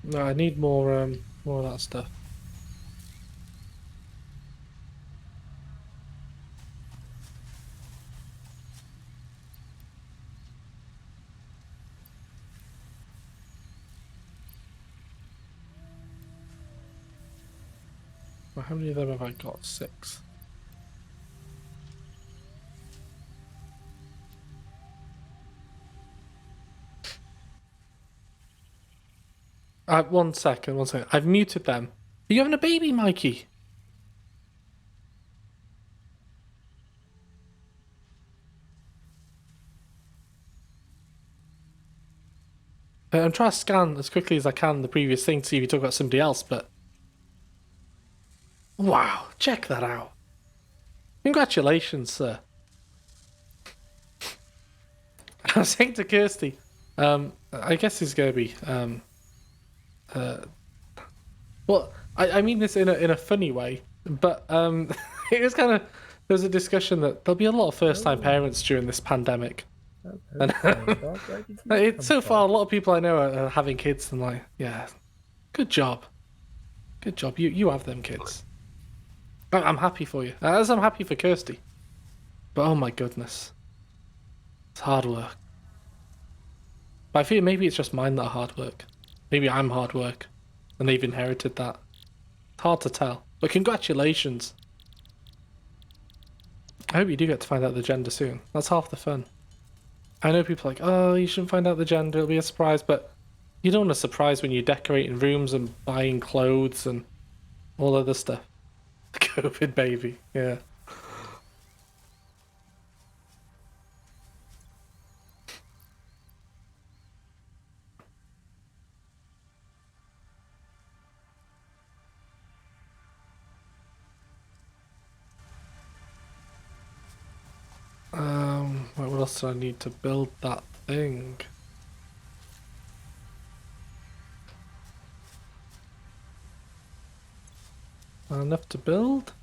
No, I need more of that stuff. Well, how many of them have I got? 6. One second. I've muted them. Are you having a baby, Mikey? I'm trying to scan as quickly as I can the previous thing to see if you talk about somebody else, but... Wow, check that out. Congratulations, sir. I was saying to Kirsty, I guess it's going to be... well, I mean this in a funny way, but it was kind of... There was a discussion that there'll be a lot of first-time parents during this pandemic. And so far, a lot of people I know are having kids, and like, yeah, good job. Good job. You have them kids. I'm happy for you, as I'm happy for Kirsty. But oh my goodness. It's hard work. But I feel maybe it's just mine that are hard work. Maybe I'm hard work, and they've inherited that. It's hard to tell. But congratulations. I hope you do get to find out the gender soon. That's half the fun. I know people are like, oh, you shouldn't find out the gender, it'll be a surprise, but you don't want a surprise when you're decorating rooms and buying clothes and all other stuff. The COVID baby, yeah. What else do I need to build that thing? Enough to build?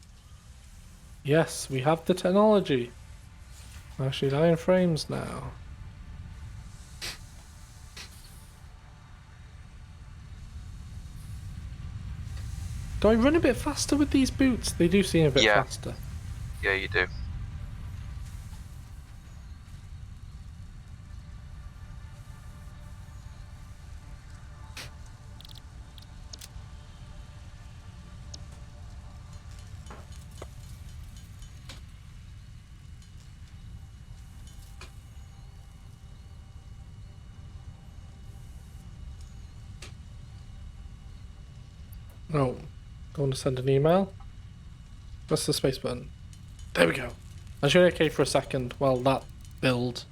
Yes, we have the technology. Actually, iron frames now. Do I run a bit faster with these boots? They do seem a bit faster. Yeah, you do. Oh, don't want to send an email? Press the space button. There we go. I should okay for a second while that builds.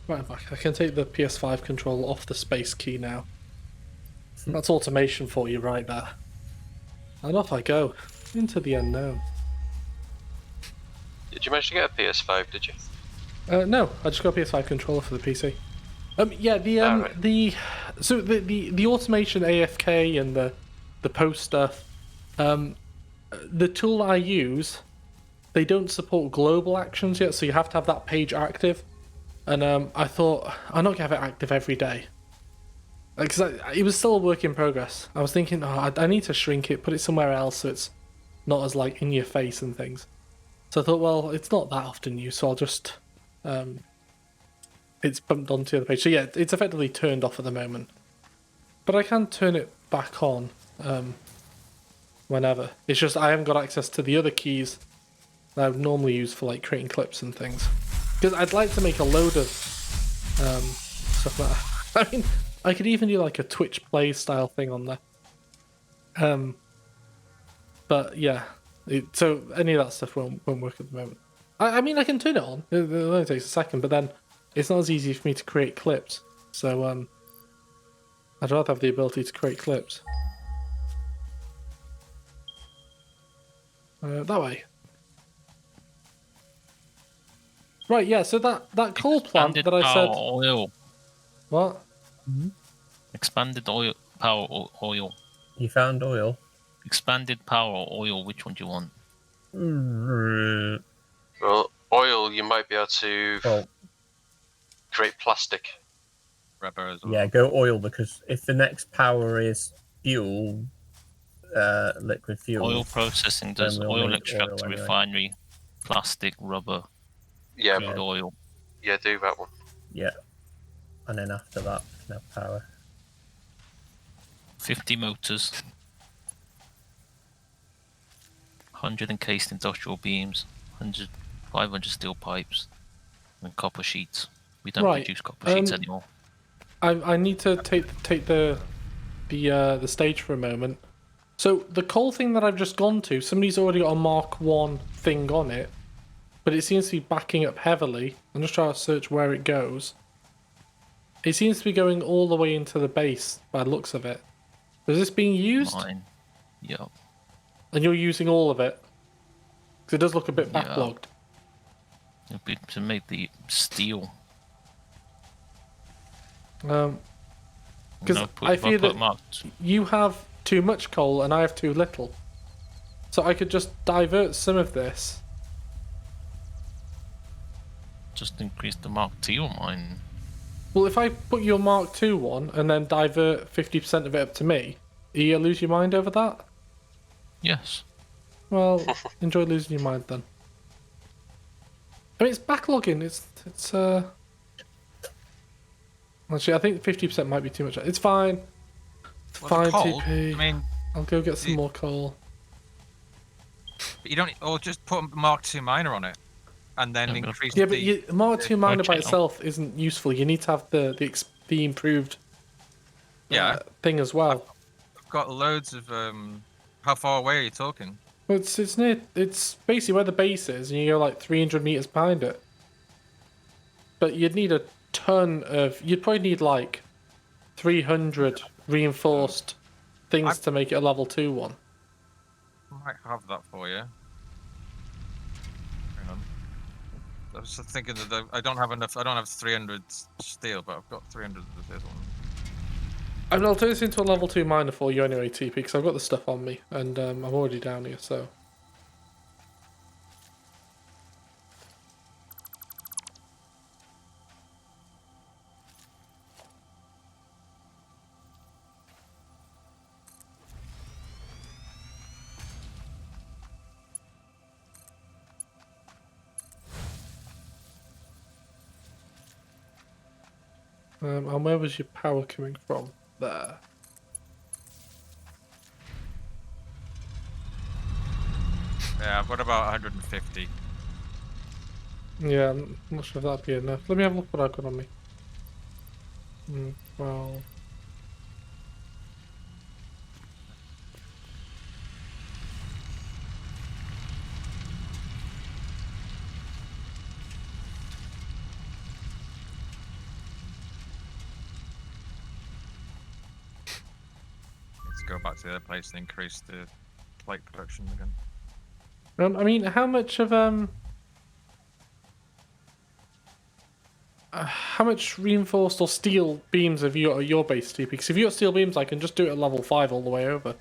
Right back. I can take the PS5 controller off the space key now. That's automation for you right there. And off I go. Into the unknown. Did you manage to get a PS5? Did you? No, I just got a PS5 controller for the PC. Yeah, Alright. the automation AFK and the post stuff. The tool I use, they don't support global actions yet, so you have to have that page active. And I thought I'll not have it active every day, because it was still a work in progress. I was thinking, I need to shrink it, put it somewhere else so it's not as like in your face and things. So I thought, well, it's not that often used, so I'll just it's bumped onto the other page. So yeah, it's effectively turned off at the moment, but I can turn it back on whenever. It's just I haven't got access to the other keys that I would normally use for like creating clips and things. Because I'd like to make a load of stuff like that. I mean, I could even do like a Twitch play style thing on there. But yeah, so any of that stuff won't work at the moment. I mean, I can turn it on. It only takes a second, but then it's not as easy for me to create clips. So I'd rather have the ability to create clips. That way. Right, yeah, so that coal plant Expanded that I said... power oil. What? Expanded oil power oil. You found oil. Expanded power oil. Which one do you want? Well, oil, you might be able to Well, create plastic. Rubber as well. yeah, go oil, because if the next power is fuel, liquid fuel. Oil processing does we'll oil need extractor, oil anyway. refinery, plastic, rubber, Yeah, crude oil. yeah, do that one. Yeah. And then after that, we can have power. 50 motors. 100 encased industrial beams. 500 steel pipes. And copper sheets. We don't Right, produce copper sheets anymore. I need to take the stage for a moment. So the coal thing that I've just gone to, somebody's already got a Mark 1 thing on it, but it seems to be backing up heavily. I'm just trying to search where it goes. It seems to be going all the way into the base by the looks of it. Is this being used? Mine. Yep. And you're using all of it? Because it does look a bit Yeah. backlogged. It'll be to make the steel. Because I fear that you have too much coal and I have too little. So I could just divert some of this. Just increase the Mark II on mine. Well, if I put your Mark II one and then divert 50% of it up to me, are you gonna lose your mind over that? Yes. Well, enjoy losing your mind then. I mean, it's backlogging. It's Actually, I think 50% might be too much. It's fine. It's Well, fine, the coal, TP. I mean, I'll go get some you- more coal. but you don't. Or just put a Mark II miner on it, and then Yeah, but- increase Yeah, the. but Mark II miner by channel. itself isn't useful. You need to have the improved Yeah, thing as well. I've got loads of. How far away are you talking? Well, it's near. It's basically where the base is, and you go like 300 meters behind it. But you'd need a ton of. You'd probably need like 300 reinforced things to make it a level 2 one. I might have that for you. Hang on. I was just thinking that I don't have enough. I don't have 300 steel, but I've got 300 of this one. I mean, I'll turn this into a level 2 miner for you anyway, TP, because I've got the stuff on me, and I'm already down here, so. And where was your power coming from? There. Yeah, I've got about 150. Yeah, I'm not sure if that'd be enough. Let me have a look what I've got on me. Well, go back to the other place and increase the plate production again. I mean, how much reinforced or steel beams have you got at your base, TP? Because if you got steel beams, I can just do it at level 5 all the way over.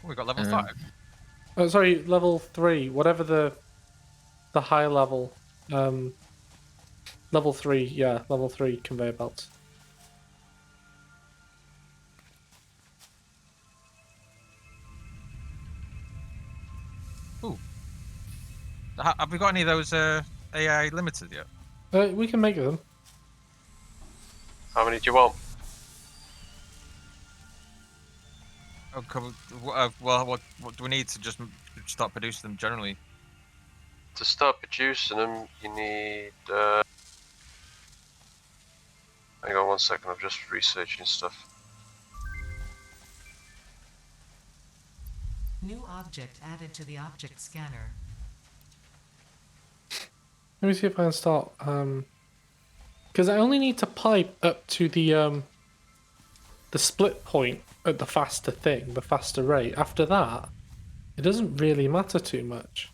Oh, we got level Um, 5. Oh, sorry, level 3, whatever the high level, level 3, yeah, level 3 conveyor belts. Ooh. Have we got any of those AI limited yet? We can make them. How many do you want? Oh, well, what do we need to just start producing them generally? To start producing them, you need. Hang on 1 second, I'm just researching stuff. New object added to the object scanner. Let me see if I can start. Because I only need to pipe up to the split point at the faster thing, the faster rate. After that, it doesn't really matter too much.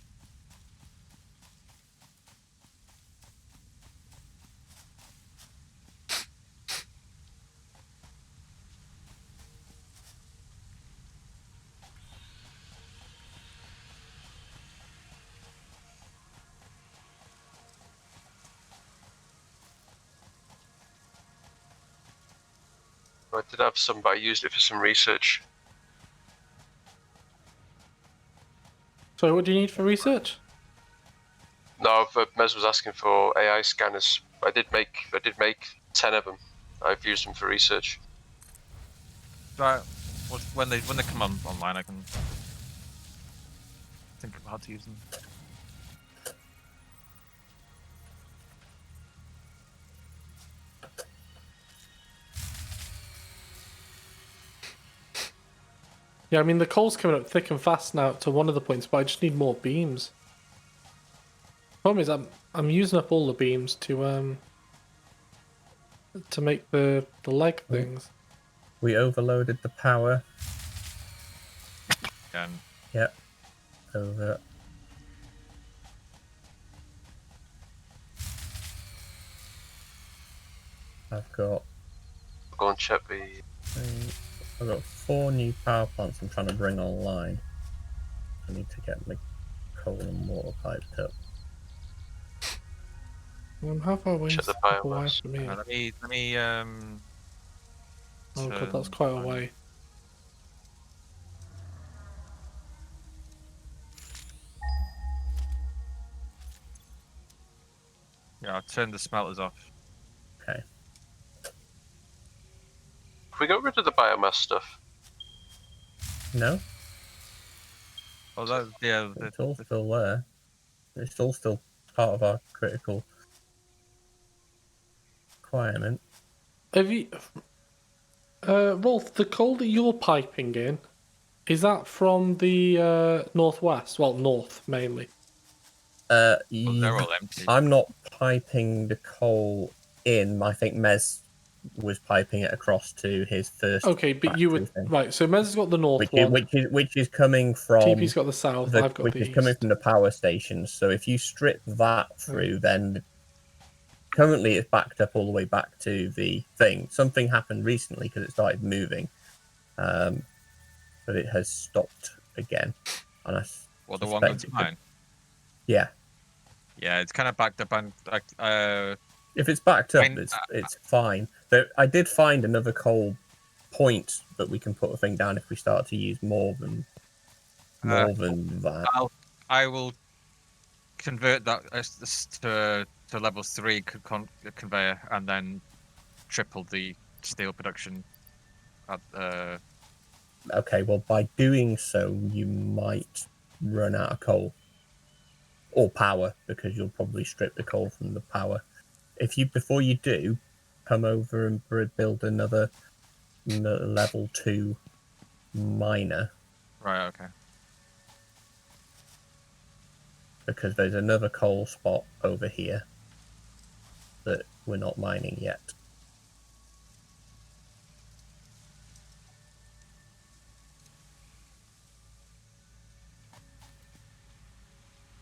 I did have some, but I used it for some research. So what do you need for research? No, but Mez was asking for AI scanners. I did make 10 of them. I've used them for research. Right. When they come online, I can think of how to use them. Yeah, I mean the coal's coming up thick and fast now to one of the points, but I just need more beams. Problem is I'm using up all the beams to make the leg things. We overloaded the power. And Yep. Over. I've got Go and check the. I've got 4 new power plants I'm trying to bring online. I need to get my coal and water piped up. How far away Check is the the away biomass. from me? let me Oh god, that's turn quite a on- way. Yeah, I'll turn the smelters off. Okay. If we got rid of the biomass stuff, No, Oh, that, yeah. it's all still there. It's all still part of our critical requirement. Have you, Rolf, the coal that you're piping in, is that from the northwest? Well, north mainly. Oh, they're all empty. I'm not piping the coal in. I think Mez was piping it across to his first. Okay, but you would factory thing, right. So Mez has got the north one. which is coming from. TP's got the south. I've got which the is east. coming from the power stations. So if you strip that through, then currently it's backed up all the way back to the thing. Something happened recently because it started moving, but it has stopped again. And I Well, the one going suspect to it could- mine. Yeah, Yeah, it's kind of backed up and like if it's backed up, Mine- it's fine. I did find another coal point that we can put a thing down if we start to use more than that. I will convert that to level 3 conveyor and then triple the steel production. Okay, well, by doing so, you might run out of coal or power because you'll probably strip the coal from the power. Before you do, come over and build another level 2 miner Right. Okay. because there's another coal spot over here that we're not mining yet.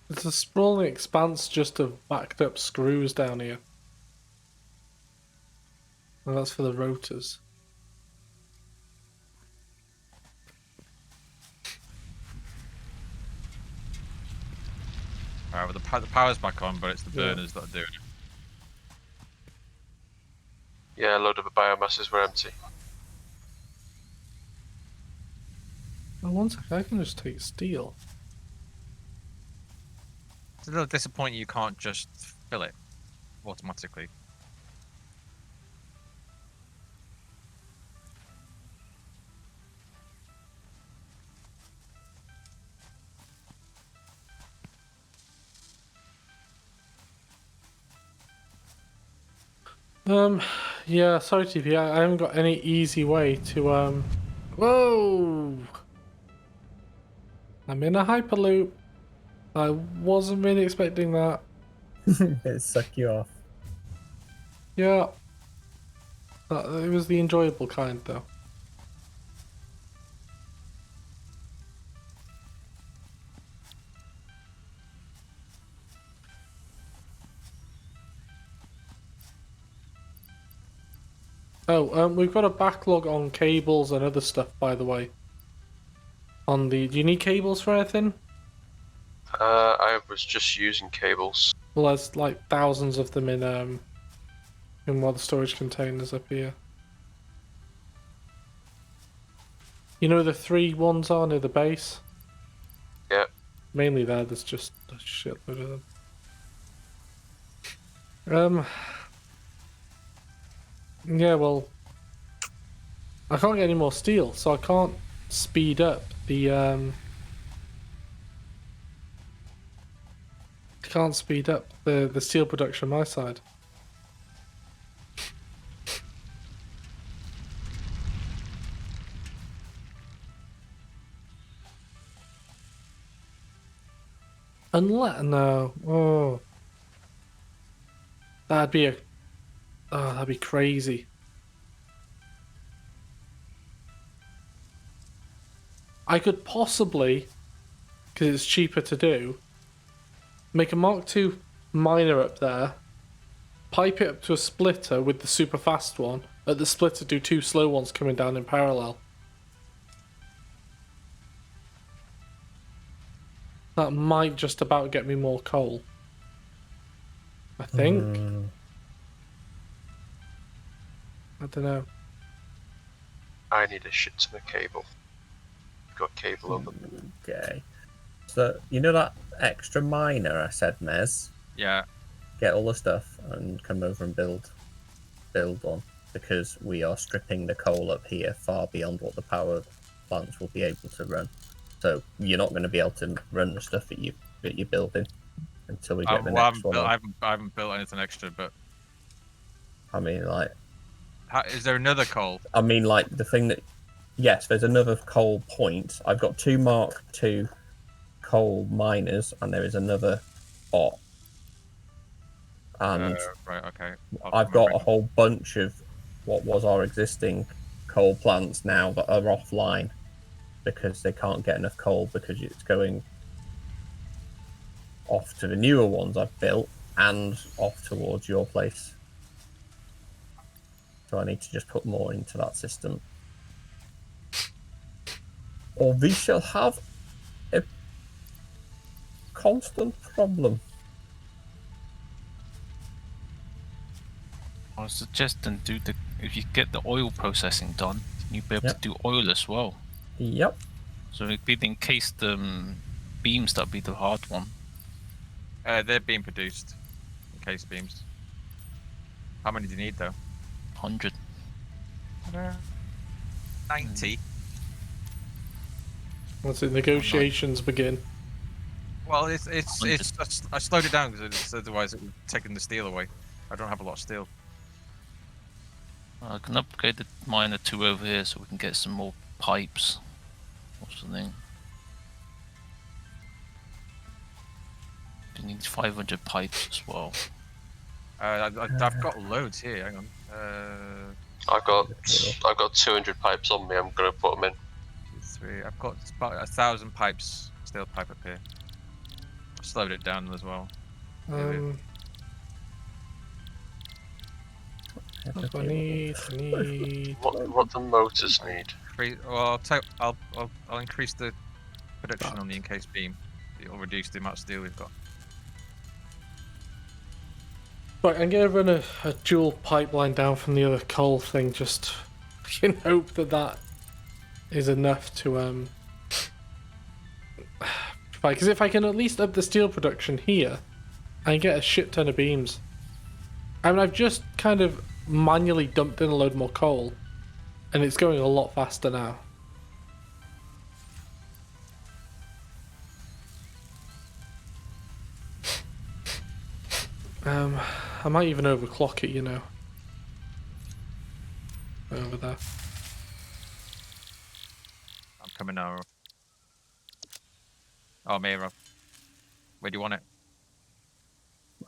It's a sprawling expanse just of backed up screws down here. And that's for the rotors. Alright, well the power's back on, but it's the Yeah. burners that are doing it. Yeah, a load of the biomasses were empty. Oh, one second, I can just take steel. It's a little disappointing you can't just fill it automatically. Yeah, sorry TP, I haven't got any easy way to, whoa! I'm in a hyperloop. I wasn't really expecting that. It suck you off. Yeah. It was the enjoyable kind, though. Oh, we've got a backlog on cables and other stuff, by the way. Do you need cables for anything? I was just using cables. Well, there's like thousands of them in one of the storage containers up here. You know where the 3 ones are near the base? Yeah. Mainly there's just a shitload of them. Yeah, well, I can't get any more steel, so I can't speed up the the steel production on my side. Oh, that'd be crazy. I could possibly, because it's cheaper to do, make a Mark II miner up there, pipe it up to a splitter with the super fast one, at the splitter do 2 slow ones coming down in parallel. That might just about get me more coal. I think. I don't know. I need a shit ton of cable. Got cable on them. Okay. So, you know that extra miner I said, Mez? Yeah. Get all the stuff and come over and build one, because we are stripping the coal up here far beyond what the power plants will be able to run. So you're not going to be able to run the stuff that you're building until we get the next one. I haven't built anything extra, but I mean, like, is there another coal? I mean, like the thing that, yes, there's another coal point. I've got 2 Mark II coal miners, and there is another bot. And Right, okay. I've got a whole bunch of what was our existing coal plants now that are offline because they can't get enough coal, because it's going off to the newer ones I've built and off towards your place. So I need to just put more into that system, or we shall have a constant problem. I was suggesting if you get the oil processing done, you'll be able Yep. to do oil as well. Yep. So it'd be the encased beams that'd be the hard one. They're being produced. Encased beams. How many do you need though? 100. 90. Once the negotiations begin. Well, I slowed it down because otherwise it would have taken the steel away. I don't have a lot of steel. I can upgrade the miner 2 over here so we can get some more pipes or something. You need 500 pipes as well. I've got loads here. Hang on. I've got 200 pipes on me. I'm gonna put them in. 2, 3. I've got about 1,000 pipes, steel pipe up here. slowed it down as well. What do I need? I need. What the motors need? Well, I'll increase the production on the encased beam. It'll reduce the amount of steel we've got. Right, I'm gonna run a dual pipeline down from the other coal thing, just in hope that is enough to because if I can at least up the steel production here, I can get a shit ton of beams. I mean, I've just kind of manually dumped in a load more coal, and it's going a lot faster now. I might even overclock it, you know. Over there. I'm coming now. Oh, Mira. Where do you want it?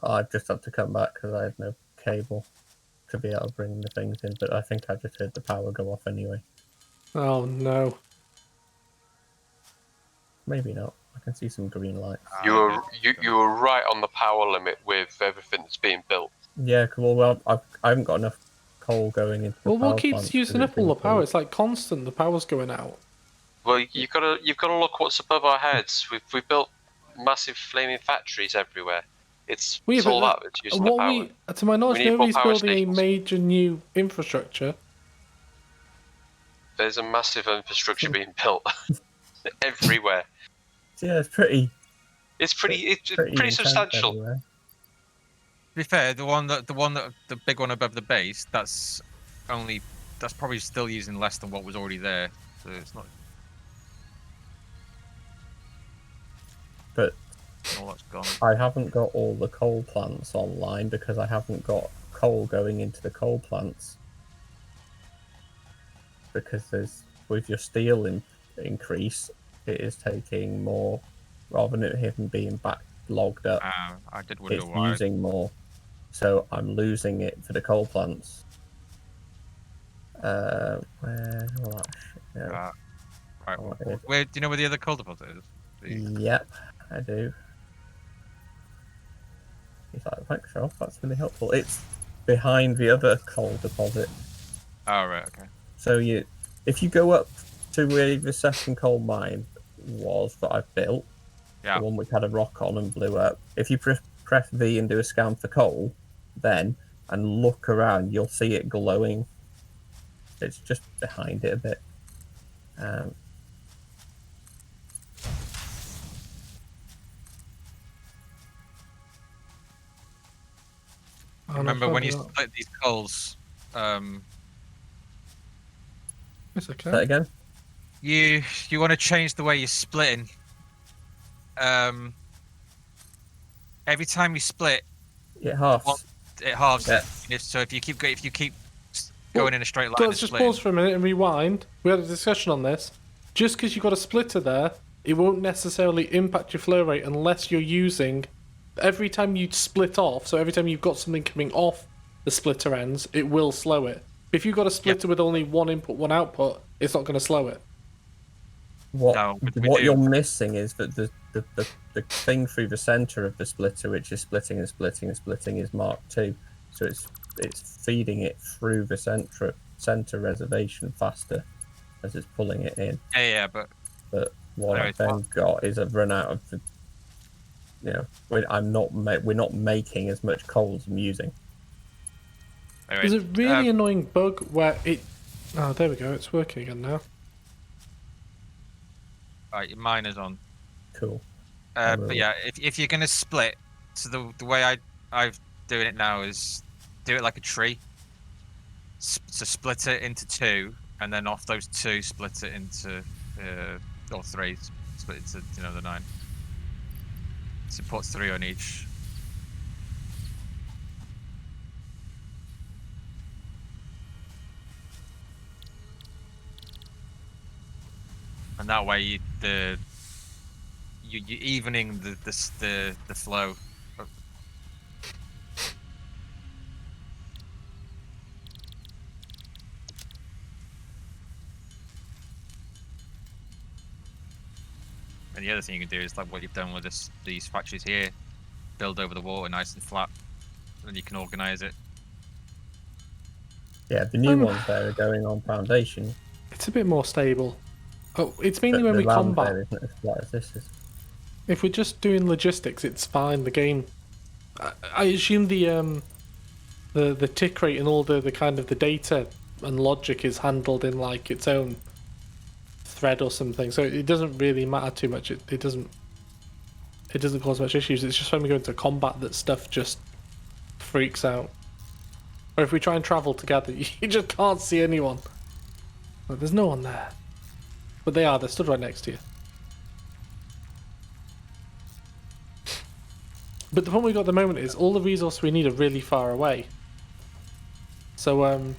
I just had to come back because I had no cable to be able to bring the things in, but I think I just heard the power go off anyway. Oh no. Maybe not. I can see some green lights. You were right on the power limit with everything that's being built. Yeah, well, I haven't got enough coal going into the Well, power what keeps plants 'cause using it's up all the been power? full. It's like constant. The power's going out. Well, you've got to look what's above our heads. We've built massive flaming factories everywhere. It's all that that's using the power. To my knowledge, We need more nobody's power building stations. a major new infrastructure. There's a massive infrastructure being built everywhere. Yeah, it's pretty. It's pretty intense substantial. everywhere. To be fair, the big one above the base, that's probably still using less than what was already there. So it's not But all that's gone. I haven't got all the coal plants online because I haven't got coal going into the coal plants. Because with your steel increase, it is taking more, rather than it even being backlogged up, I did wonder it's why. using more. So I'm losing it for the coal plants. Where all that shit go? Right. Oh, it is. Where do you know where the other coal deposit is? Yep, I do. He's like, thanks, Ralph, that's really helpful. It's behind the other coal deposit. Oh right, okay. So if you go up to where the second coal mine was that I've built, Yeah. the one which had a rock on and blew up, if you press V and do a scan for coal, then, and look around, you'll see it glowing. It's just behind it a bit. Remember when you split these coals, It's okay. Say that again? you want to change the way you're splitting. Every time you split, It halves. it halves Yeah. it. So if you keep going in a straight line, So and let's just splitting, pause for a minute and rewind. We had a discussion on this. Just because you've got a splitter there, it won't necessarily impact your flow rate unless you're using. Every time you split off, so every time you've got something coming off the splitter ends, it will slow it. If you've got a splitter with only one input, one output, it's not going to slow it. No, we What do. you're missing is that the thing through the center of the splitter, which is splitting and splitting and splitting, is Mark II. So it's feeding it through the center reservation faster as it's pulling it in. Yeah, but What Anyways, I've then got is I've run out of the. We're not making as much coal as I'm using. anyway, There's a really annoying bug where it. Oh, there we go. It's working again now. right, your miner's on. Cool. But yeah, if you're gonna split, so the way I've doing it now is do it like a tree. So split it into two, and then off those two, split it into or three, split it into the 9. So it puts 3 on each. And that way you're evening the flow. And the other thing you can do is like what you've done with these factories here, build over the water nice and flat, and you can organise it. Yeah, the new ones there are going on foundation. It's a bit more stable. Oh, it's mainly But when the we land combat. there isn't as flat as this is. If we're just doing logistics, it's fine. The game, I assume the tick rate and all the kind of the data and logic is handled in like its own thread or something. So it doesn't really matter too much. It doesn't cause much issues. It's just when we go into combat that stuff just freaks out. Or if we try and travel together, you just can't see anyone. Like, there's no one there. But they are. They're stood right next to you. But the problem we got at the moment is all the resources we need are really far away. So,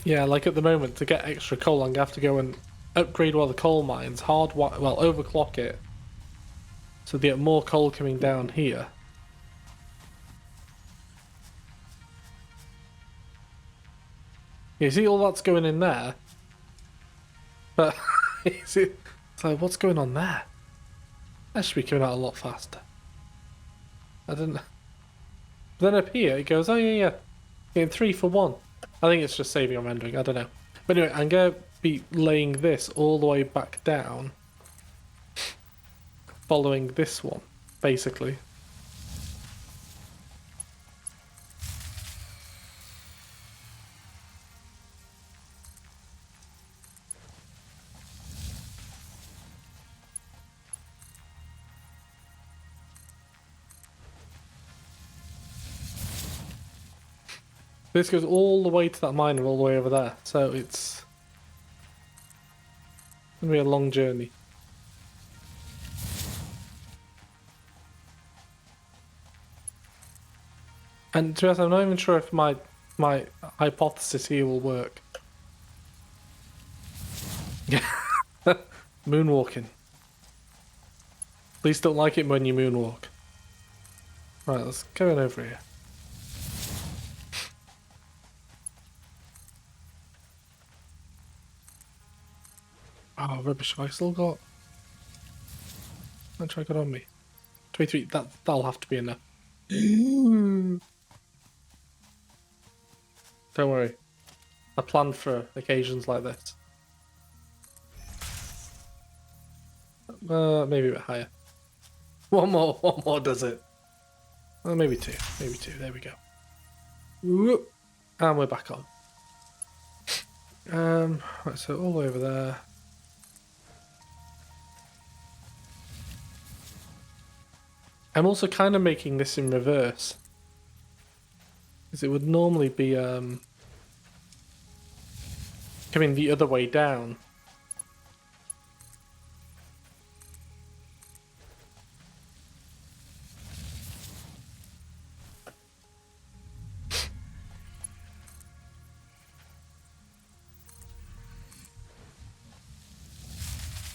yeah, like at the moment, to get extra coal, I'm going to have to go and upgrade one of the coal mines, overclock it, so they get more coal coming down here. You see all that's going in there? But, it's like, what's going on there? That should be coming out a lot faster. I didn't... But then up here, it goes, oh yeah. Getting 3 for 1. I think it's just saving on rendering, I don't know. But anyway, I'm going to be laying this all the way back down. Following this one, basically. This goes all the way to that mine and all the way over there, so it's gonna be a long journey. And to be honest, I'm not even sure if my hypothesis here will work. Moonwalking. Please don't like it when you moonwalk. Right, let's go on over here. Oh, rubbish. Have I still got... How much have I got on me? 23. That'll have to be enough. Don't worry. I planned for occasions like this. Maybe a bit higher. One more does it. Maybe 2. Maybe 2. There we go. Whoop. And we're back on. Right, so all the way over there. I'm also kind of making this in reverse. Because it would normally be coming the other way down.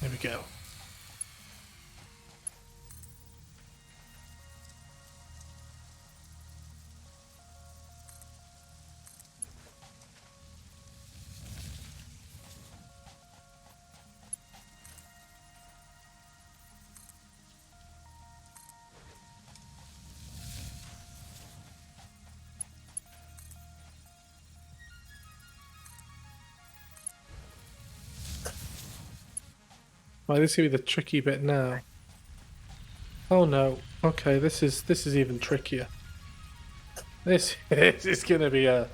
There we go. Right, this is gonna be the tricky bit now. Oh no. Okay, this is even trickier. This is gonna be a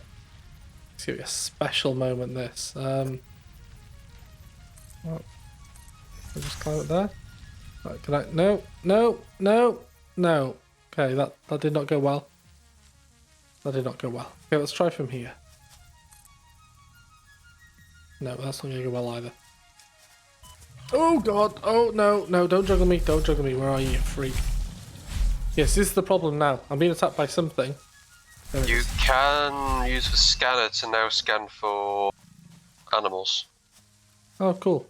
special moment. This. Oh, I'll just climb it there. Right, can I? No. Okay, that did not go well. That did not go well. Okay, let's try from here. No, that's not gonna go well either. Oh god! Oh no! Don't juggle me! Don't juggle me! Where are you, freak? Yes, this is the problem now. I'm being attacked by something. You can use the scanner to now scan for animals. Oh, cool.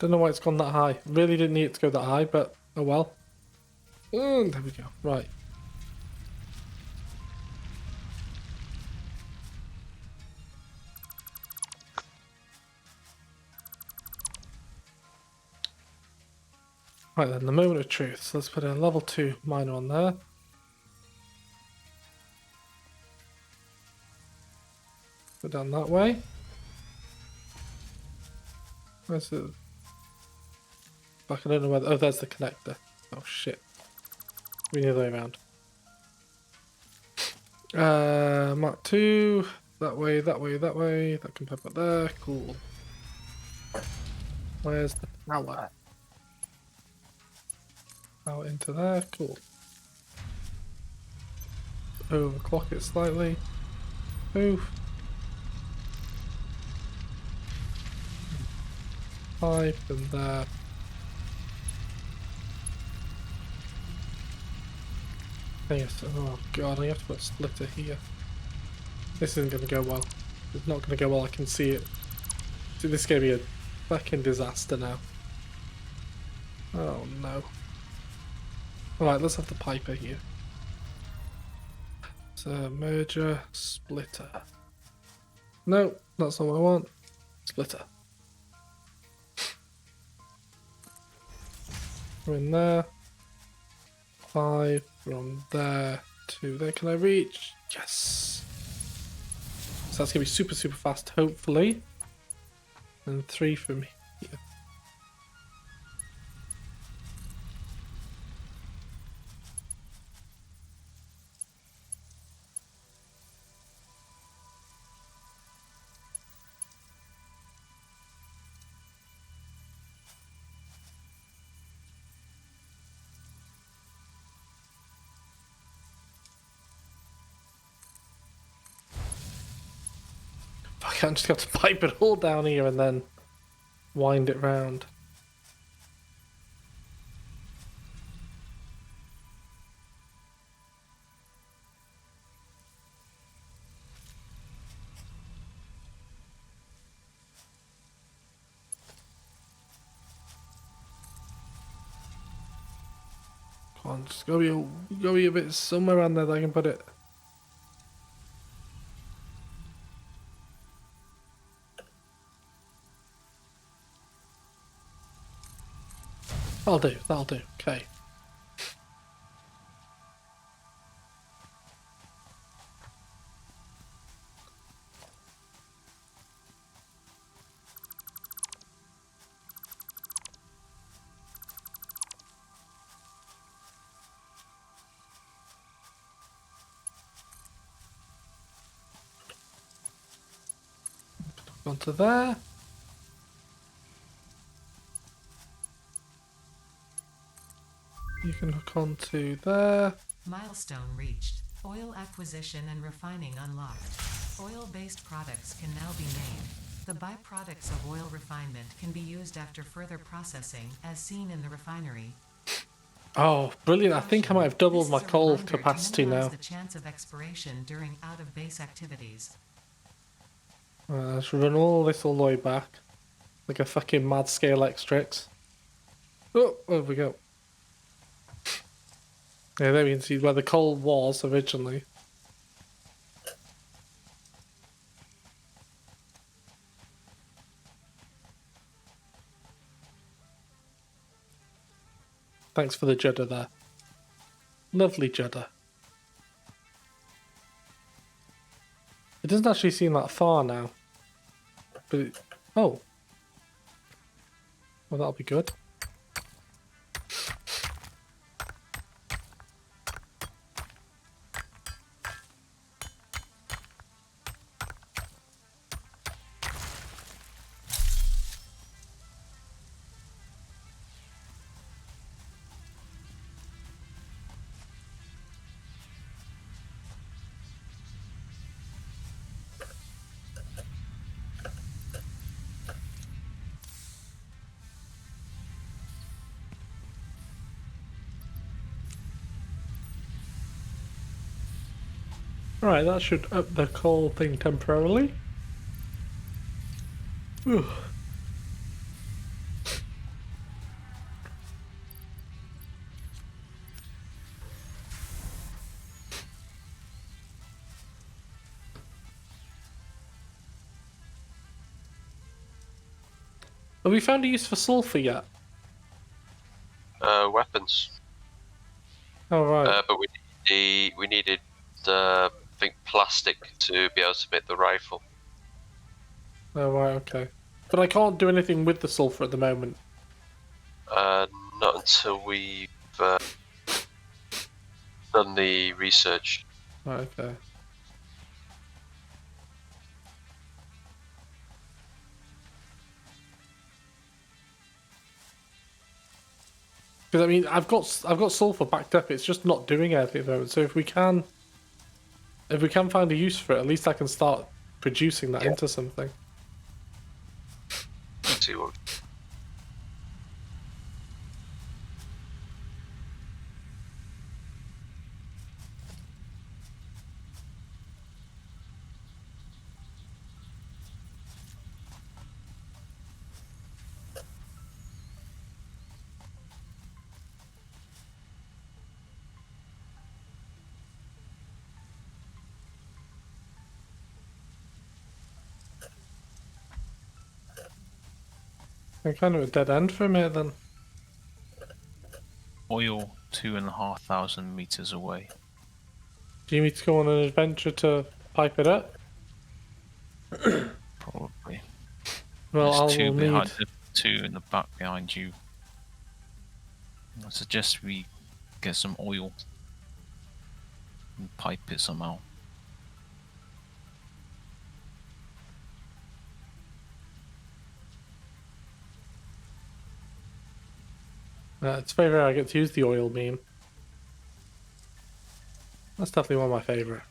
Don't know why it's gone that high. Really didn't need it to go that high, but oh well. There we go. Right. Right then, the moment of truth. So let's put a level 2 miner on there. Go down that way. Where's the... Fuck, I don't know where... Oh, there's the connector. Oh, shit. We need the other way around. Mark 2. That way, that way, that way. That can pop up there. Cool. Where's the power? Power into there. Cool. Overclock it slightly. Move. 5 and there. Yes. Oh god, I have to put a splitter here. This isn't gonna go well. It's not gonna go well, I can see it. See, this is gonna be a fucking disaster now. Oh no. Alright, let's have the piper here. So, merger, splitter. No, that's not what I want. Splitter. We're in there. 5 from there to there. Can I reach? Yes. So that's gonna be super, super fast, hopefully. And 3 from here. I just got to pipe it all down here and then wind it round. Come on, just go be a bit somewhere around there that I can put it. That'll do, okay. Onto there. You can hook onto there. Milestone reached. Oil acquisition and refining unlocked. Oil-based products can now be made. The byproducts of oil refinement can be used after further processing, as seen in the refinery. Oh, brilliant. I think I might have doubled This my is a coal reminder to capacity minimize now. the chance of expiration during out-of-base activities. Let's run all this all the way back. Like a fucking mad scale X-Trix. Oh, there we go. Yeah, there we can see where the coal was originally. Thanks for the judder there. Lovely judder. It doesn't actually seem that far now. But it, oh. Well, that'll be good. Alright, that should up the coal thing temporarily. Whew. Have we found a use for sulfur yet? Weapons. Oh right. But we needed I think plastic to be able to make the rifle. Oh right. Okay. But I can't do anything with the sulfur at the moment. Not until we've done the research. Right. Okay. Because I mean, I've got sulfur backed up. It's just not doing anything at the moment. So if we can find a use for it, at least I can start producing that into something. Let's see what. I'm kind of a dead end for a minute then. Oil 2,500 meters away. Do you need to go on an adventure to pipe it up? Probably. Well, There's I'll two need. behind, two in the back behind you. I suggest we get some oil and pipe it somehow. It's very rare I get to use the oil beam. That's definitely one of my favourite.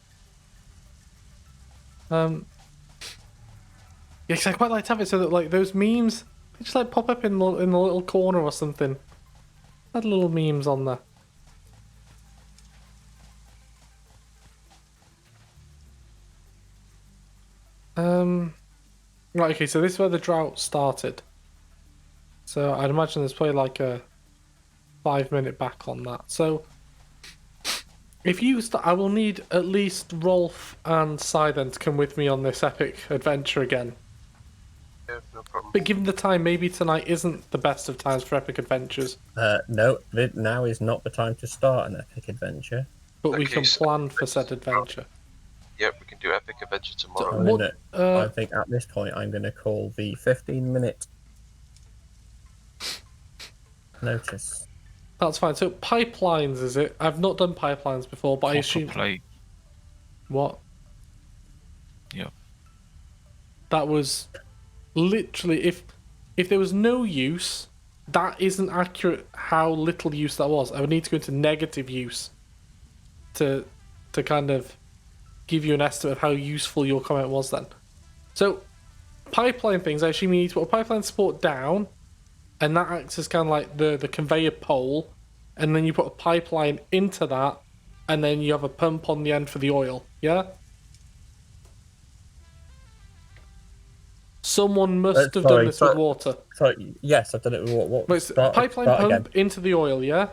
Yeah, 'cause I quite like to have it so that like those memes, they just like pop up in the little corner or something. Had little memes on there. Right, okay, so this is where the drought started. So I'd imagine there's probably like a 5-minute back on that. So if you I will need at least Rolf and Sidon to come with me on this epic adventure again. Yeah, no problem. But given the time, maybe tonight isn't the best of times for epic adventures. No, now is not the time to start an epic adventure. But we Okay, can so- plan for said adventure. Yep, we can do epic adventure tomorrow. I'm What- gonna, I think at this point I'm going to call the 15-minute notice. That's fine. So pipelines, is it? I've not done pipelines before, but I Copper assume plate. what? Yep. That was literally if there was no use, that isn't accurate how little use that was. I would need to go into negative use to kind of give you an estimate of how useful your comment was then. So pipeline things, I assume you need to put a pipeline support down, and that acts as kind of like the conveyor pole, and then you put a pipeline into that, and then you have a pump on the end for the oil. Yeah. Someone must have done sorry, this with so- water. So yes, I've done it with what? But it's pipeline start pump again. into the oil, yeah?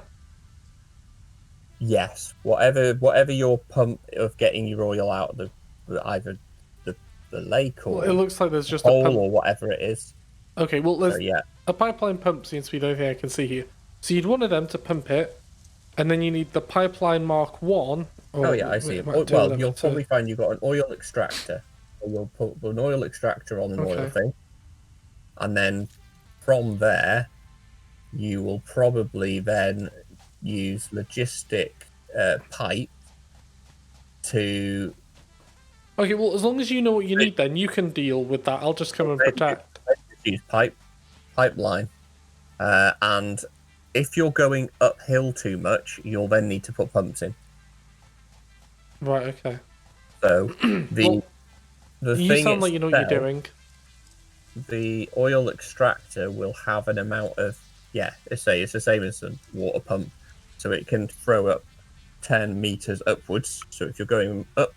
Yes, whatever your pump of getting your oil out of either the lake or Well, it looks like there's just a hole pump. or whatever it is. Okay, well, So there's yeah, a pipeline pump seems to be the only thing I can see here. So you'd one of them to pump it, and then you need the pipeline Mark 1. oh yeah, I see it. Mark 2, Well, whatever, you'll to- probably find you've got an oil extractor. So you'll put an oil extractor on an oil Okay. thing, and then from there, you will probably then use logistic pipe to Okay, well, as long as you know what you need, then you can deal with that. I'll just come and protect. use pipeline, and if you're going uphill too much, you'll then need to put pumps in. Right, okay. So the Well, you thing sound like you know what you're itself, doing. the oil extractor will have an amount of it's the same as a water pump, so it can throw up 10 meters upwards. So if you're going up,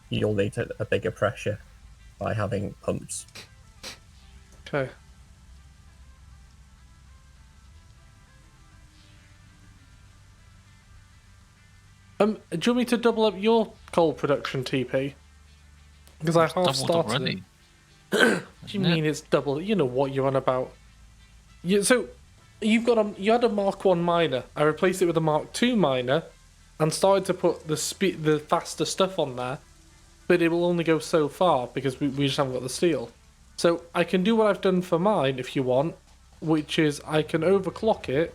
you'll need a bigger pressure by having pumps. Okay. Do you want me to double up your coal production, TP? Because I half Doubled started already. it. What do you mean it's double? You know what you're on about. So you had a Mark 1 miner. I replaced it with a Mark 2 miner and started to put the faster stuff on there, but it will only go so far because we just haven't got the steel. So I can do what I've done for mine if you want, which is I can overclock it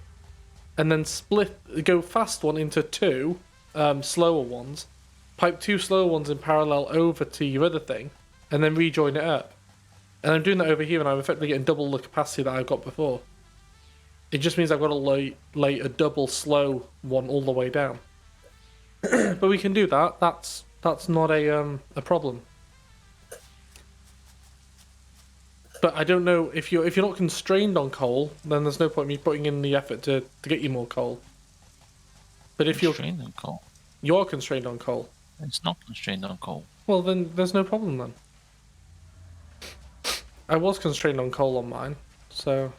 and then go fast one into 2 slower ones, pipe 2 slower ones in parallel over to your other thing, and then rejoin it up. And I'm doing that over here, and I'm effectively getting double the capacity that I've got before. It just means I've got to lay a double slow one all the way down. But we can do that. That's not a problem. But I don't know if you're not constrained on coal, then there's no point in me putting in the effort to get you more coal. But if you're constrained on coal, you're constrained on coal. it's not constrained on coal. Well, then there's no problem then. I was constrained on coal on mine, so.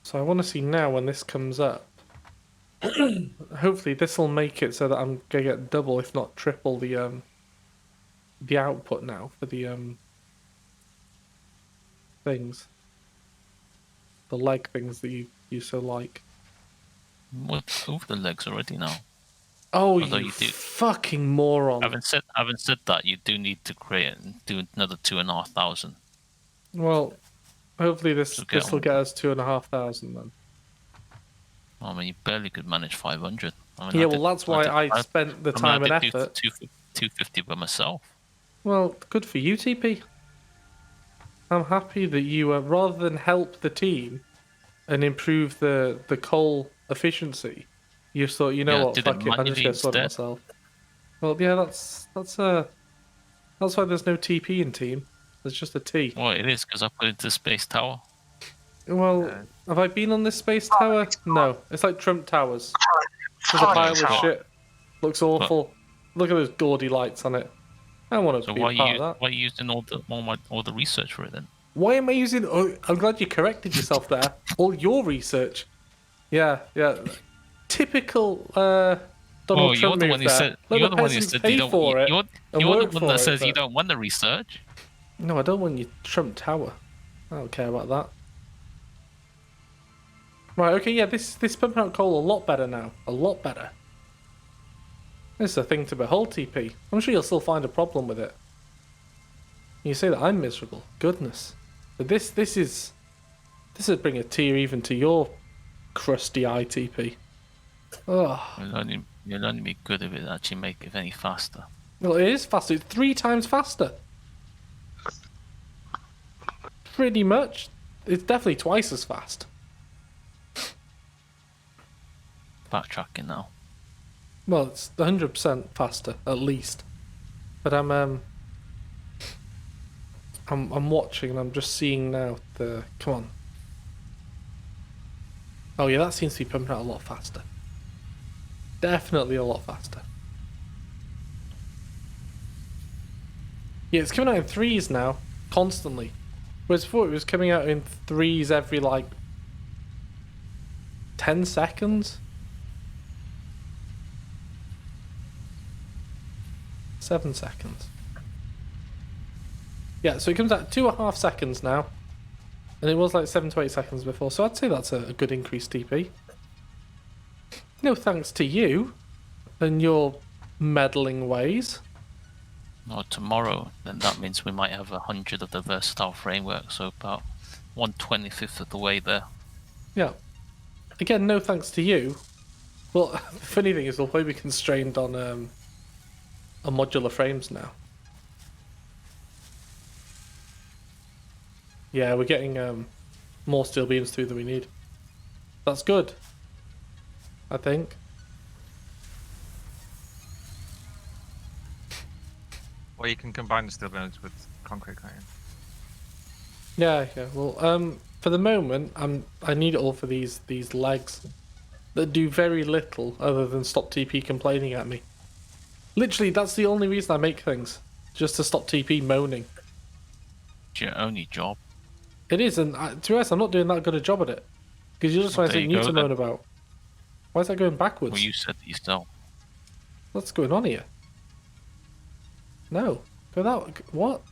So I want to see now when this comes up. Hopefully this will make it so that I'm gonna get double, if not triple, the output now for the things, the leg things that you so like. We're over the legs already now. Oh, Although you you do- fucking moron! Having said that, you do need to create and do another 2,500. Well, hopefully this So get will on. get us 2,500 then. I mean, you barely could manage 500. I mean, Yeah, I well, did- that's why I did- spent the I mean, time and I did do effort. 250 by myself. Well, good for you, TP. I'm happy that you, rather than help the team and improve the coal efficiency, you thought, you know Yeah, what, did it fuck it, I'm just manually gonna sort it instead? myself. Well, yeah, that's why there's no TP in team. There's just a T. Well, it is because I put it into Space Tower. Well, have I been on this space tower? No, it's like Trump Towers. There's a pile of shit. Looks awful. Look at those gaudy lights on it. I don't want to So be why a part of are that. you using all the research for it then? Why am I using? Oh, I'm glad you corrected yourself there. All your research. Yeah. Typical Donald Well, you're Trump the move one who there. said Let you're the the one who peasants said pay you don't. for it. You're and the work one for that it, says you but- don't want the research. No, I don't want your Trump Tower. I don't care about that. Right, okay, yeah, this pumping out coal a lot better now. A lot better. This is a thing to behold, TP. I'm sure you'll still find a problem with it. You say that I'm miserable. Goodness. But this would bring a tear even to your crusty eye, TP. Oh. You'll only be good if it actually make it any faster. Well, it is faster. It's 3 times faster. Pretty much. It's definitely twice as fast. Backtracking now. Well, it's 100% faster, at least. But I'm watching and I'm just seeing now the... Come on. Oh yeah, that seems to be pumping out a lot faster. Definitely a lot faster. Yeah, it's coming out in 3s now, constantly. Whereas before it was coming out in 3s every, like, 10 seconds? 7 seconds. Yeah, so it comes out 2.5 seconds now. And it was like 7 to 8 seconds before, so I'd say that's a good increase, TP. No thanks to you and your meddling ways. Or tomorrow, then that means we might have 100 of the versatile framework, so about 1/25 of the way there. Yeah. Again, no thanks to you. Well, the funny thing is we'll probably be constrained on modular frames now. Yeah, we're getting more steel beams through than we need. That's good, I think. Or you can combine the steel beams with concrete coating. Yeah. Well, for the moment, I need it all for these legs that do very little other than stop TP complaining at me. Literally, that's the only reason I make things, just to stop TP moaning. It's your only job. It is, and to be honest, I'm not doing that good a job at it. Because you're just Well, trying there something you new go to moan then. about. Why is that going backwards? Well, you said that yourself. What's going on here? No. Go that. What?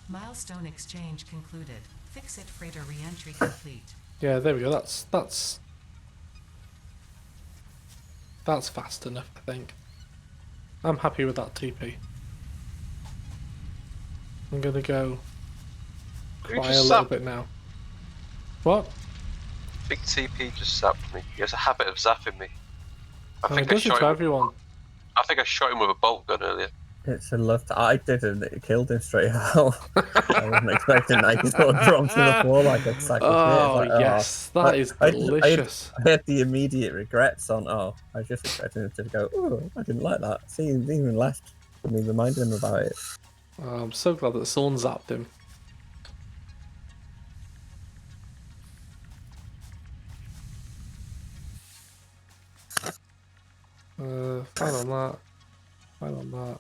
Milestone exchange concluded. Fix-it freighter re-entry complete. Yeah, there we go. That's fast enough, I think. I'm happy with that TP. I'm gonna go You cry a just little zapped bit now. What? Big TP just zapped me. He has a habit of zapping me. I Oh, it think I does it shot to him. everyone. I think I shot him with a bolt gun earlier. It's a love. I didn't. It killed him straight out. I wasn't expecting that. He just sort of dropped to the floor like a sack of shit. It's Oh like, yes, oh. that is delicious. I had the immediate regrets on. Oh, I was just expecting him to go. Oh, I didn't like that. See, he even left me reminding him about it. Oh, I'm so glad that someone zapped him. Fine on that. Fine on that.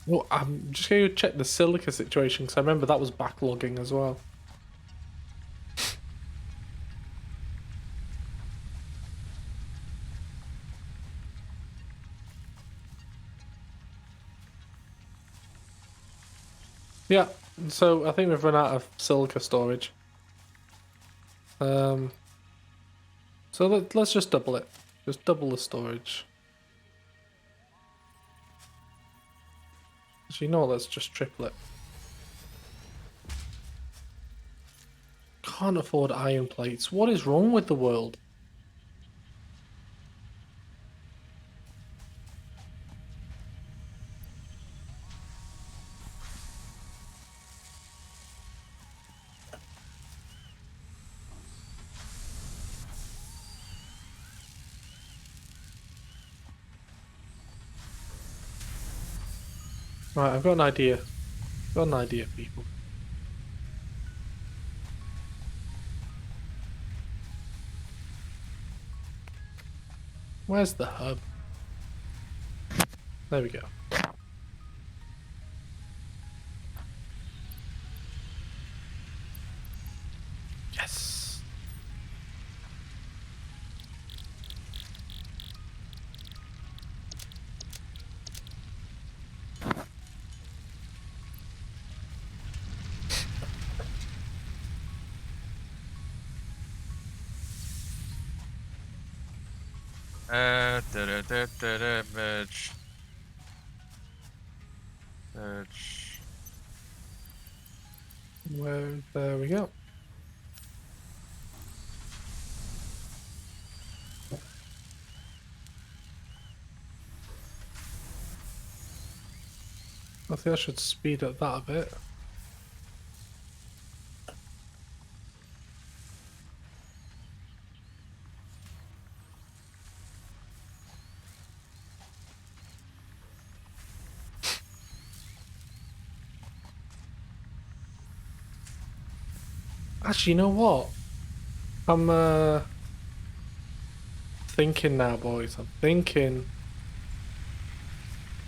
Well, I'm just going to check the silica situation because I remember that was backlogging as well. Yeah, so I think we've run out of silica storage. So let's just double it. Just double the storage. Actually, no, let's just triple it. Can't afford iron plates. What is wrong with the world? Right, I've got an idea. Got an idea, people. Where's the hub? There we go. Yes. Merge. Merge. Well, there we go. I think I should speed up that a bit. Actually, you know what? I'm thinking now, boys. I'm thinking.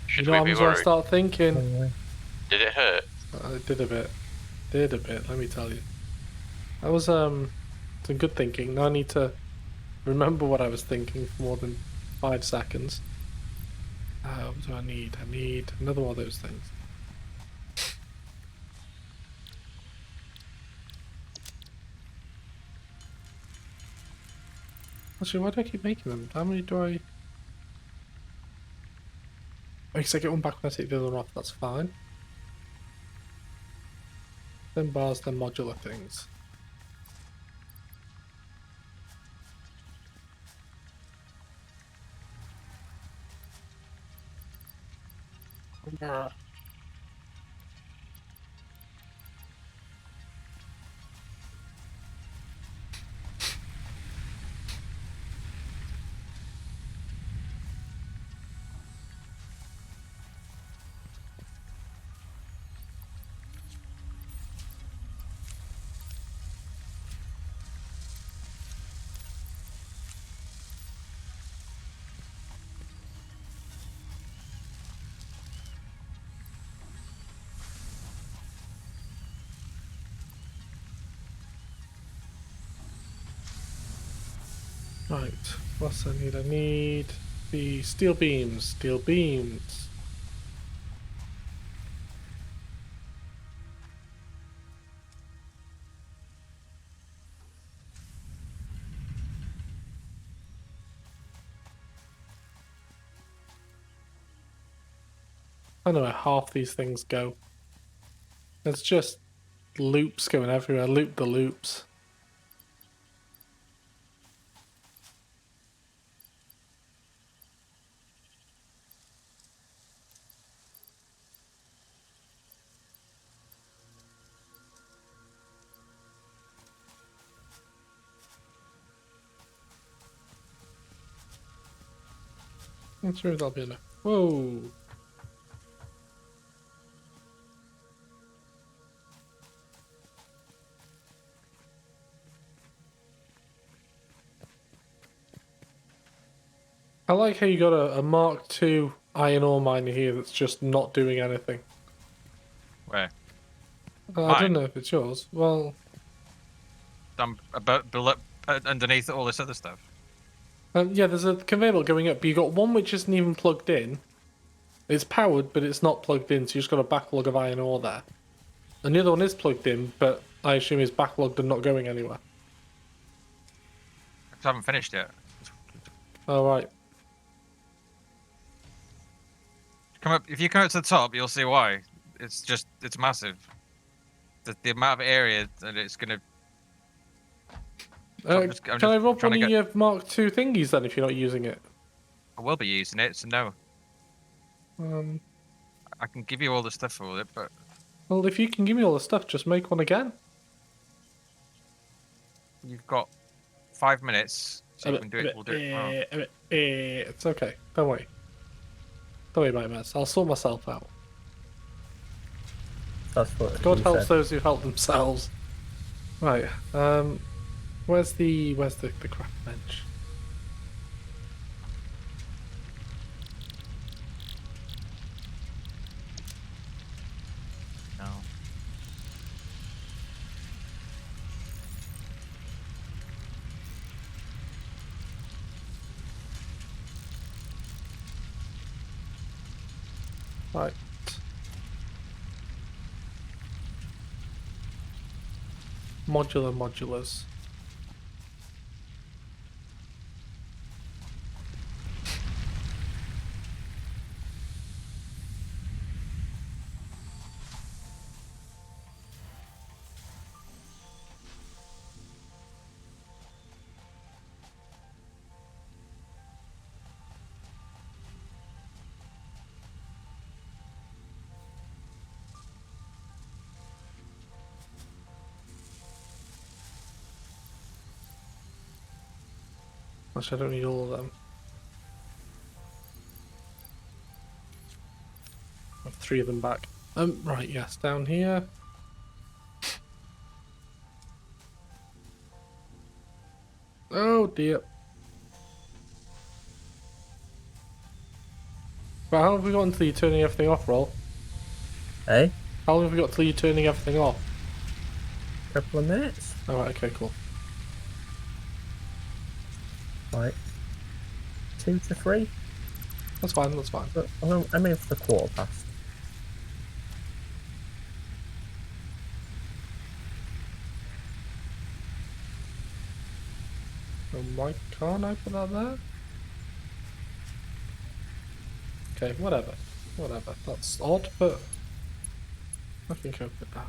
Should You know what we be happens when I worried? start thinking? Anyway, Did it hurt? It did a bit. Did a bit, let me tell you. That was some good thinking. Now I need to remember what I was thinking for more than 5 seconds. What do I need? I need another one of those things. Actually, why do I keep making them? How many do I... Because I get one back when I take the other one off, that's fine. Then bars, then modular things. Right, what's I need? I need the steel beams. Steel beams. I don't know where half these things go. It's just loops going everywhere. Loop the loops. I'm sure that'll be enough. Whoa! I like how you got a Mark II iron ore miner here that's just not doing anything. Where? I don't Mine? know if it's yours. Well, I'm about below, underneath all this other stuff. yeah, there's a conveyor belt going up, but you got one which isn't even plugged in. It's powered, but it's not plugged in, so you've just got a backlog of iron ore there. And the other one is plugged in, but I assume is backlogged and not going anywhere. I haven't finished yet. Oh, right. Come up. If you come up to the top, you'll see why. It's massive. The amount of area that it's gonna. I'm Can I rob trying one to of get. your Mark II thingies then if you're not using it? I will be using it, so no. Um, I can give you all the stuff for it, but well, if you can give me all the stuff, just make one again. you've got 5 minutes, so you can do it. We'll do it tomorrow. It's okay. Don't worry. Don't worry about it, mess. I'll sort myself out. That's what God you helps said. those who help themselves. Right. Where's the craft bench? No. Right. Modulars. Actually, I don't need all of them. I have 3 of them back. Right, yes, down here. Oh dear. Right, how have we got until you're turning everything off, Roll? Hey, How long have we got till you're turning everything off? couple of minutes. Alright, okay, cool. Like 2 to 3. That's fine, that's fine. But I mean, for the quarter past. Why can't I put that there? Okay, whatever. Whatever. That's odd, but I can cope with that.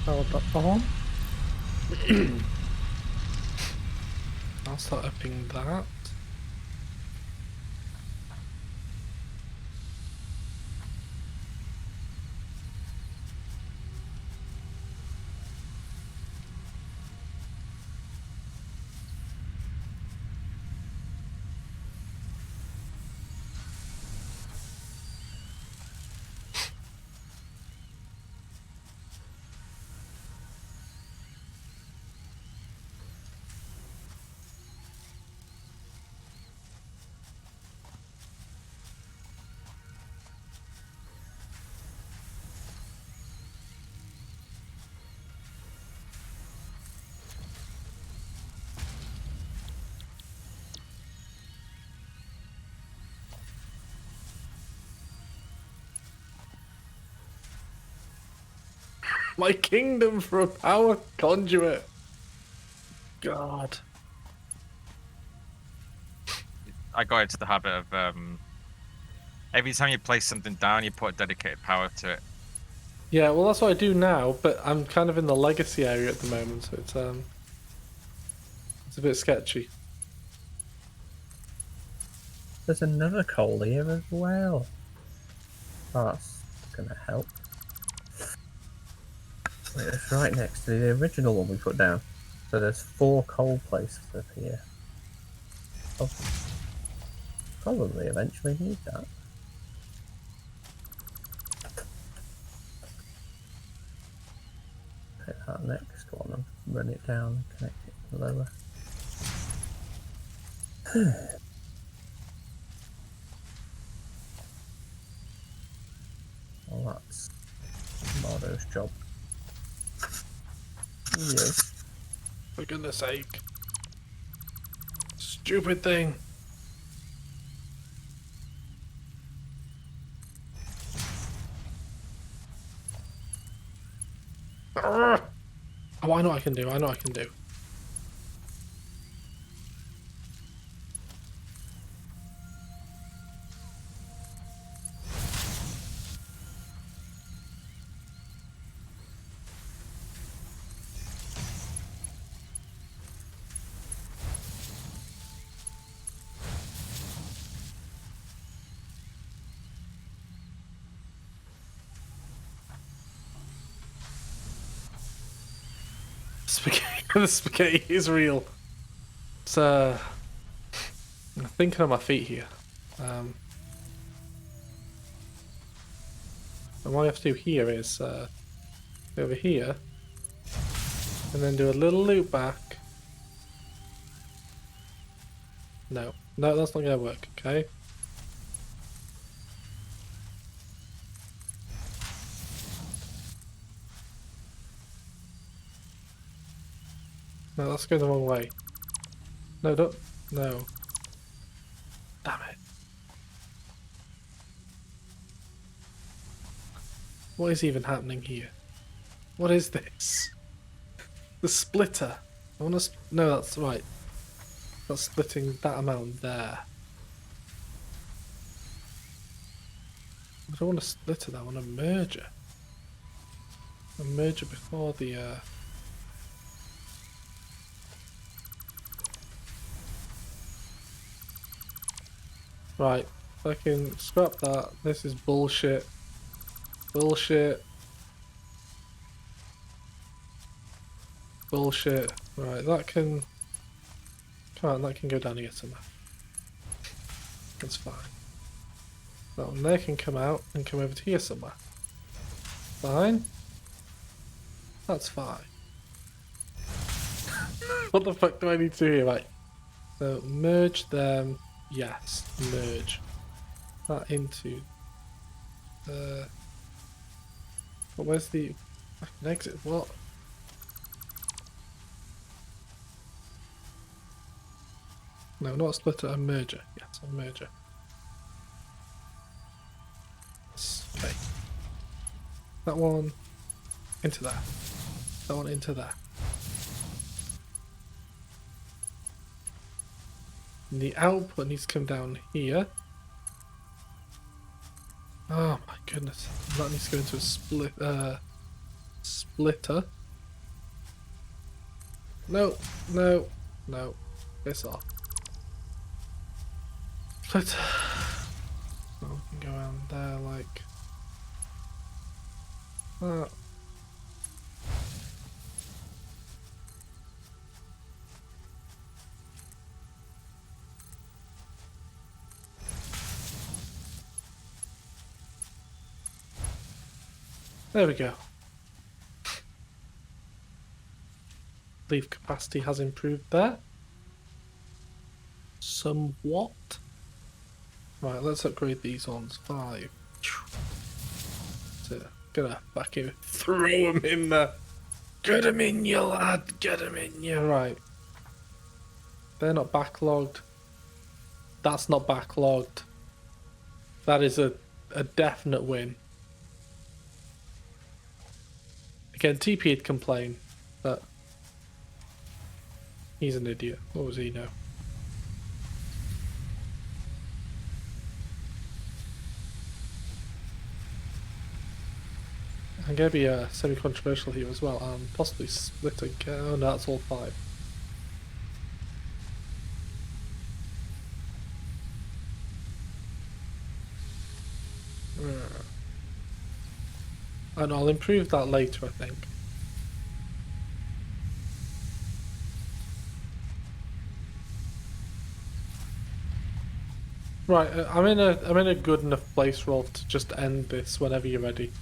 Powered that on. I'll start opening that. My kingdom for a power conduit. God. I got into the habit of every time you place something down, you put dedicated power to it. Yeah, well that's what I do now, but I'm kind of in the legacy area at the moment, so it's a bit sketchy. There's another coal here as well. Oh, that's gonna help. Wait, it's right next to the original one we put down. So there's 4 coal places up here. I'll probably eventually need that. Hit that next one and run it down, connect it lower. Well, that's Mardo's job. Yes. For goodness sake. Stupid thing. Arrgh. Oh, I know what I can do. I know what I can do. Spaghetti. The spaghetti is real. It's I'm thinking on my feet here. And what I have to do here is go over here and then do a little loop back. No, that's not gonna work. Okay. No, that's going the wrong way. No, don't. No. Damn it. What is even happening here? What is this? The splitter. I want to. No, that's right. That's splitting that amount there. I don't want a splitter. I want a merger. A merger before the. Right, I can scrap that. This is bullshit. Bullshit. Bullshit. Right, that can... Come on, that can go down here somewhere. That's fine. That one there can come out and come over to here somewhere. Fine. That's fine. What the fuck do I need to do here? Right. So, merge them. Yes, merge that into the. But where's the fucking exit? What? No, not a splitter, a merger. Yes, a merger. Okay. That one into that. That one into that. And the output needs to come down here. Oh my goodness. That needs to go into a splitter. No, no, no. Piss off. Splitter. Oh, we can go around there like that. There we go. Leaf capacity has improved there. Somewhat. Right, let's upgrade these ones. 5. So, gonna fucking throw them in there. Get them in, you lad. Get them in, you. Right. They're not backlogged. That's not backlogged. That is a definite win. Again, TP'd complain, but he's an idiot. What does he know? I'm going to be semi-controversial here as well, and possibly splitting. Oh no, that's all 5. And I'll improve that later, I think. Right, I'm in a good enough place, Rolf, to just end this whenever you're ready.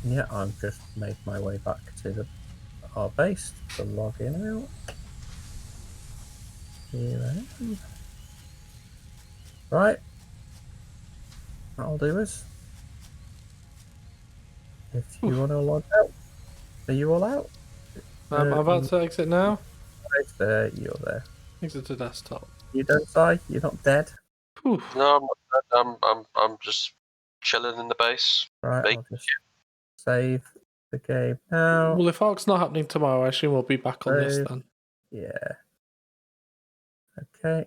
Yeah, I'm just made my way back to our base to log in out. Here I am. Right. That'll do us. If you want to log out, are you all out? I'm about to exit now. Right there, you're there. Exit to desktop. You don't die. You're not dead. Whew. No, I'm not dead. I'm just chilling in the base. Right. Make- I'll just save the game now. Well, if Arc's not happening tomorrow, I assume we'll be back on this Save. then. Yeah. Okay.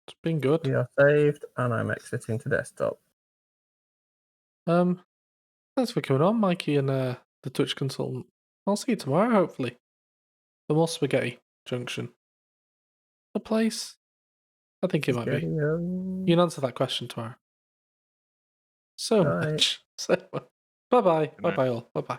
It's been good. We are saved, and I'm exiting to desktop. Thanks for coming on, Mikey and the Twitch consultant. I'll see you tomorrow, hopefully. The more spaghetti junction. The place? I think it might be. You can answer that question tomorrow. So Bye. much. So much. Bye bye. Good Bye night. bye all. Bye bye.